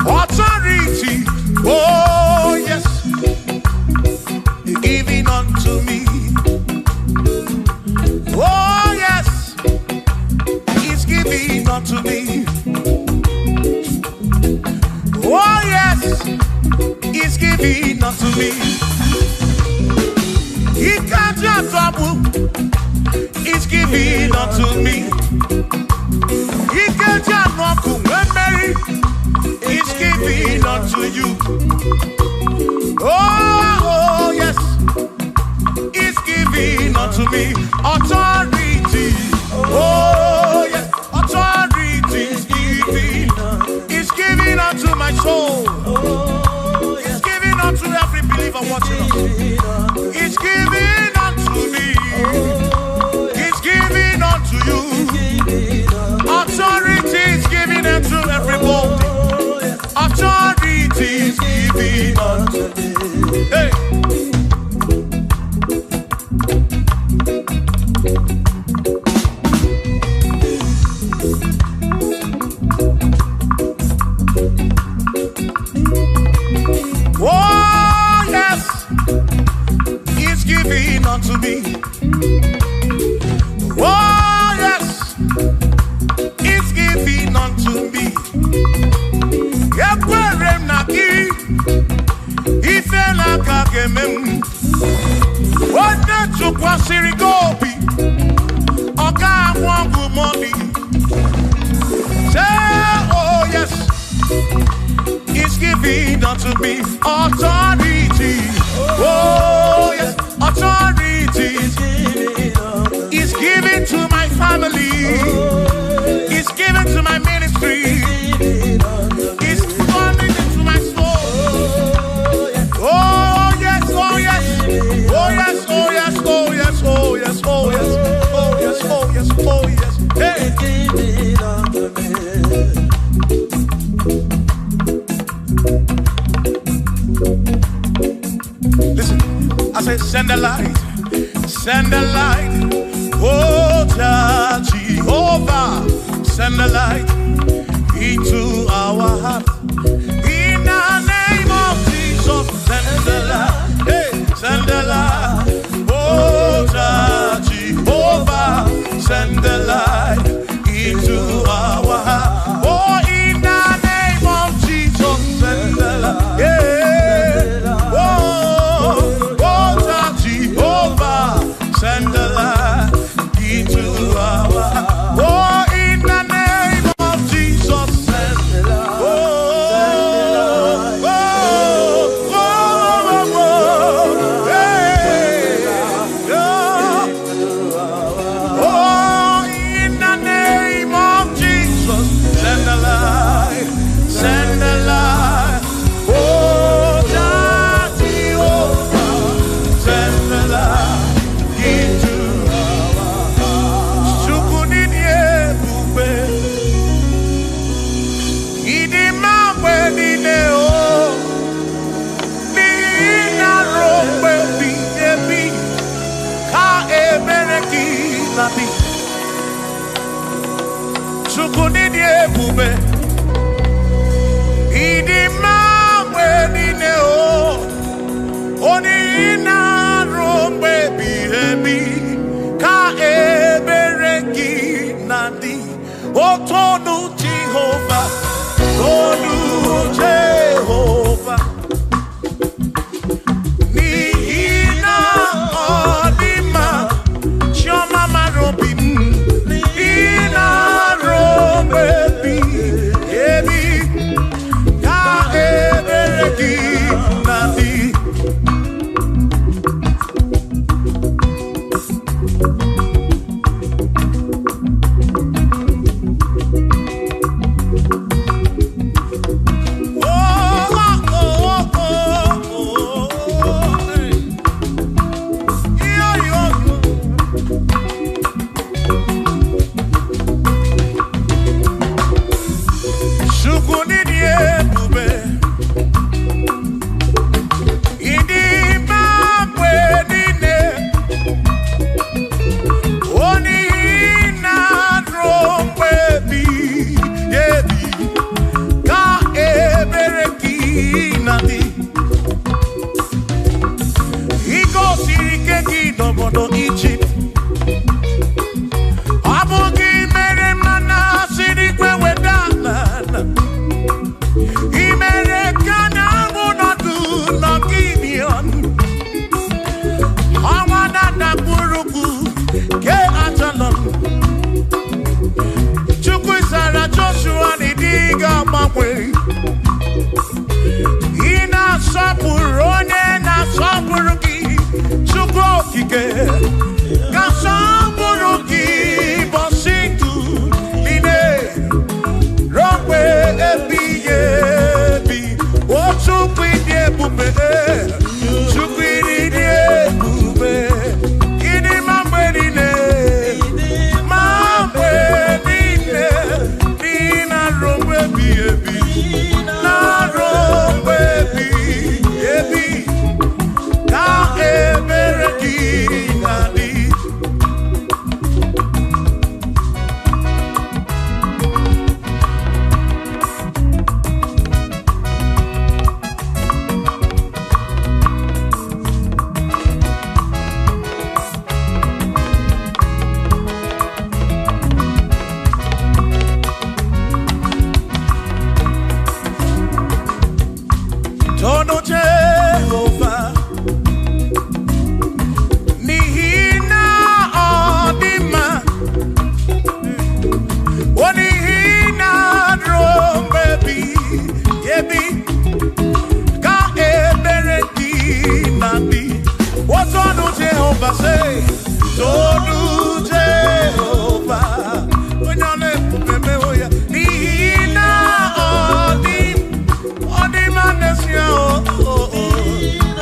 A: Authority, oh yes, giving unto me. Oh yes, He's giving unto me. Oh yes, He's giving unto me. He can't just trouble. He's giving unto me. He can't just walk when Mary. He's giving unto you. Oh yes, He's giving unto me. Authority. Oh yes, authority is giving. He's giving unto my soul. He's giving unto every believer watching us. He's giving unto me. He's giving unto you. Authority is giving unto everybody. Authority is giving unto me. Hey. Oh yes, He's giving unto me. Oh yes, He's giving unto me. Yekwere naki, ife nakakemem. Wode chukwa sirigobi, oga wangu money. Say oh yes, He's giving unto me authority. Oh yes, authority. He's giving to my family. He's giving to my ministry. He's coming into my soul. Oh yes, oh yes, oh yes, oh yes, oh yes, oh yes, oh yes, oh yes, oh yes, oh yes. Hey. Listen, I say send the light, send the light. Oh Jehovah, send the light into our heart. In the name of Jesus, send the light. Hey, send the light. Oh Jehovah, send the light into our heart. Oh, in the name of Jesus, send the light. Yeah. Send the light into our heart. Oh, in the name of Jesus, send the light. Oh, oh, oh, oh, oh, hey, oh, in the name of Jesus, send the light, send the light. Oh, Jehovah, send the light. Chukunidie bube, idi mawe nine o, oni ina rombe bihebi, ka ebereki nandi, otonu Jehovah, tonu Jehovah. Baby, n'obodo Egypt. Ọ bụ gị mere mana siri kwe weda ala. I mere ka na mụ nọdụ n'Gibeon. Ọnwa na-adakpurugu ke Ajalon. Chukwu zara Joshua n'ịdị ga-agbanwe. Ị na-asọpụrụ onye na-asọpụrụ gị. Chukwu okike ga-asọpụrụ gị ụbọchị ndụ niile ruo mgbe ebighị ebi. O Chukwu ịdị ebube, Chukwu ịdị ebube. Ịdị ma mgbe niile, ma mgbe niile, dị na ruo mgbe ebighị ebi, na ruo mgbe ebighị ebi. Ka ebere gị na-adị. Tono Jehovah, n'ihi na ọ dị mma. O n'ihi na ruo mgbe ebighị ebi, ka ebere gị na-adị. O tono Jehovah, say, tono Jehovah, onye ọ na-ebube mewo ya. N'ihi na ọ dị mma n'ezie,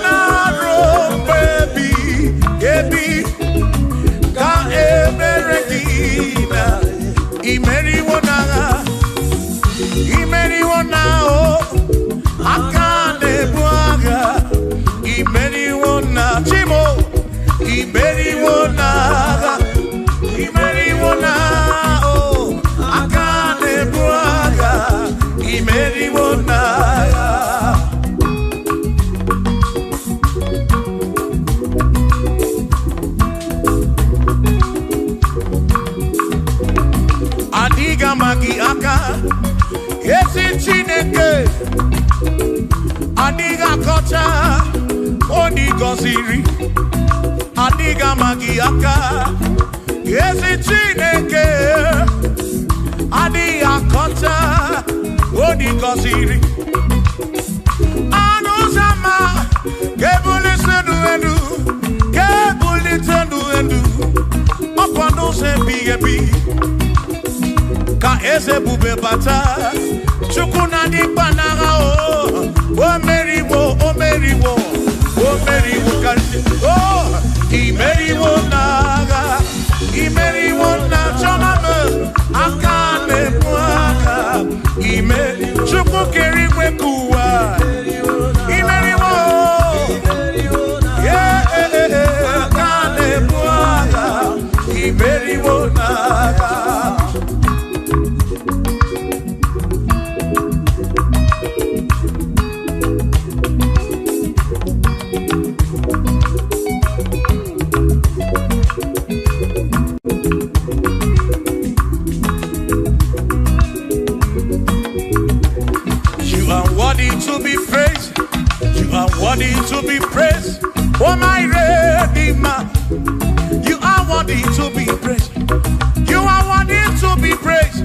A: na ruo mgbe ebighị ebi, ka ebere gị na imeriwo n'agha, imeriwo n'ahụ, aka na-ebu agha, imeriwo na chimo, imeriwo n'agha, imeriwo n'ahụ, aka na-ebu agha, imeriwo n'agha. Adiga magi aka, esi Chineke. Adiga kocha, oni goziri. Adiga magi aka, esi Chineke. Adiga kocha, oni goziri. Anuzama, kebuli senu enu, kebuli tenu enu. Opano se bigebi. Ka eze bube bata, Chukwu na di panara o. O meriwo, o meriwo, o meriwo kasi. Oh, I meriwo naga, I meriwo na chomame. Aka ne mwaka, I meri. Chukwu keri wekuwa, I meriwo. Yeah, aka ne mwaka, I meriwo naga. To be praised, you are worthy to be praised. Oh my Redeemer, you are worthy to be praised. You are worthy to be praised.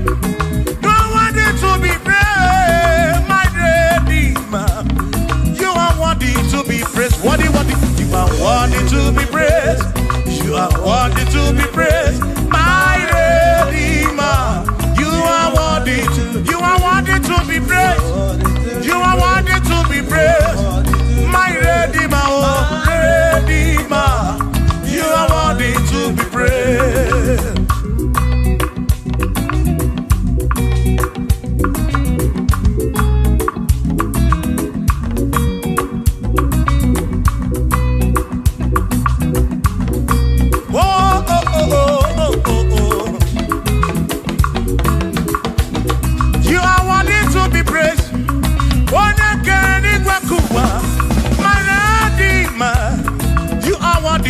A: You are worthy to be praised, my Redeemer. You are worthy to be praised. Worthy, worthy. You are worthy to be praised. You are worthy to be praised, my Redeemer. You are worthy to be praised. You are worthy to be praised, my Redeemer, oh Redeemer. You are worthy to be praised.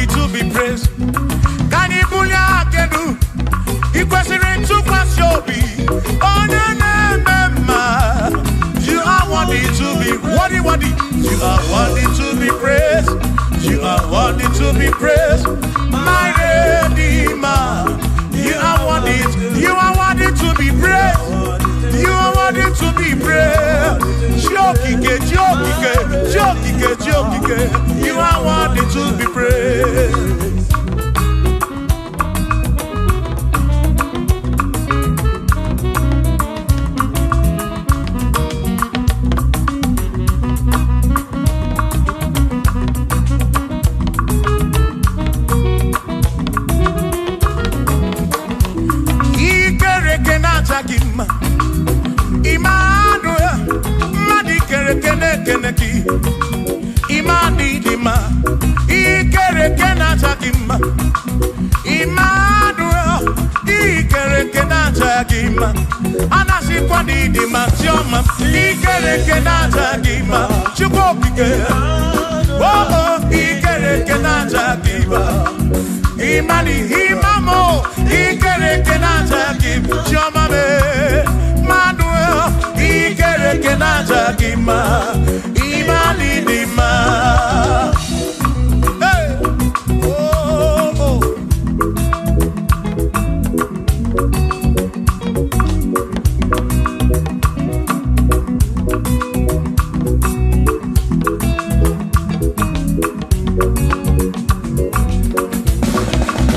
A: To be praised. worthy. You are worthy to be praised. You are worthy to be praised. My Redeemer. You are worthy. You are worthy to be praised. You are worthy to be praised. Jokike, jokike, jokike, jokike. You are worthy to be praised. Emmanuel, Madi Kerekene Keneki, Imani Dima, Ikerekena Takima, Emmanuel, Ikerekena Takima, Anasi Kwadi Dima, Tioma, Ikerekena Takima, Chukopike, oh, Ikerekena Takima, Imani Himamo, Ikerekena Takima, Tioma. Manuel, Ikerekena Takima, Imani Dima. Hey, oh, oh.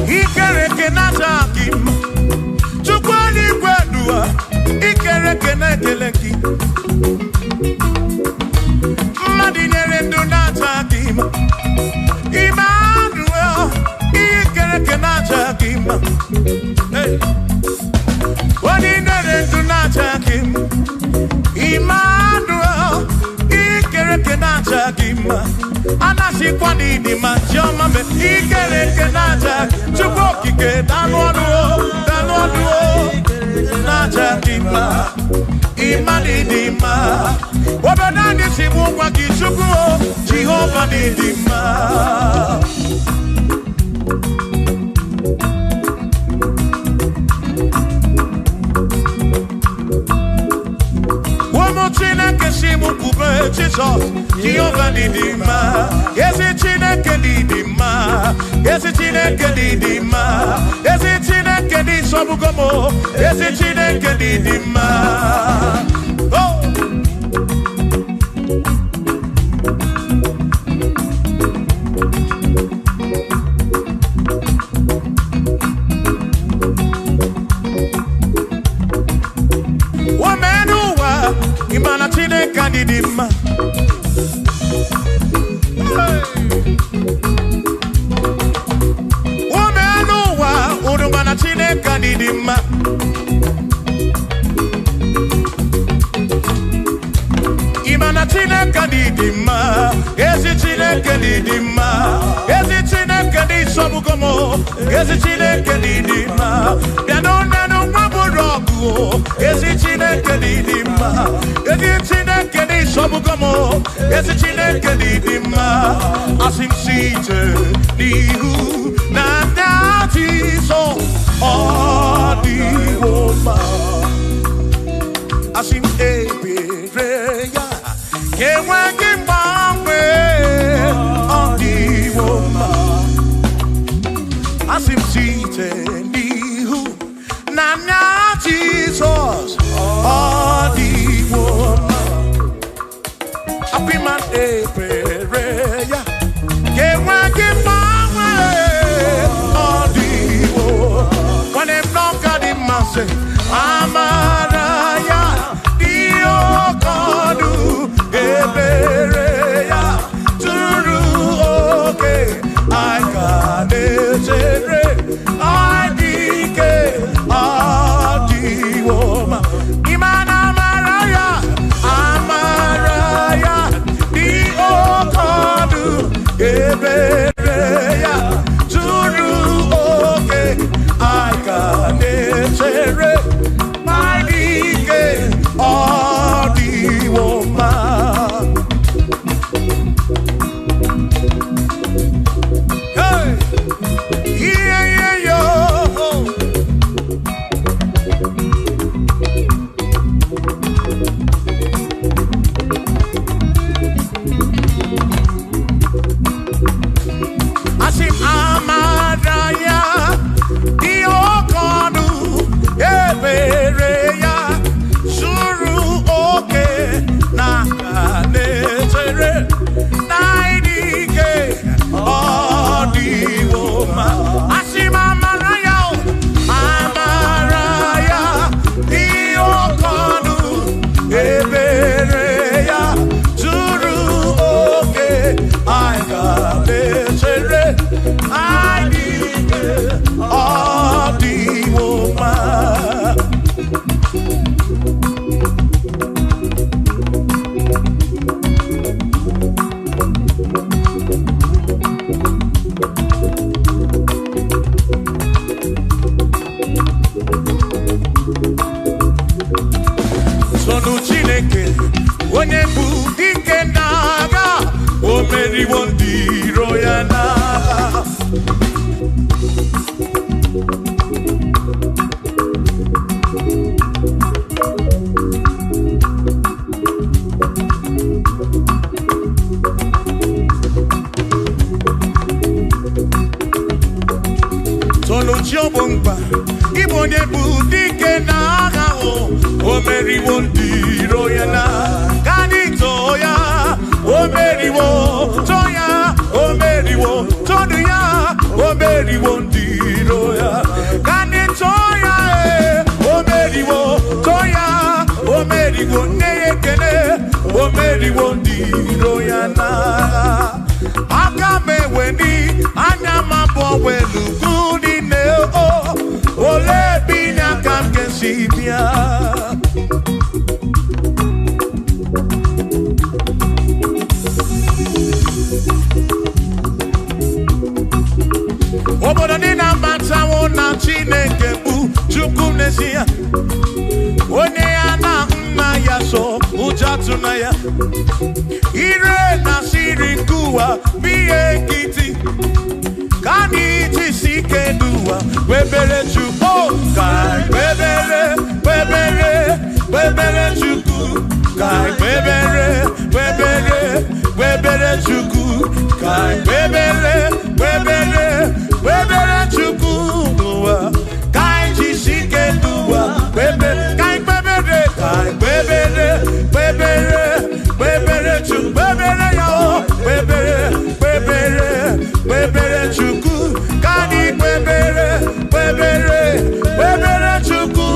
A: Ikerekena Takima, Chukwani Kwenua. Ikerekene keleki Madinere Dunatakima Emmanuel Ikerekena Takima Hey Wadinere Dunatakima Emmanuel Ikerekena Takima Anasi Kwani Dima Jomame Ikerekena Takima Chukokike Danwaduo Natakima, Imani Dima, Wabanani Simuwa Kishuku, Jehovah Dima. Womotina Kesimu Kube, Jesus, Jehovah Dima. Yes, it's in a Kedidima. Yes, it's in a Kedidima. Yes, it's in a Kedi Sobugomo. Yes, it's in a Kedidima. Oh. Womenuwa, Imana Tine Kedidima. Kanidima Imana Tina Kanidima Ezi Tina Kanidima Ezi Tina Kanisobugomo Ezi Tina Kanidima Danona Maburogu Ezi Tina Kanidima Ezi Tina Kanisobugomo Ezi Tina Kanidima Asim Site Nihu Nandati So Odi woman, asim ebereya, kewa kimbawe. Odi woman, asim site nihu, nanya Jesus. Odi woman, apiman ebereya, kewa kimbawe. Odi woman. When I'm not got in my say, Amaraya, Dio Kodu, Ebereya, Turu, okay, I got it, I dike, Adiwoma, Imana Maraya, Amaraya, Dio Chobumba, Ibonye Budike Naga, O Mary Wondi Royana, Ganitoya, O Mary Wo, Toya, O Mary Wo, Toya, O Mary Wondi Roya, Ganitoya, O Mary Wo, Toya, O Mary Wonekene, O Mary Wondi Royana. Agame weni, anyama bo welu gudi ne o, ole binya kam kensibia. Obodo ni na bata wona Chineke bu chukwu n'ezie. Onye ya na nna ya so ujatu na ya. Ire na siri nkuwa biye kiti. Kani tisike duwa webere chukwu kai webere webere webere chukwu kai webere webere webere chukwu kai webere webere webere chukwu duwa kai tisike duwa webere kai webere kai webere webere webere chukwu webere yo webere webere webere chukwu kani webere webere webere chukwu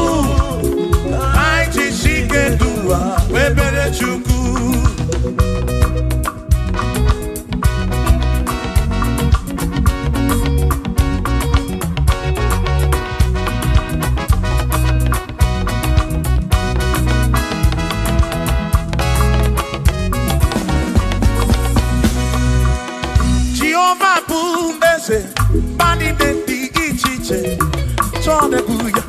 A: kai tisike duwa webere chukwu. Bani de di ichiche, chone buya.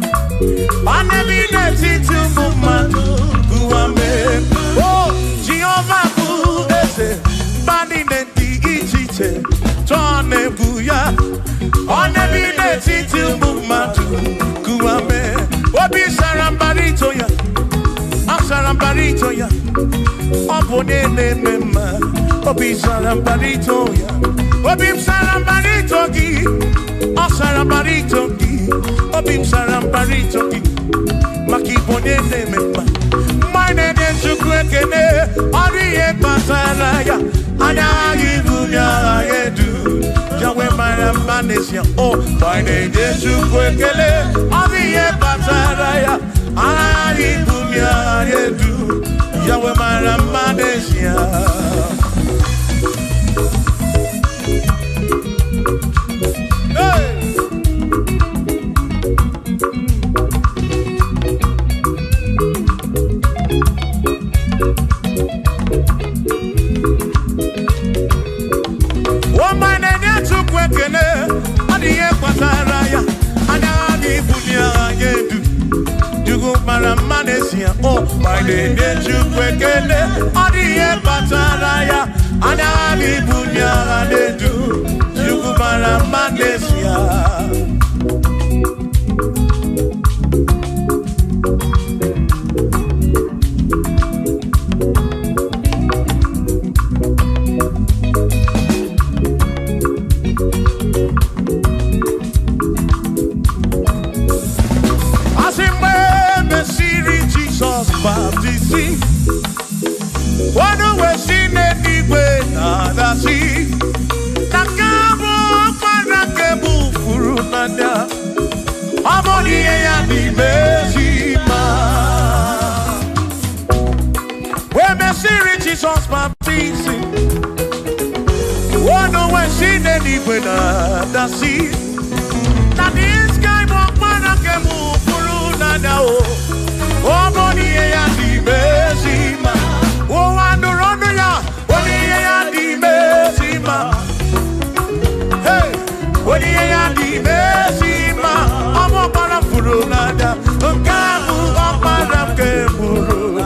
A: Bani bi de titu mumadu guame. Oh, Jehovah bu ese. Bani de di ichiche, chone buya. Bani bi de titu mumadu guame. Obi sarambarito ya, asarambarito ya. Obone ne mema, obi sarambarito ya. Obim sarambarito gi, o sarambarito gi, obim sarambarito gi, maki bonye ne mema. Mine ne chukwekene, oriye pasaraya, anya givumya yedu. Jawe marambanesia, oh, mine ne chukwekene, oriye pasaraya, anya givumya yedu. Jawe marambanesia. Oh, my name is Chukwekene, Odiye Bataraya, Anani Bunya Nedu, Yugumara Manesia. Baptisi, wano wesine niwe nadasi, nakabo parakebu furunanda, amoni ya nimezima. We mesiri Jesus baptisi, wano wesine niwe nadasi, nadiska parakebu furunanda o. Oh, Monie ya di mesima. Oh, andorono ya. Monie ya di mesima. Hey, Monie ya di mesima. Omo para furunada. Kamu opara kemuru.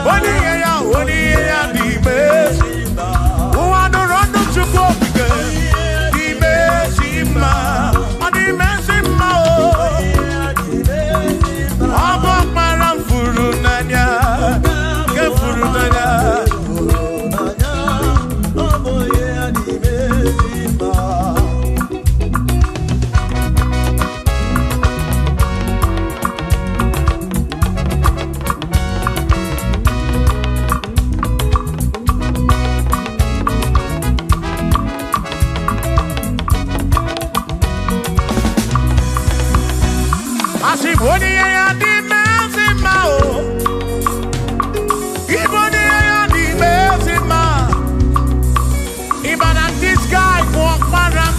A: Monie ya di mesima. Oh, andorono chukopike. Di mesima. Di mesima. Oh, Oni ya di mezima o. Iboni ya di mezima. Even at this guy walk around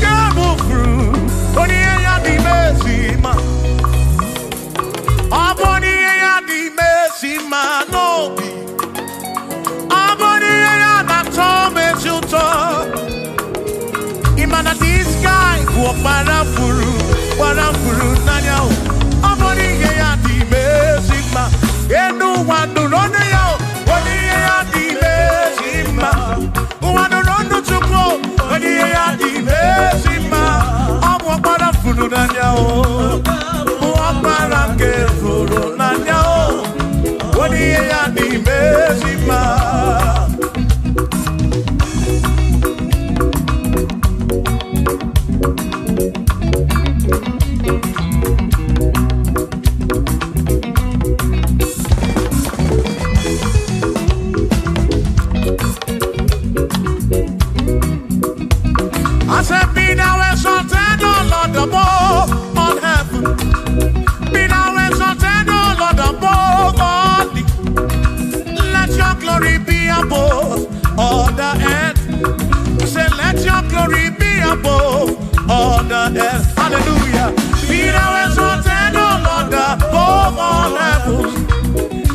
A: Gebufuru. Oni ya di mezima. Aboni ya di mezima no be. Aboni ya na tome chuto. Even at this guy walk around nanya o. Aboni ya di mezima. Enu wandu rone yo. Oni ya di mezima. Wandu rondo chuko. Oni ya di mezima. Abo para furu nanya o. Para que furu nanya o. Oni ya di mezima. I said, be thou exalted, O Lord, above all heaven. Be thou exalted, O Lord, above all the. Let your glory be above all the earth. Say, let your glory be above all the earth. Hallelujah. Be thou exalted, O Lord, above all heaven.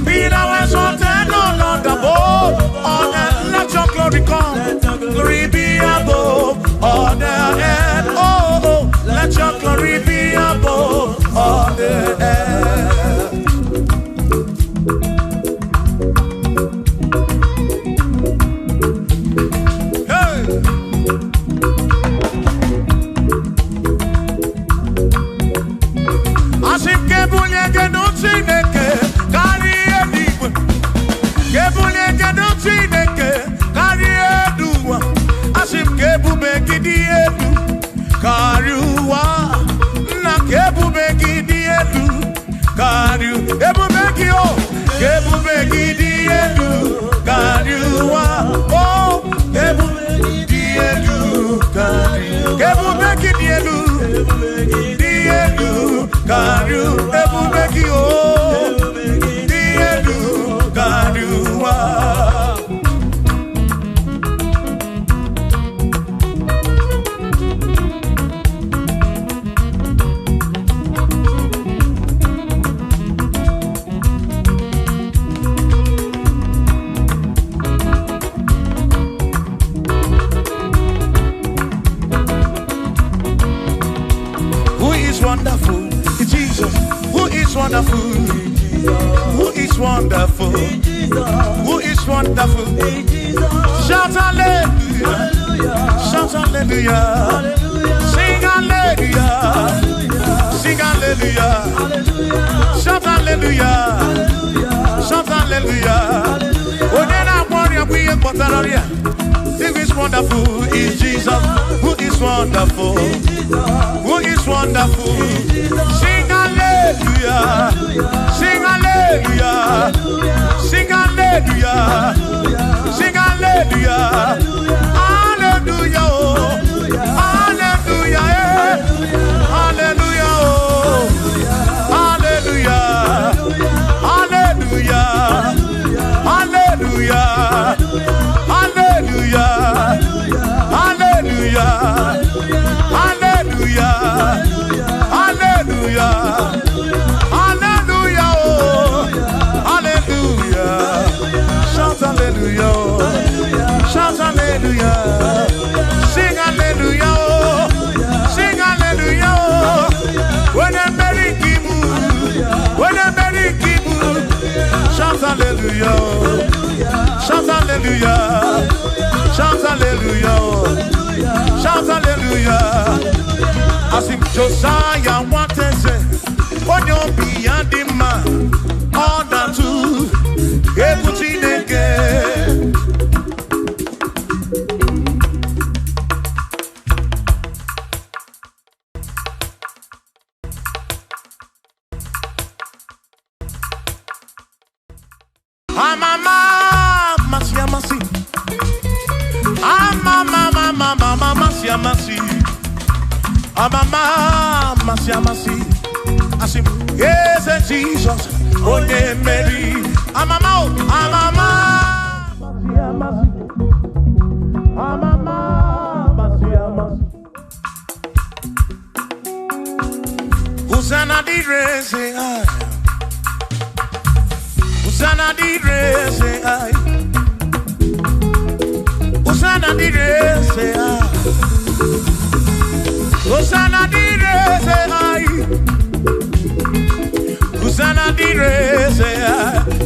A: Be thou exalted, O Lord, above all earth. Let your glory come. Glory be above all the earth. Oh, oh, let your glory be above all the earth. Hey. Asim kebunye genutsineke kari ediwe. Kebunye genutsineke kari eduwa. Asim kebube gidi edu kariwa. Na kebube gidi edu kariu. Kebube gio. Kebube gidi edu kariwa. Oh, kebube gidi edu kariu. Kebube gidi edu. Gidi edu kariu. Kebube gio. Gidi edu kariwa. Wonderful, Jesus. Who is wonderful? Who is wonderful? Who is wonderful? Shout hallelujah! Shout hallelujah! Sing hallelujah! Sing hallelujah! Shout hallelujah! Shout hallelujah! Onena warrior we are Potararia. Who is wonderful is Jesus. Who is wonderful? Who is wonderful? Sing hallelujah! Sing hallelujah! Sing hallelujah! Sing hallelujah! Hallelujah! Hallelujah! Hallelujah! Hallelujah! Hallelujah! Hallelujah! Hallelujah! Hallelujah! Hallelujah! Hallelujah! Hallelujah! Hallelujah! Shout hallelujah! Shout hallelujah! Sing hallelujah! Sing hallelujah! When a merry kibu, when a merry kibu, shout hallelujah! Shout hallelujah! Shout hallelujah! Shout hallelujah! I sing Josiah wanted say, when you're beyond the man, all that too, everything again. Amama, masi, amasi. Asim, yes, Jesus. Onye Mary. Amama, amama. Masi, amasi. Amama, masi, amasi. Hosanna di re, say I. Hosanna di re, say I. Hosanna di re, say I. Hosanna di re, say I. Hosanna di re, say I.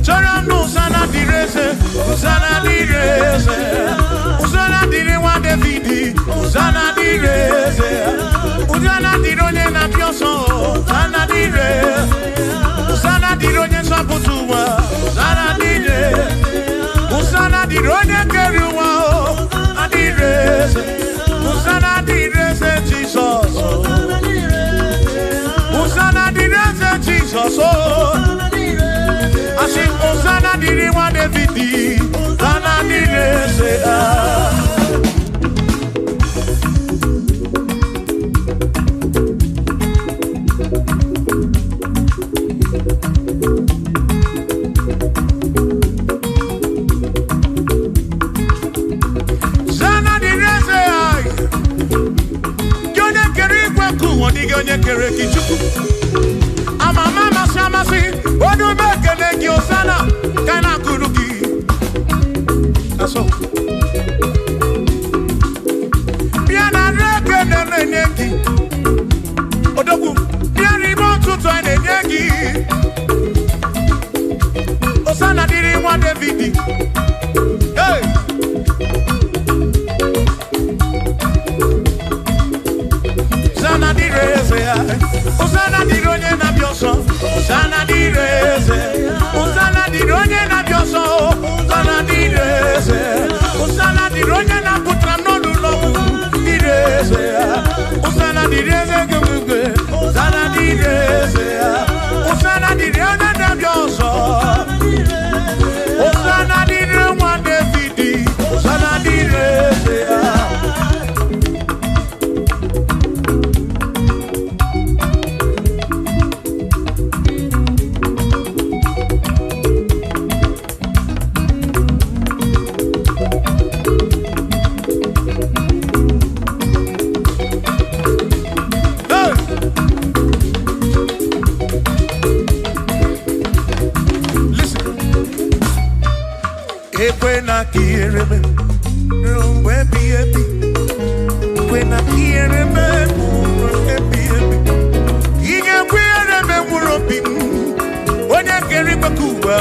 A: Chorando Hosanna di re, say. Hosanna di re, say I. Hosanna di re wa David. Hosanna di re, say I. Hosanna di ronye na pioso. Hosanna di re. Hosanna di ronye saputuwa. Hosanna di re. Hosanna di ronye keruwa. Hosanna di re, Hosanna di re, say Jesus. Hosanna di re, say Jesus. I sing Hosanna di re wa David. Hosanna di re, say ah. Onye kere kichuku amama masamasi odu mekele gi osana kana kuruki aso biana reke na nengi odogu biani mo tutu ene nengi osana diri wa David hey Hosanna di reze, Hosanna di ronye na bioso, Hosanna di reze, Hosanna di ronye na bioso, Hosanna di reze, Hosanna di ronye na putra no lulo, di reze, Hosanna di reze gugwe, Hosanna di reze, Hosanna di ronye na bioso, Hosanna di ronye David, Hosanna di reze. When I hear me, rumwe baby. When I hear me, rumwe baby. Inya kwere me murobi. When I hear me kuba.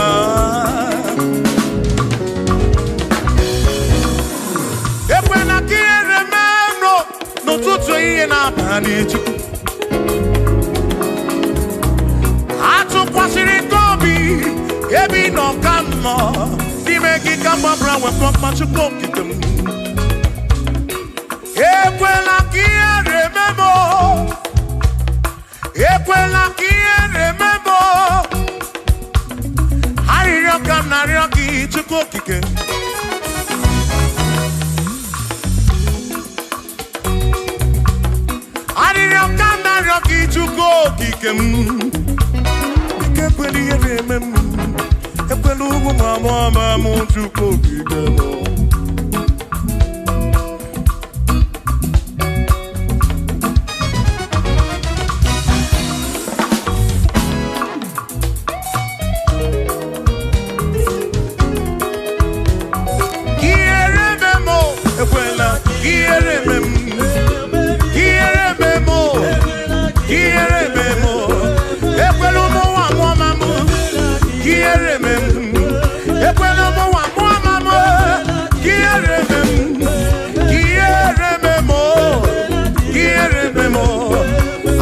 A: When I hear me, no tutu iye na bani chuku. Atu kwasiri kobi, ebi no kamo. Make come bra we pop my chuko kitem. Ekwela ki remember. Ekwela ki remember. Hari roka na roki chuko kike. Hari roka na roki chuko kike. Ekweli remember. Epelugu mama muntu kokigeno. Kiere memo, ekwela kiere memo, kiere memo, kiere memo, epelugu mama kiere memo. Ekwela mo wa mo mama kiere memo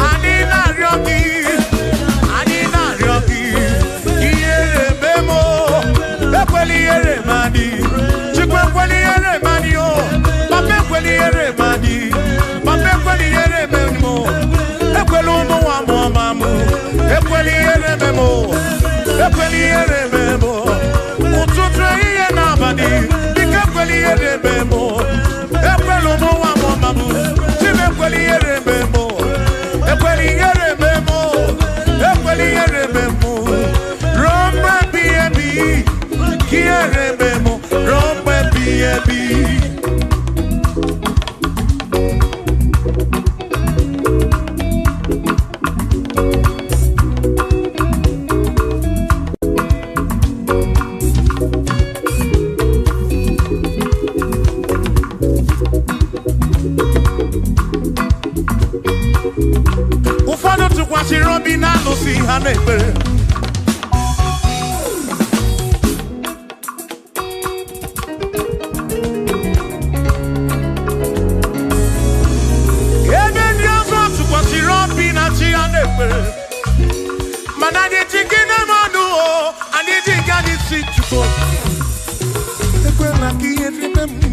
A: anina ryoki kiere memo ekweli ere madi chikwe kweli ere madi o pape kweli ere madi pape kweli ere memo ekwelu mo wa mo mama ekweli ere memo ututre iye na badi dikekweli ere memo ekwelu mo wa mo mama chimekweli ere memo ụfọdụ tụkwasịrị obi na alụsị ha na-ekpere ebe ndị ọzọ tụkwasịrị obi na chi ha na-ekpere mana anyị ji gị na mmadụ anyị ji gị anyị si chukwu ekwela ka ihe rime m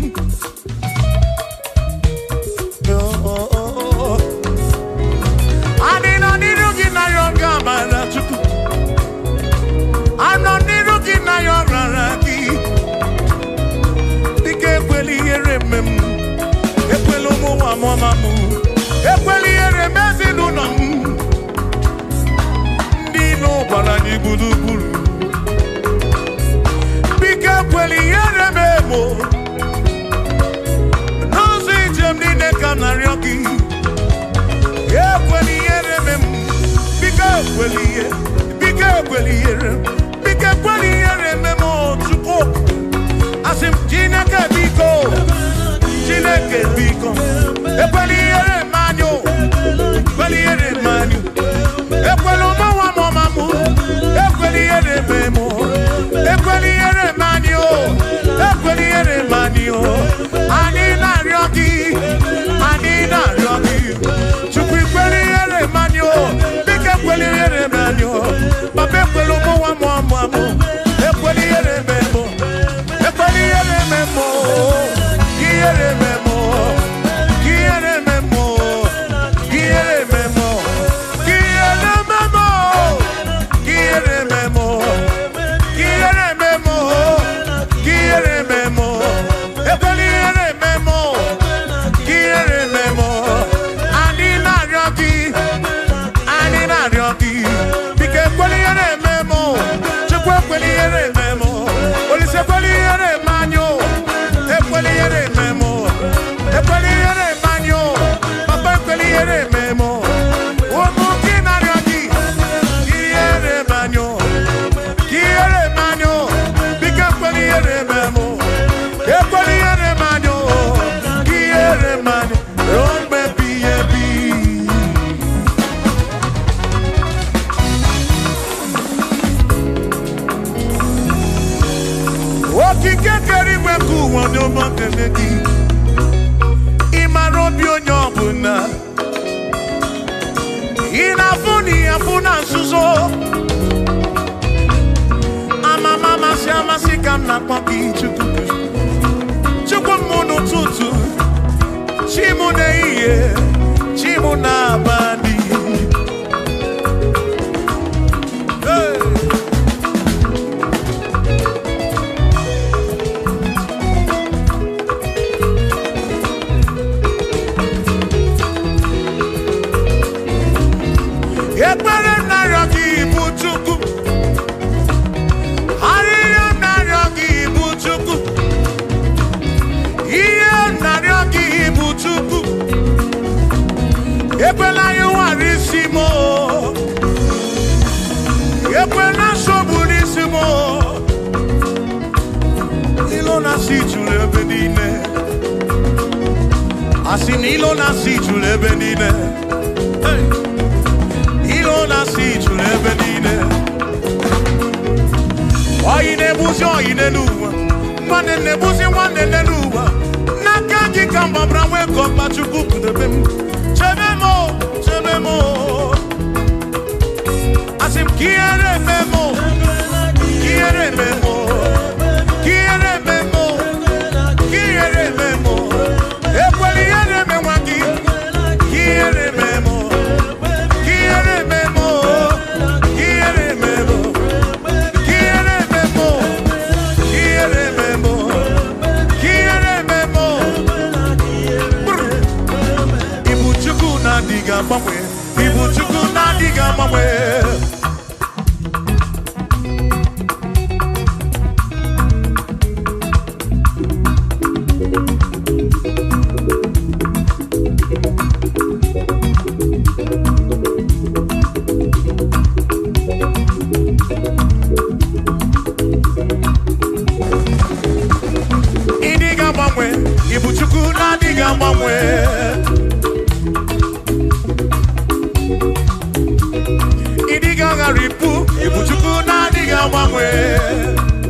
A: Idiga ngaripu, ibuchuku na diga mangwe.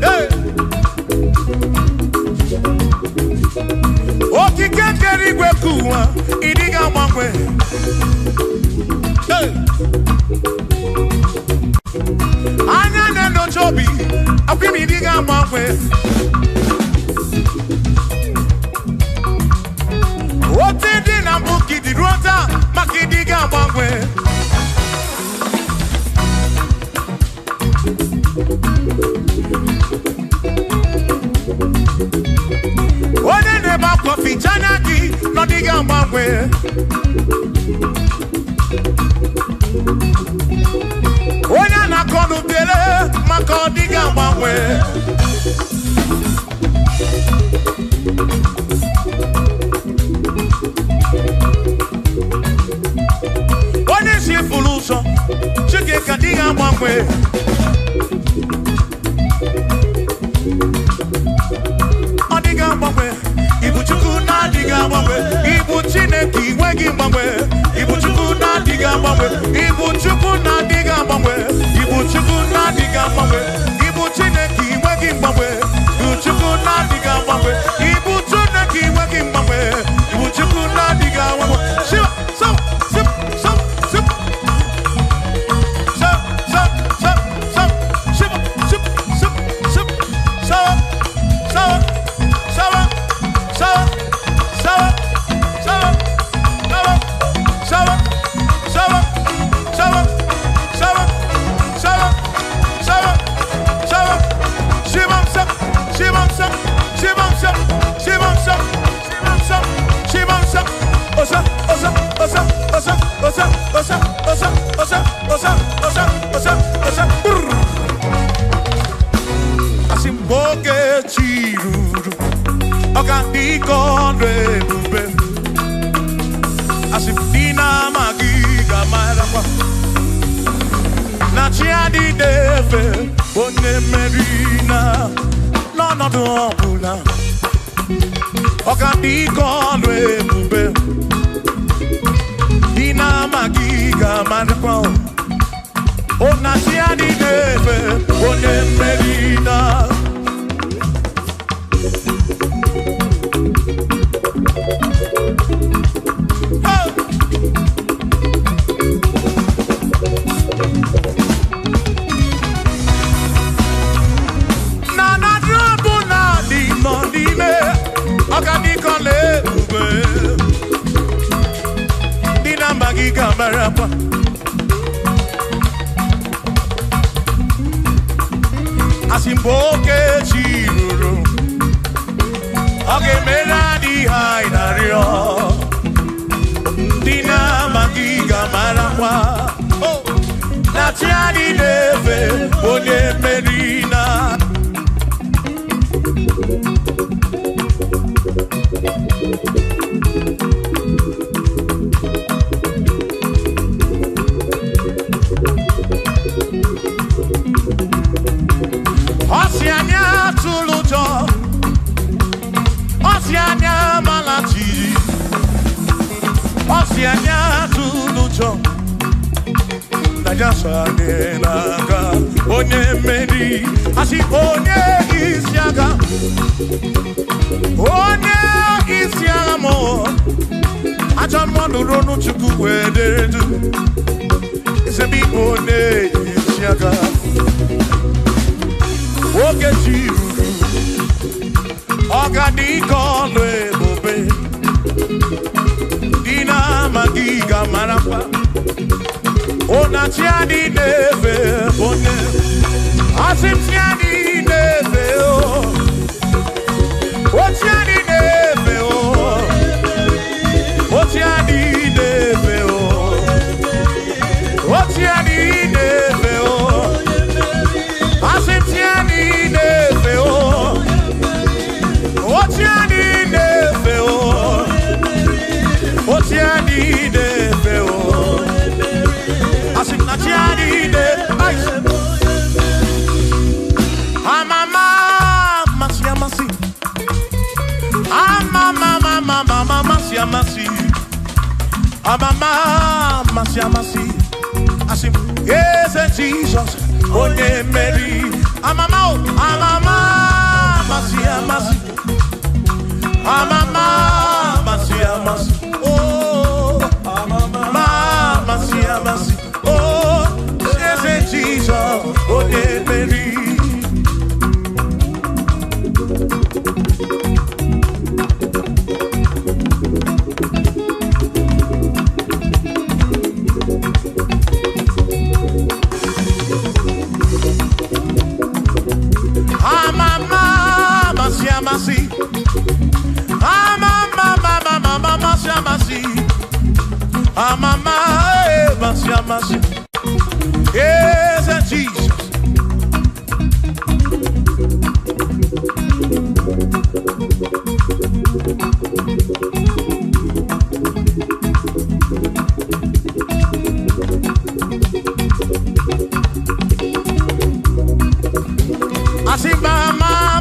A: Hey. Okikekeri gwekuwa, idiga mangwe. Hey. Anya neno chobi, akwimi idiga mangwe. Otidi na mbuki di rota, makidiga mangwe. One neba kofi chanaki, no diga mangwe. One anakonu bele, mako diga mangwe. One si fuluso, chike kadiga mangwe. Odiga mangwe, ibu chuku na diga mangwe. Ibu chineki wegi mangwe. Ibu chuku na diga mangwe. Ibu chuku na diga mangwe. Ibu chuku na diga mangwe. Ibu chineki wegi mangwe. Ibu chuku na diga mangwe. Ibu chineki wegi mangwe. Ibu chuku na diga mangwe. Shiva, so, sip, so, sip. So, so, so, so, shiva, sip, sip, sip, so, so, so, so, so, so, so, so, so, so, so, shivam sap, shivam sap, shivam sap, shivam sap, shivam sap, shivam sap, osa, osa, osa, osa, osa, osa, osa, osa, osa, osa, osa, osa, asimboke chiruru, okandikondwe bube, asimdina magiga marapa. Na chiadi deve, bonne merina, no dopula. Okandi konwe bube, dina magiga marapa. O na chiadi deve, bonne merina. Marapa. Asimboke chiruru, oge meladi hainario. Dina magiga marapa. Oh, na tiani neve, one merina. Oceania tulujo, Oceania malati, Oceania tulujo. Naija shanelaga, onye meri, asi onye isiaga, mo. Acha mwana ronu chuku wederedu, isebi onye isiaga. Oge chiruru, ogadiko lwe bobe, dina magiga marapa. Ona tiani neve bone, asim tiani neve o, o tiani neve o, o tiani neve o, o tiani neve o, asim tiani neve o, o tiani neve o, o tiani neve o. I say, yes, Jesus, only Mary. I'm a oh, oh, yes, Jesus, only Mary. Yes, Jesus. I see mama,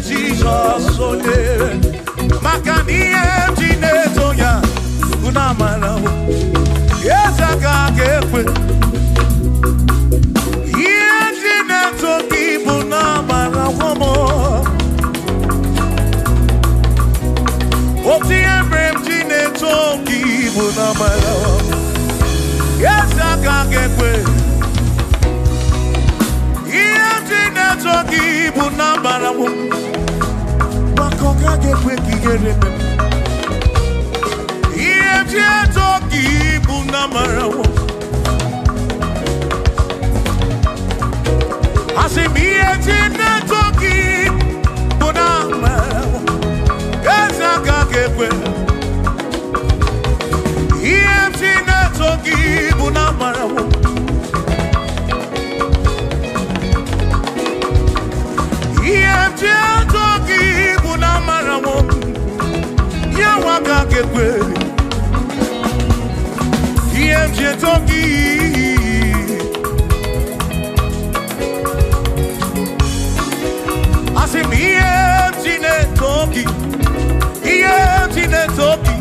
A: Jesus, Makani Toya, Unamana, yes, I got it. Yes, to people, Namana, woman. What the empty to people, Namana. Yes, I got it. Toki bunambara wo bakoka gekwe kigere iye toki bunambara wo asimiye toki bunambara wo ezaka gekwe iye toki bunambara wo toki bunamara wo ya waka gekwe yemje toki asimiye toki yemje toki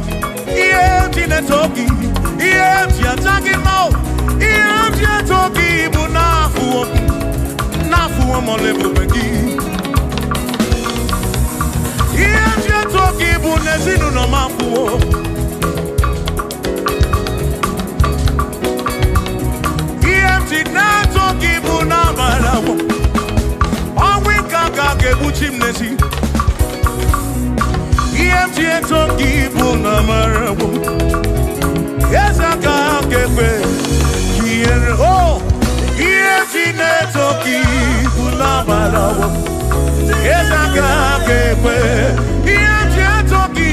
A: mo yemje toki nafu molebu begi toki bunezinu no mafuo EMT na toki bunamarawo Onwinka ke buchimnesi EMT toki bunamarawo Yesaka kepe kiere oh EMT na toki bunamarawo Yesaka kepe Toki,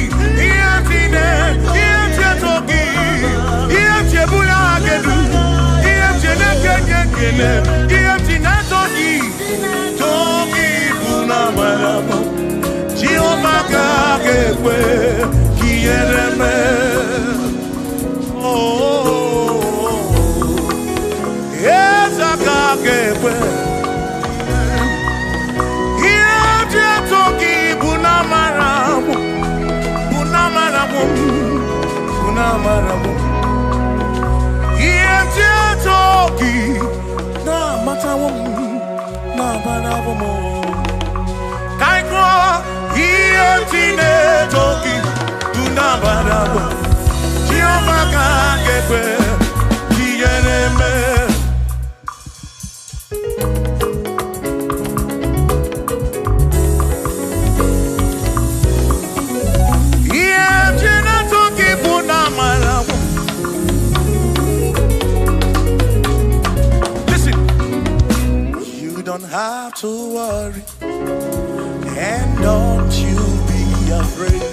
A: have to worry, and don't you be afraid.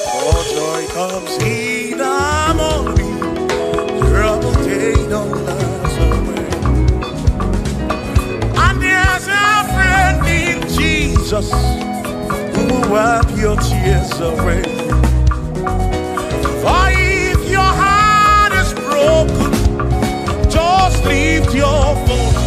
A: For joy comes in the morning, trouble they don't last away. And there's a friend in Jesus who will wipe your tears away. For if your heart is broken, just lift your voice.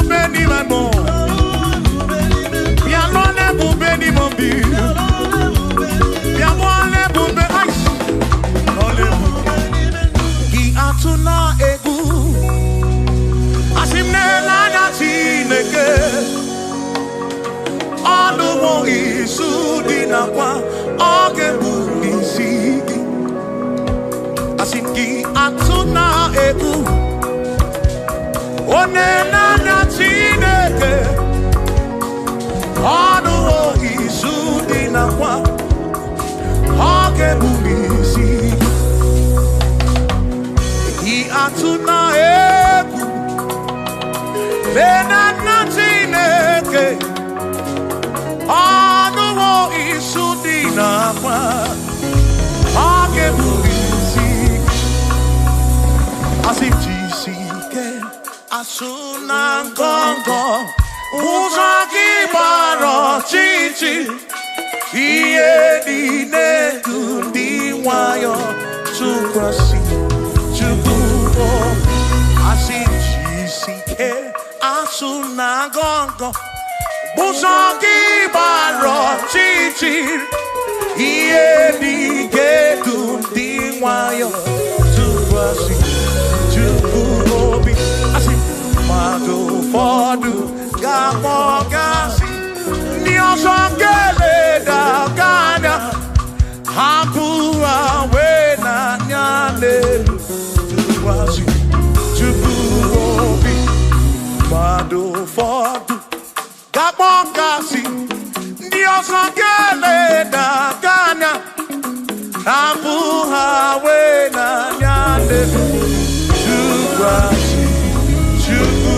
A: onenanya Chineke ọnụ izu dị nakwa ọ ga-ebuli isi atụ na egwu lenanya Chineke ọnụ izu dị nakwa ọ ga-ebuli isi asị jisi ike asụ na ngọngọ ụzọ gị gbara ọchịchị ihe niile dị nwayọ tụkwasị Chukwu asị jisi ike asụ na ngọngọ ụzọ gị gbara ọchịchị ihe niile dị nwayọ tụkwasị Chukwu obi asị mmadụ ụfọdụ ga-akpọ gasị ndị ọzọ ga-eleda anya hapụ wee n'anya n'elu tụkwasị Chukwu obi mmadụ ụfọdụ ga-akpọ gasị ndị ọzọ ga-eleda anya hapụ wee n'anya n'elu tụkwasị Chukwu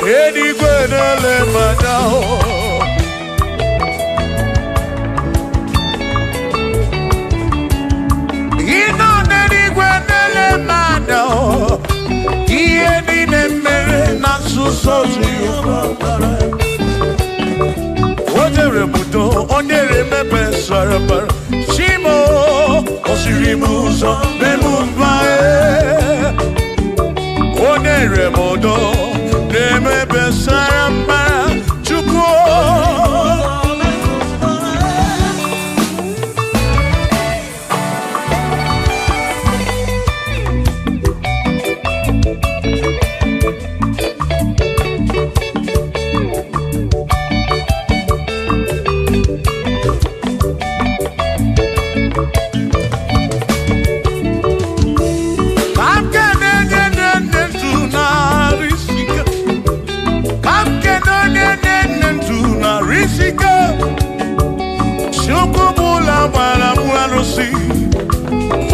A: Enigwe nele manya. Ino enigwe nele manya. Iye ni nemere na susoji. Odere mudo, odere mebe sarabara. Shimo, osirimuso, memumbae. Odere mudo, nemebe sarabara. Chuko.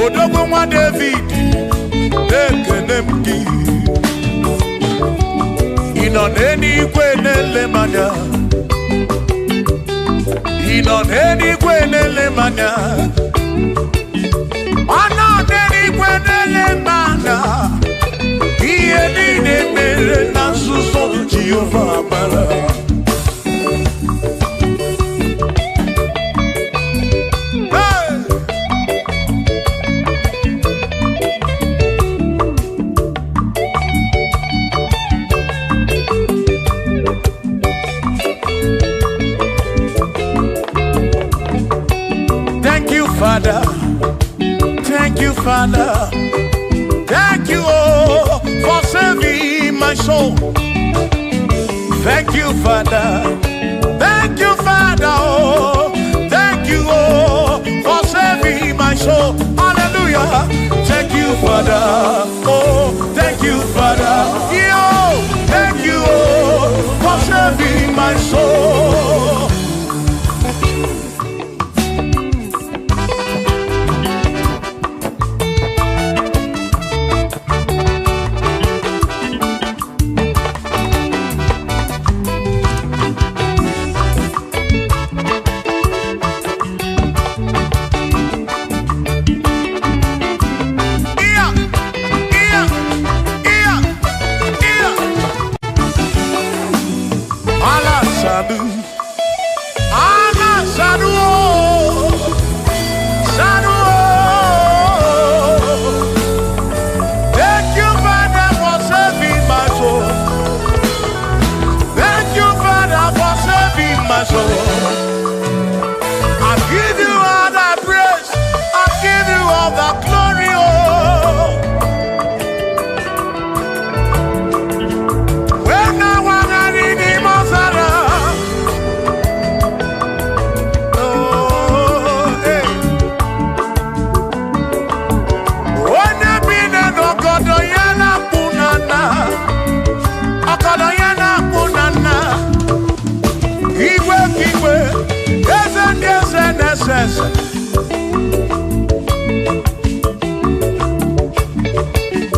A: Odogwa David, Ekenemki. Inoneni kwenele manya. Inoneni kwenele manya. Anoneni kwenele manya. Iye nine mere na suso Jehovah Mara. Father, thank you, Father, thank you, oh, for saving my soul. Thank you, Father, thank you, Father, oh, thank you, oh, for saving my soul. Hallelujah, thank you, Father, oh, thank you, Father, yo, thank you, oh, for saving my soul.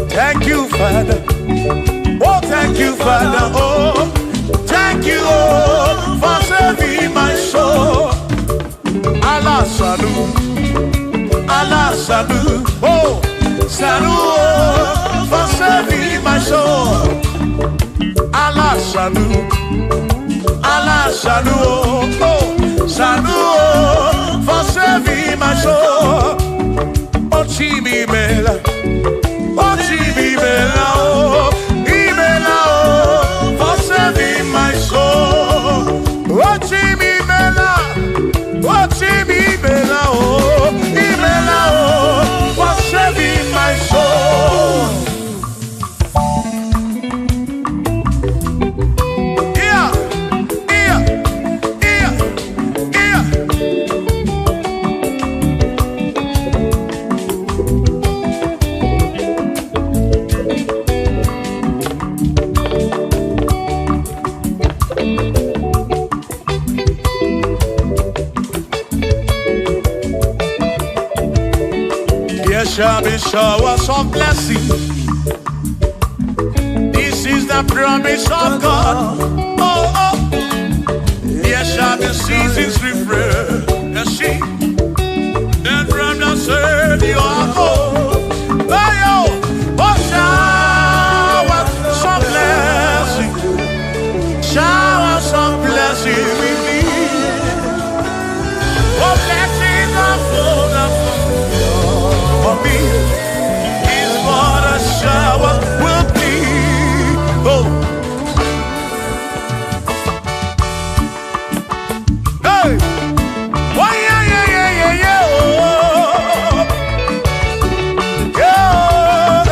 A: Thank you, Father. Oh, thank you, Father. Oh, thank you, oh, for saving my soul. Allah salut, Allah salut. Oh, salut, oh, for saving my soul. Allah salut, Allah salut. Oh, salut, oh, for saving my soul. Oh, Chibi Mela. Oh, Chibibela, oh, Ibela, oh, for saving my soul. Oh, Chibibela, oh, Ibela, oh, for saving my soul. Yeah, yeah, yeah, yeah. Shall be showers of blessing. This is the the promise of God. Oh, oh. Yes, shall be seasons refresh. Yes, she. Then from the said you are home. Oh, oh, shower some blessing. Shower some blessing with me. Oh, blessings are full for me. Is what a shower will be. Oh. Hey. Oh, yeah, yeah, yeah, yeah, yeah. Oh. Yeah.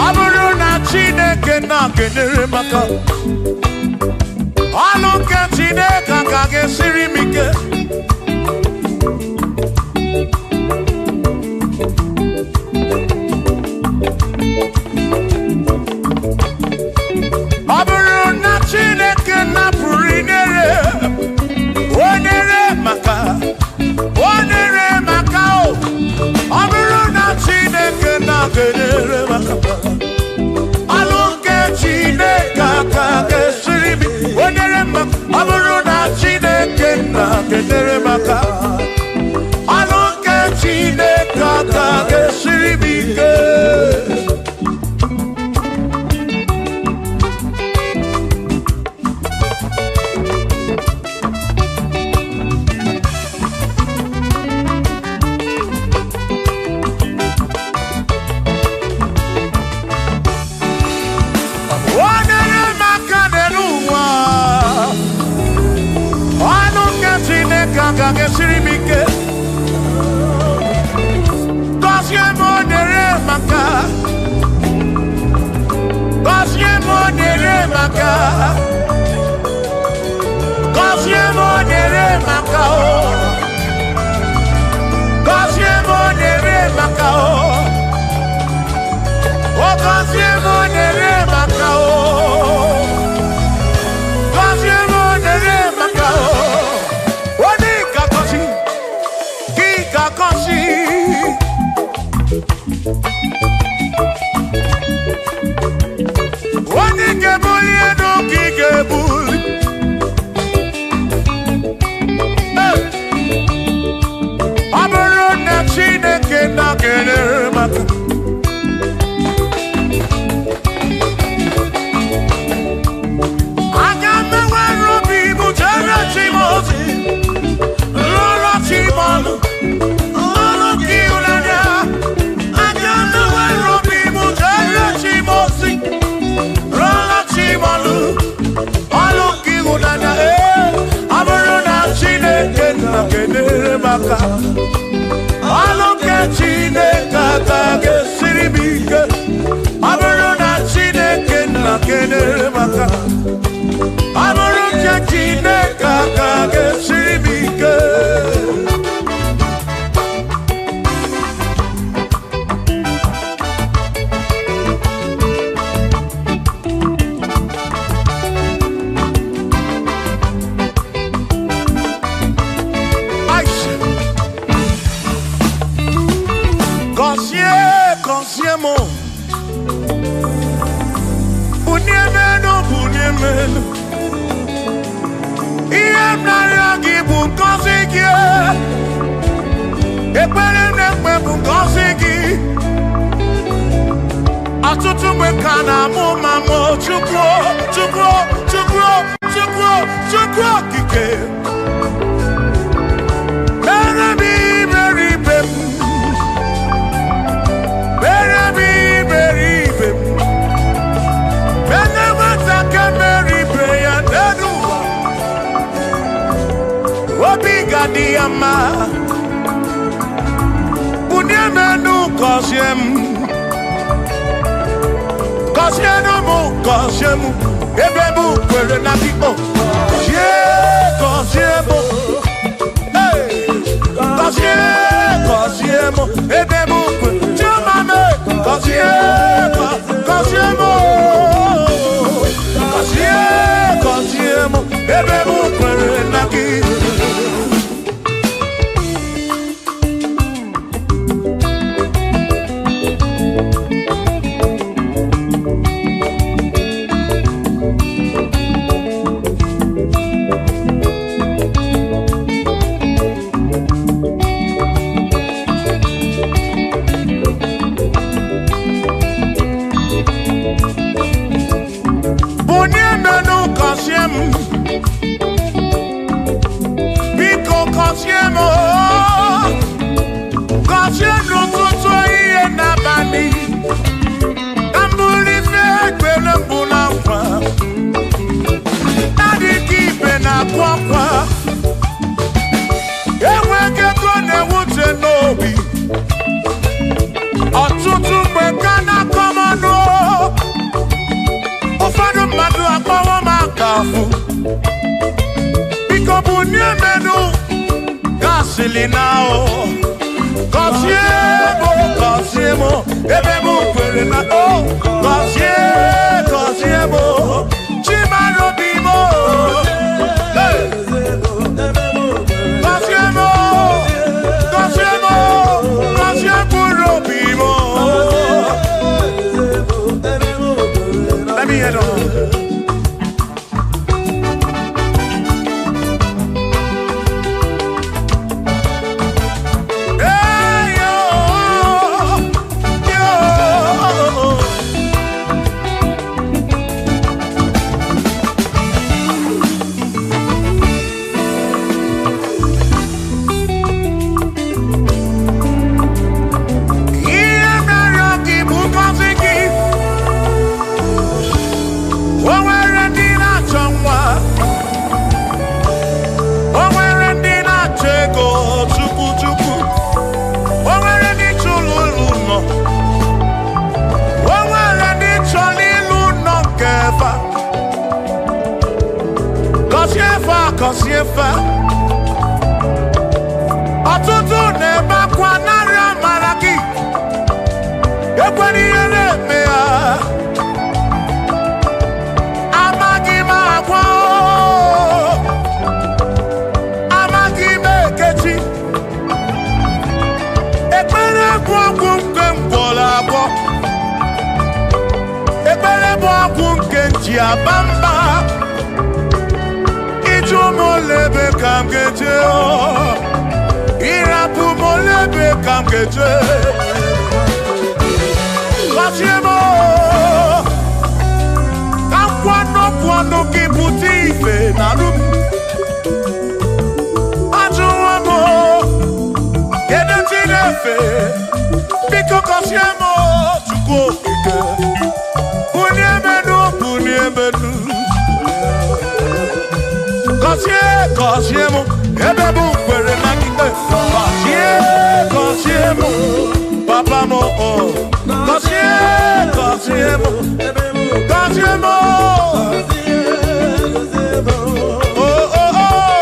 A: Aburuna Chineke na kenere maka. Aluke Chineke kage siri mike. Aburuna Chineke na purinere. Onere maka. Onere maka o. Aburuna Chineke na kenere maka. Aluke Chineke kage siri mike. Onere maka. Aburuna Chineke na kenere maka. Aluke Chineke kage siri mike. Kage siri mike. Kosye monere maka. Kosye monere maka. Kosye monere maka o. Kosye monere maka o. O kosye monere maka o. Kosye monere maka o. Wani kebuli eno ki kebuli. Aburo na Chineke na kenere maka. Agame wero bibu jere chimozi. Lolo chimolu. Aluke Chineke kage siri mike. Aburuna Chineke na kenere maka. Aluke Chineke kage siri mike. Consiemo Bunyemeno Bunyemeno Iem na yagi bunkosiki Ekpere nekpe bunkosiki Atutu mekana mumamo Chukwo, chukwo, chukwo, chukwo, chukwo kike Berebi, beribe Diama Bunyemenu Kosyenu mu Kosyemu Ebebu kwere na kipo Kosyemu Kosyemu Ebebu kwere Chumame Kosyemu Kosyemu Ebebu kwere na kipo fu biko bunye menu gasili now kosiemo ebe mu kwere na o kosiemo chimaro bimo kosiemo bimo let me hear on. Kosiefa ọtụtụ na-ebe akwa narị amara gị ekwere ihe na-eme ya amaghị m agwa amaghị m ekechi ekpere bụ ọgwụ nke mgbọrọ abụọ ekpere bụ ọgwụ nke nji aba mba molebe kam geje o irapu molebe kam geje wasiemo kam kwano ki butife na rum ajuamo kedo tinefe biko kosiemo chuko ike bunyemenu Kosiemo, ebe bu kwere na kike. Kosiemo, papa mo oh. Kosiemo, oh oh oh.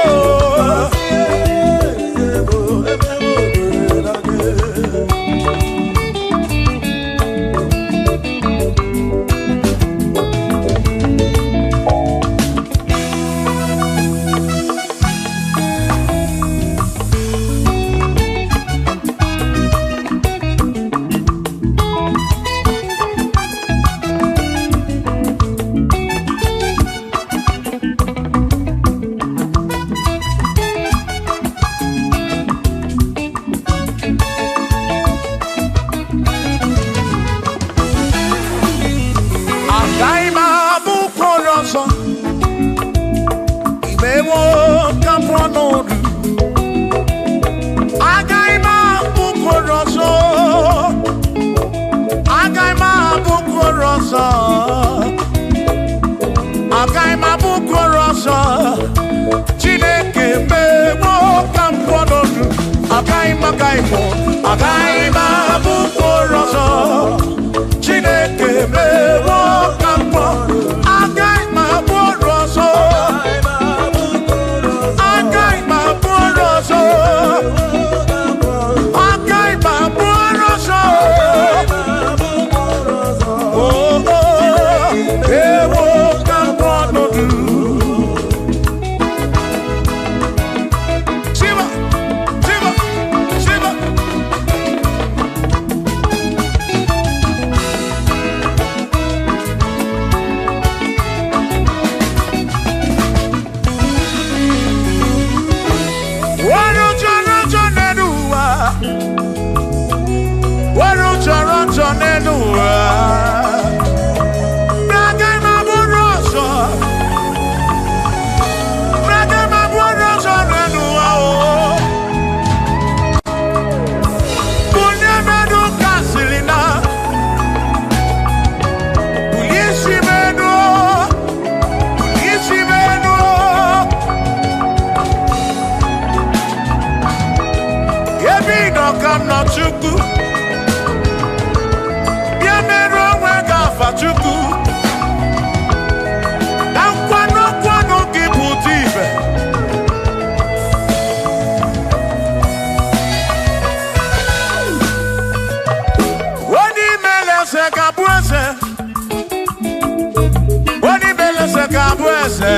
A: imeleze kabweze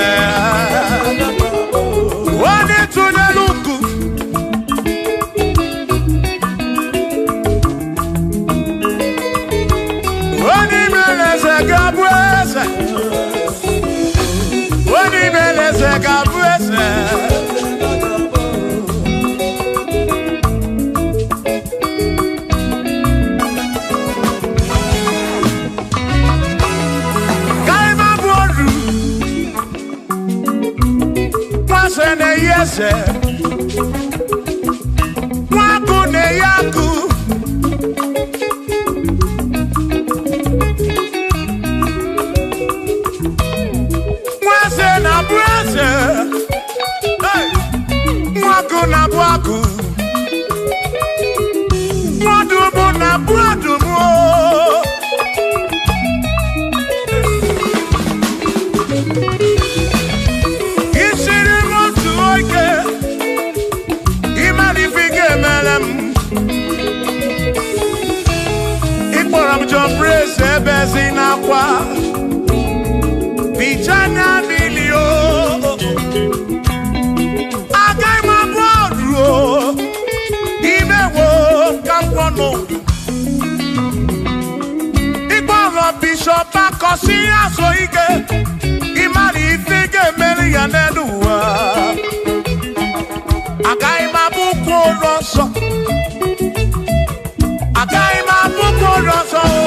A: wani tuneluku wani imeleze kabweze wani imeleze kabweze ne yese waku ne yaku wase na brase hey waku na waku wadumu na wadumu Praise bezina kwa vijana milio agai mabodro imewo kampono igboro bishop akosi aso ike imari ifike meri yaneduwa agai mabuko roso agai mabuko roso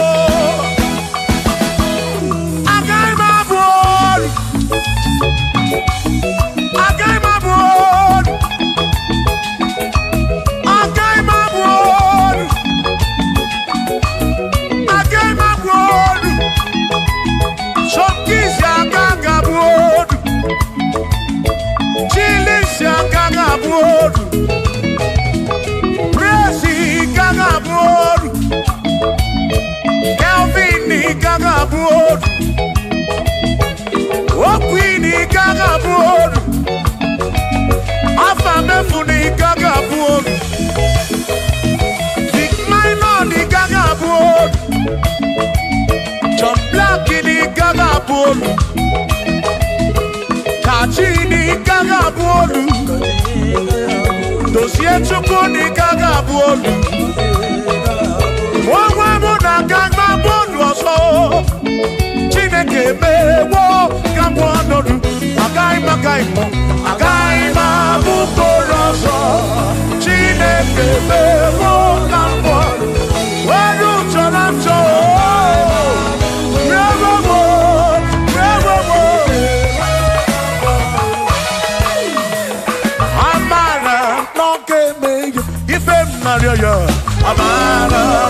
A: Kachini kagabuolu dosie chukuni kagabuolu Wawa muna kagabuolu oso Chineke mewo kagabuolu Agaima bukoroso Chineke mewo kagabuolu Waru choramcho Maria, Amara,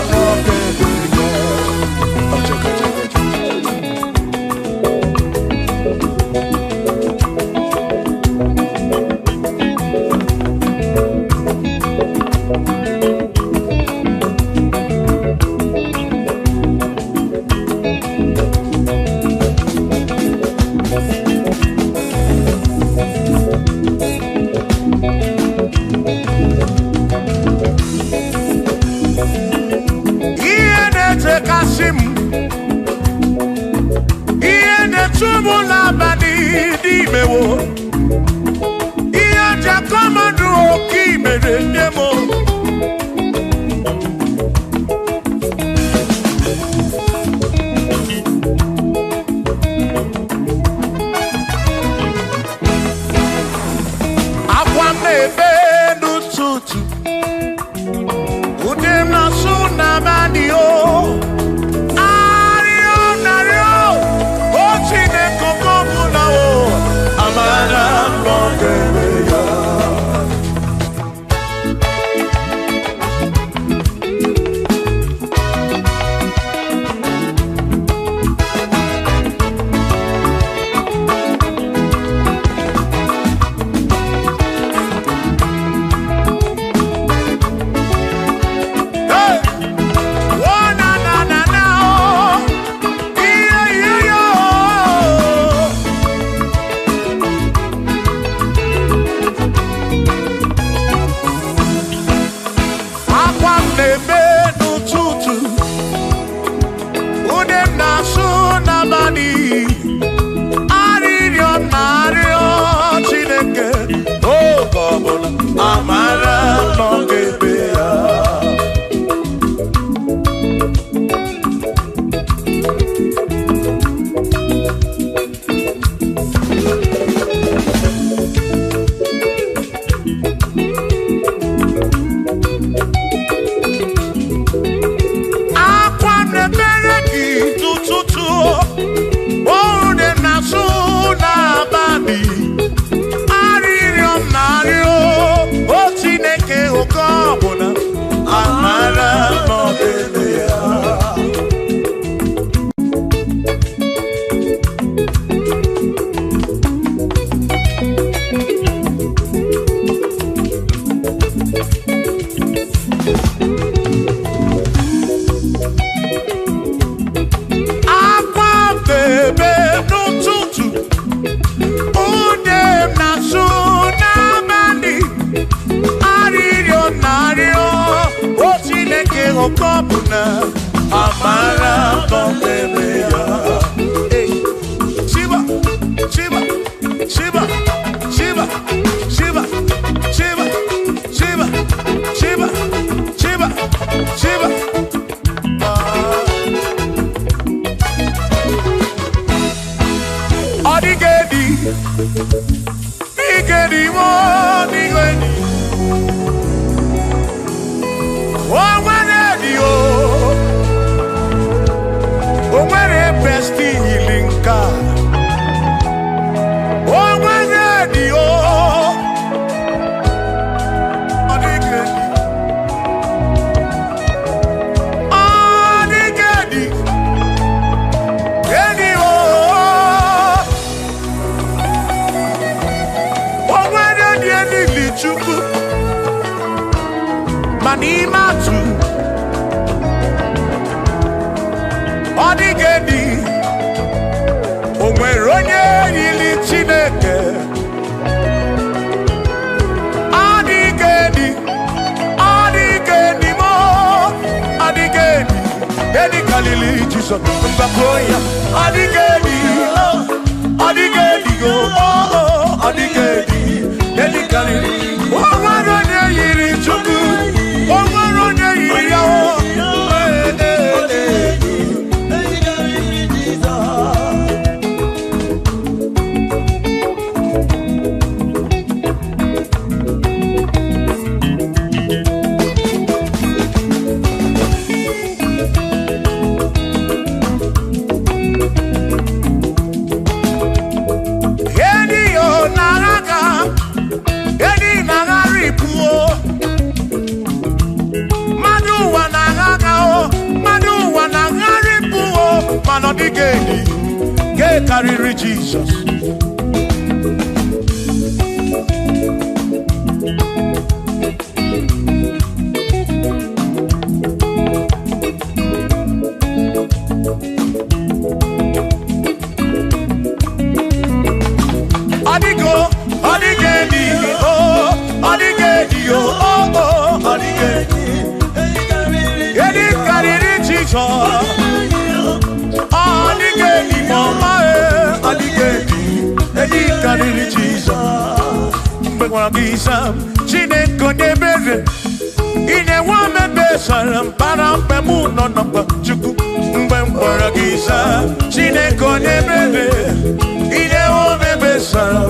A: na amara kọmeme ya. Shiba, Shiba, Shiba, Shiba, Shiba, Shiba, Shiba, Shiba, Shiba, Shiba. Odigedi, Nigedi mo, Nigedi. Omwenedi o, Omwene besti hilinka. Omwenedi o, Odigedi, Odigedi, Edi o. Omwenedi edi lichuku, Manimatu. Odigedi, Omweronye yili Chineke. Odigedi, Odigedi mo, Odigedi, Edi Kalili Jesus, Mbakoya. Odigedi, Odigedi go, Odigedi, Edi Kalili. Omweronye yili Chuku, Omweronye yili Yawo. Odigedi, get carry Jesus. Odigo, Odigedi, oh, Odigedi, oh, Odigedi, get carry Jesus. Odigedi mama Odigedi Edi kariri Jesus Mbekwa bisa Chineke nebere Ine wame besara Mpara mpe muno namba Chuku Mbekwa gisa Chineke nebere Ine wame besara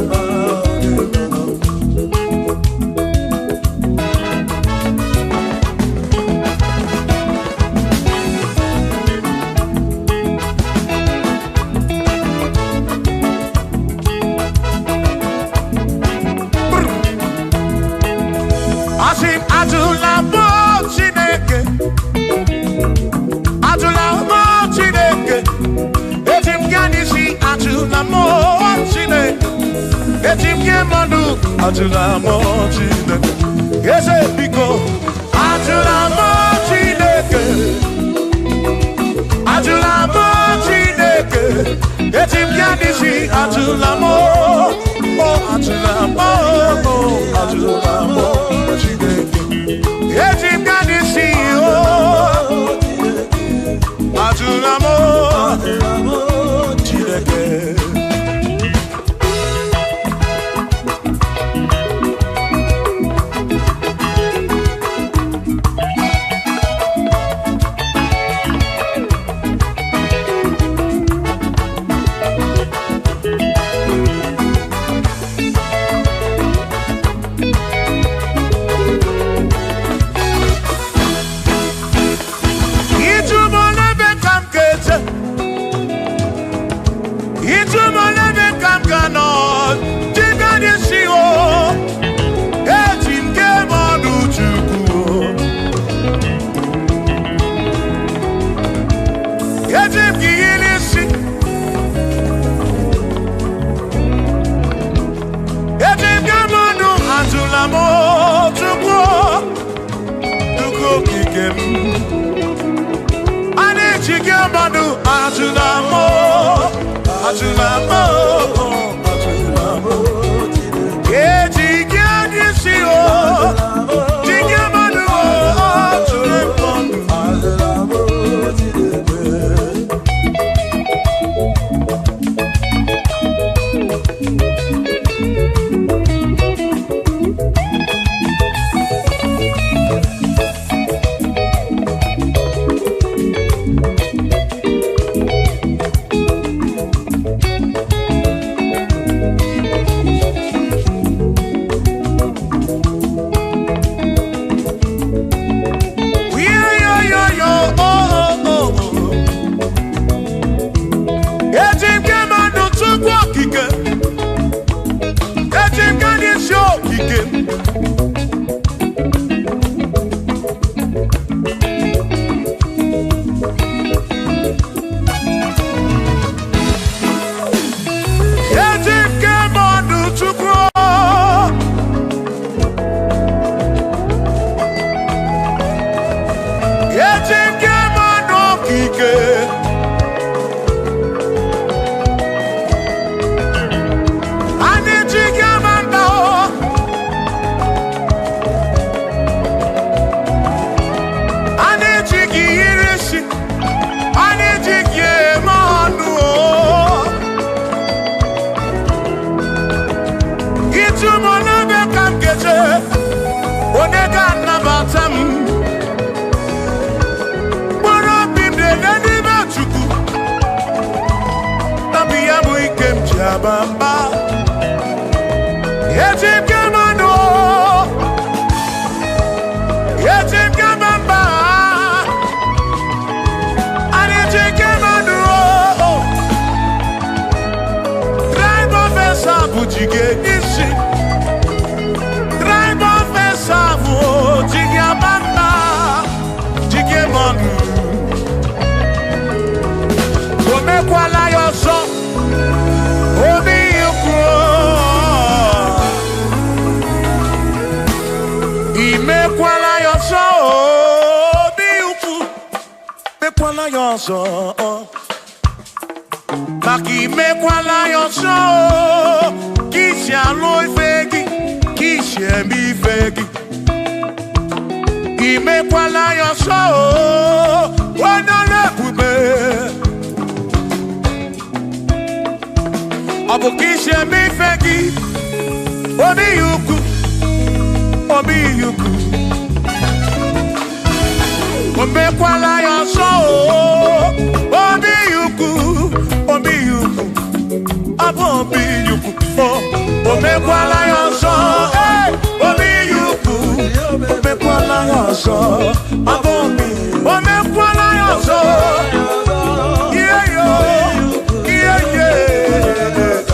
A: Atula mo Chineke, yes biko. Atula mo Chineke, Atula mo Chineke. Etim yadisi Atula mo, oh Atula mo, oh Atula mo Chineke. Etim yadisi oh, Atula mo Chineke. Ejumona bekam keje, onega nabatam. Bora bimde nani bachuku, nabiya muikem jabamba. Ejim kamano, ejim kamamba, ejim kamano. Drive esa bujige nisi, drive esa bujige bamba, jige manu. Come kwala yoso, obi yukro. Ime kwala yoso, obi yukro. Me kwala yoso. Maki me kwala yoso, kishi aloi fegi, kishi emi fegi. Ime kwala yoso, wana lekube. Abu kishi emi fegi, obi yuku, obi yuku. Ome kwala yoso, obi yuku. Obi yuku, abo obi yuku, ome kwala yoso, obi yuku, ome kwala yoso, abo obi, ome kwala yoso, yeah yo, yeah yeah.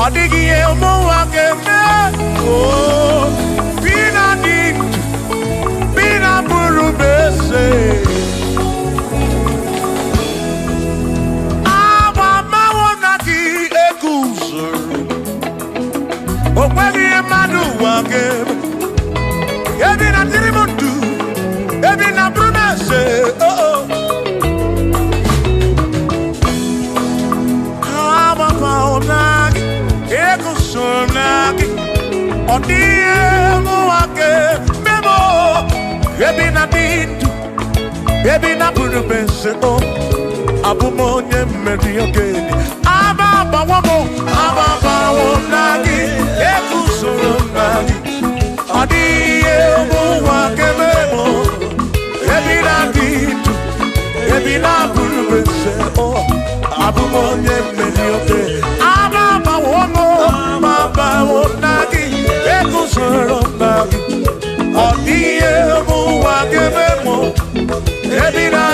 A: Odigi emo wakeme, oh, bina dit, bina buru bese. Aba mawonaki ekusoro, okwegi emadu wakeme. Ebi na tirimutu, ebi na buru bese, oh oh. Aba mawonaki. Sonaki, odie muake, memo, ebi na dintu, ebi na buru bense o, abu monye meri ogeni, aba bawo nagi, ekusoro.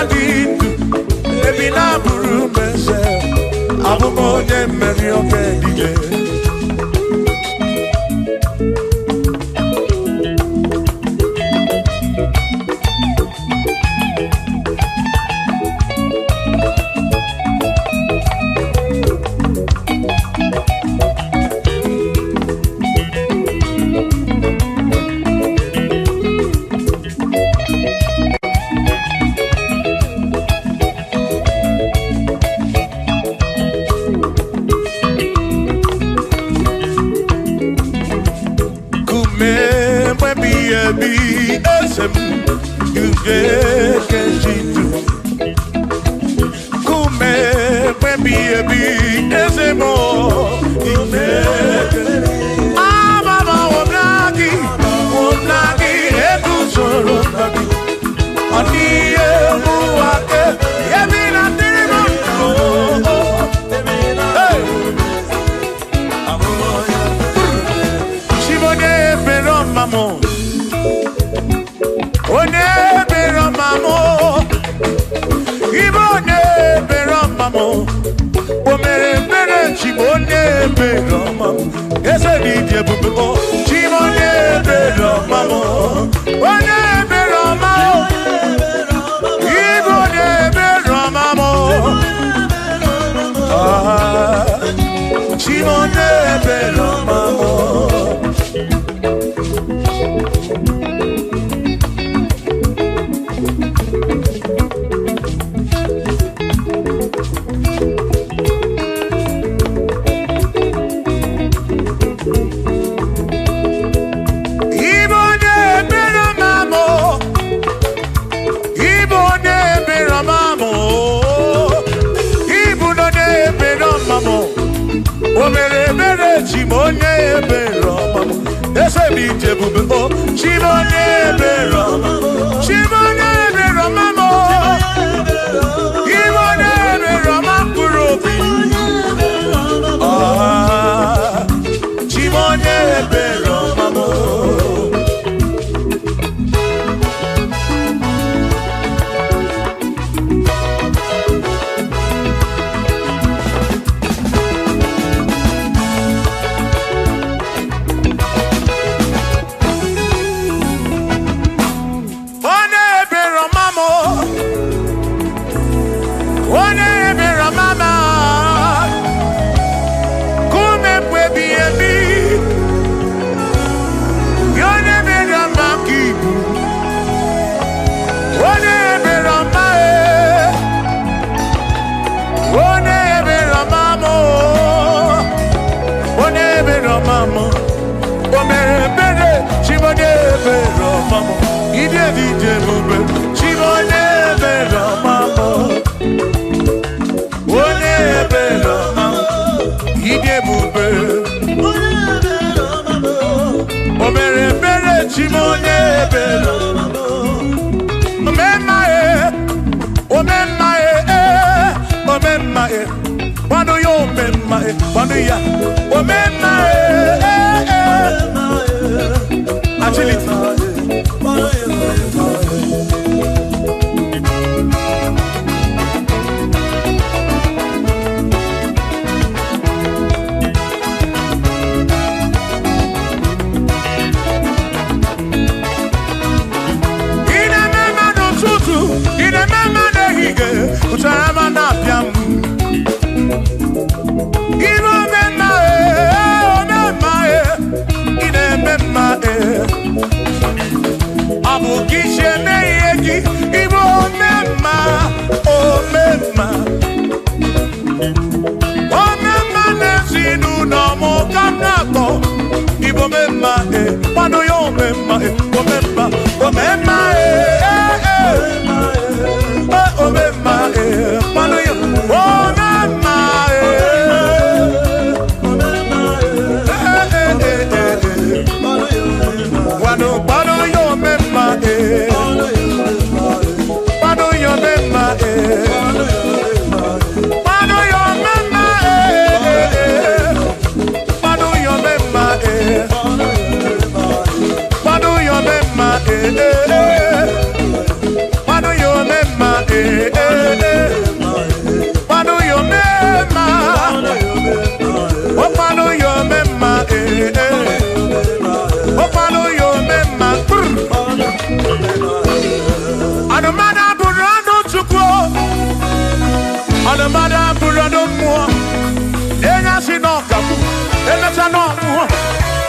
A: dindu ebi na buru mese abumo onye mmeri oke dije
C: eh, eh.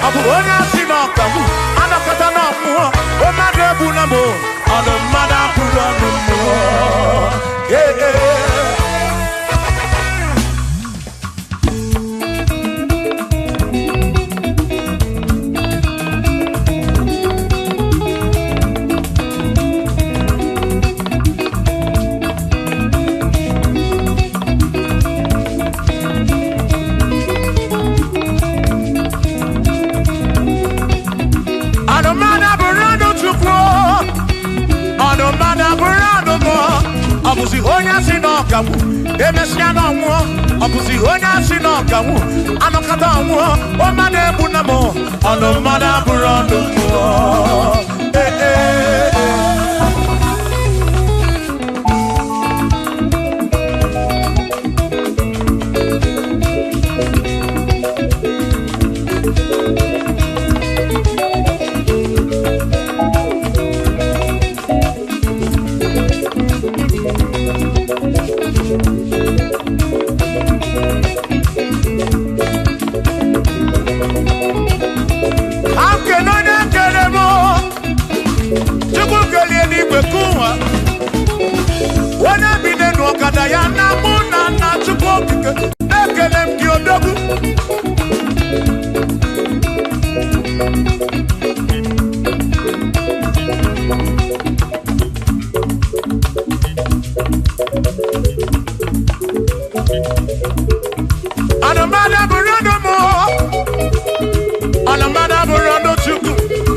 A: Abuja Sinokamu, Anakatana, Omade Bunamo, on the Mother Purano. Abusi honya sinokamu, emesiano mo. Abusi honya sinokamu, anokata mo. Omade bunamo, anomada burando mo.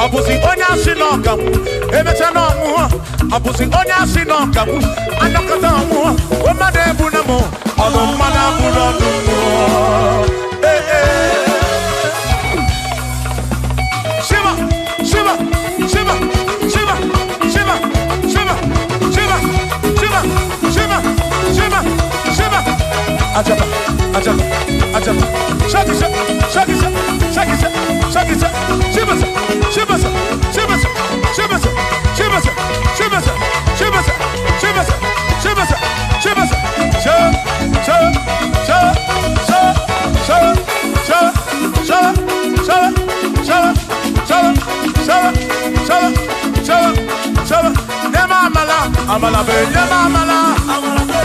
A: Abusi onya sinokamu, emetano mu. Abusi onya sinokamu, anakata mu. Omade bunamo, anomada bunamo. Shiva, Shiva, Shiva, Shiva, Shiva, Shiva, Shiva, Shiva, Shiva, Shiva, Shiva. Ajaba, ajaba, ajaba. Shakisa, shakisa, shakisa, shakisa. Shiva, Shiva, Shiva, Shiva, Shiva, Shiva, Shiva, Shiva, Shiva, Shiva, Amala be, amala, amala,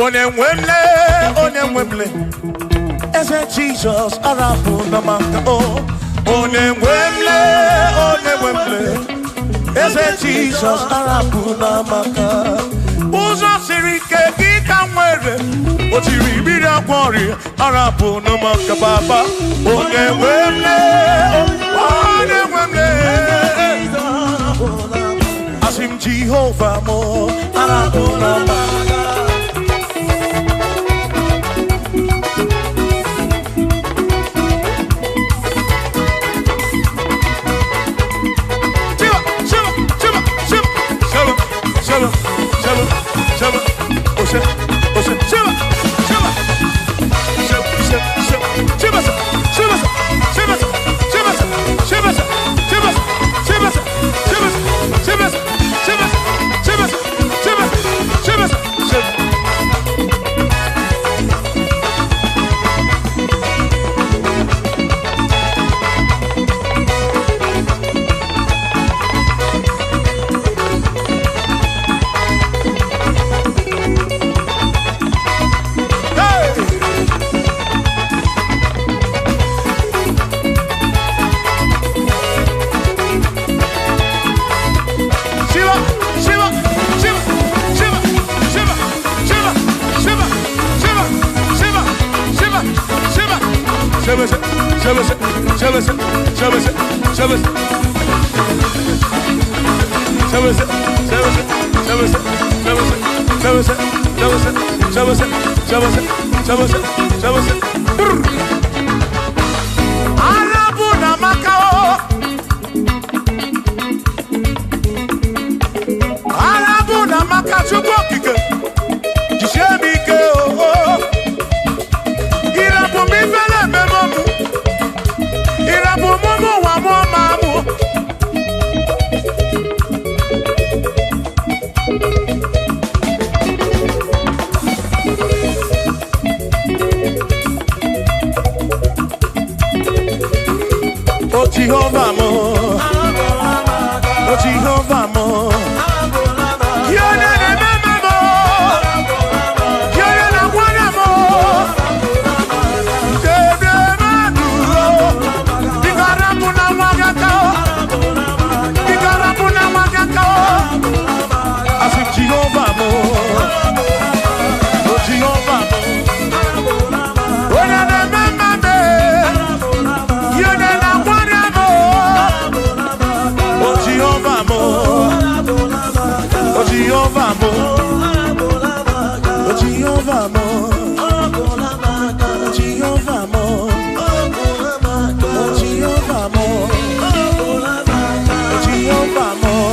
A: Onemwemle, Eze Jesus, Arabu Namaka, Onemwemle, Eze Jesus, Arabu Namaka, Uzo Sirike, Gikamwere, Otiri Quarry, Arabu Namaka Baba, Onemwemle, Asim Jehovah Mo, Arabu Namaka. Jehovah mo, oh Jehovah mo, you're the remember mo, you're the one mo, Jede maduro, dikarapuna magakao, dikarapuna magakao, asik Jehovah mo, oh Jehovah mo, oh the remember me, you're the Jehovah mo, Jehovah mo, Jehovah mo, Jehovah mo, Jehovah mo.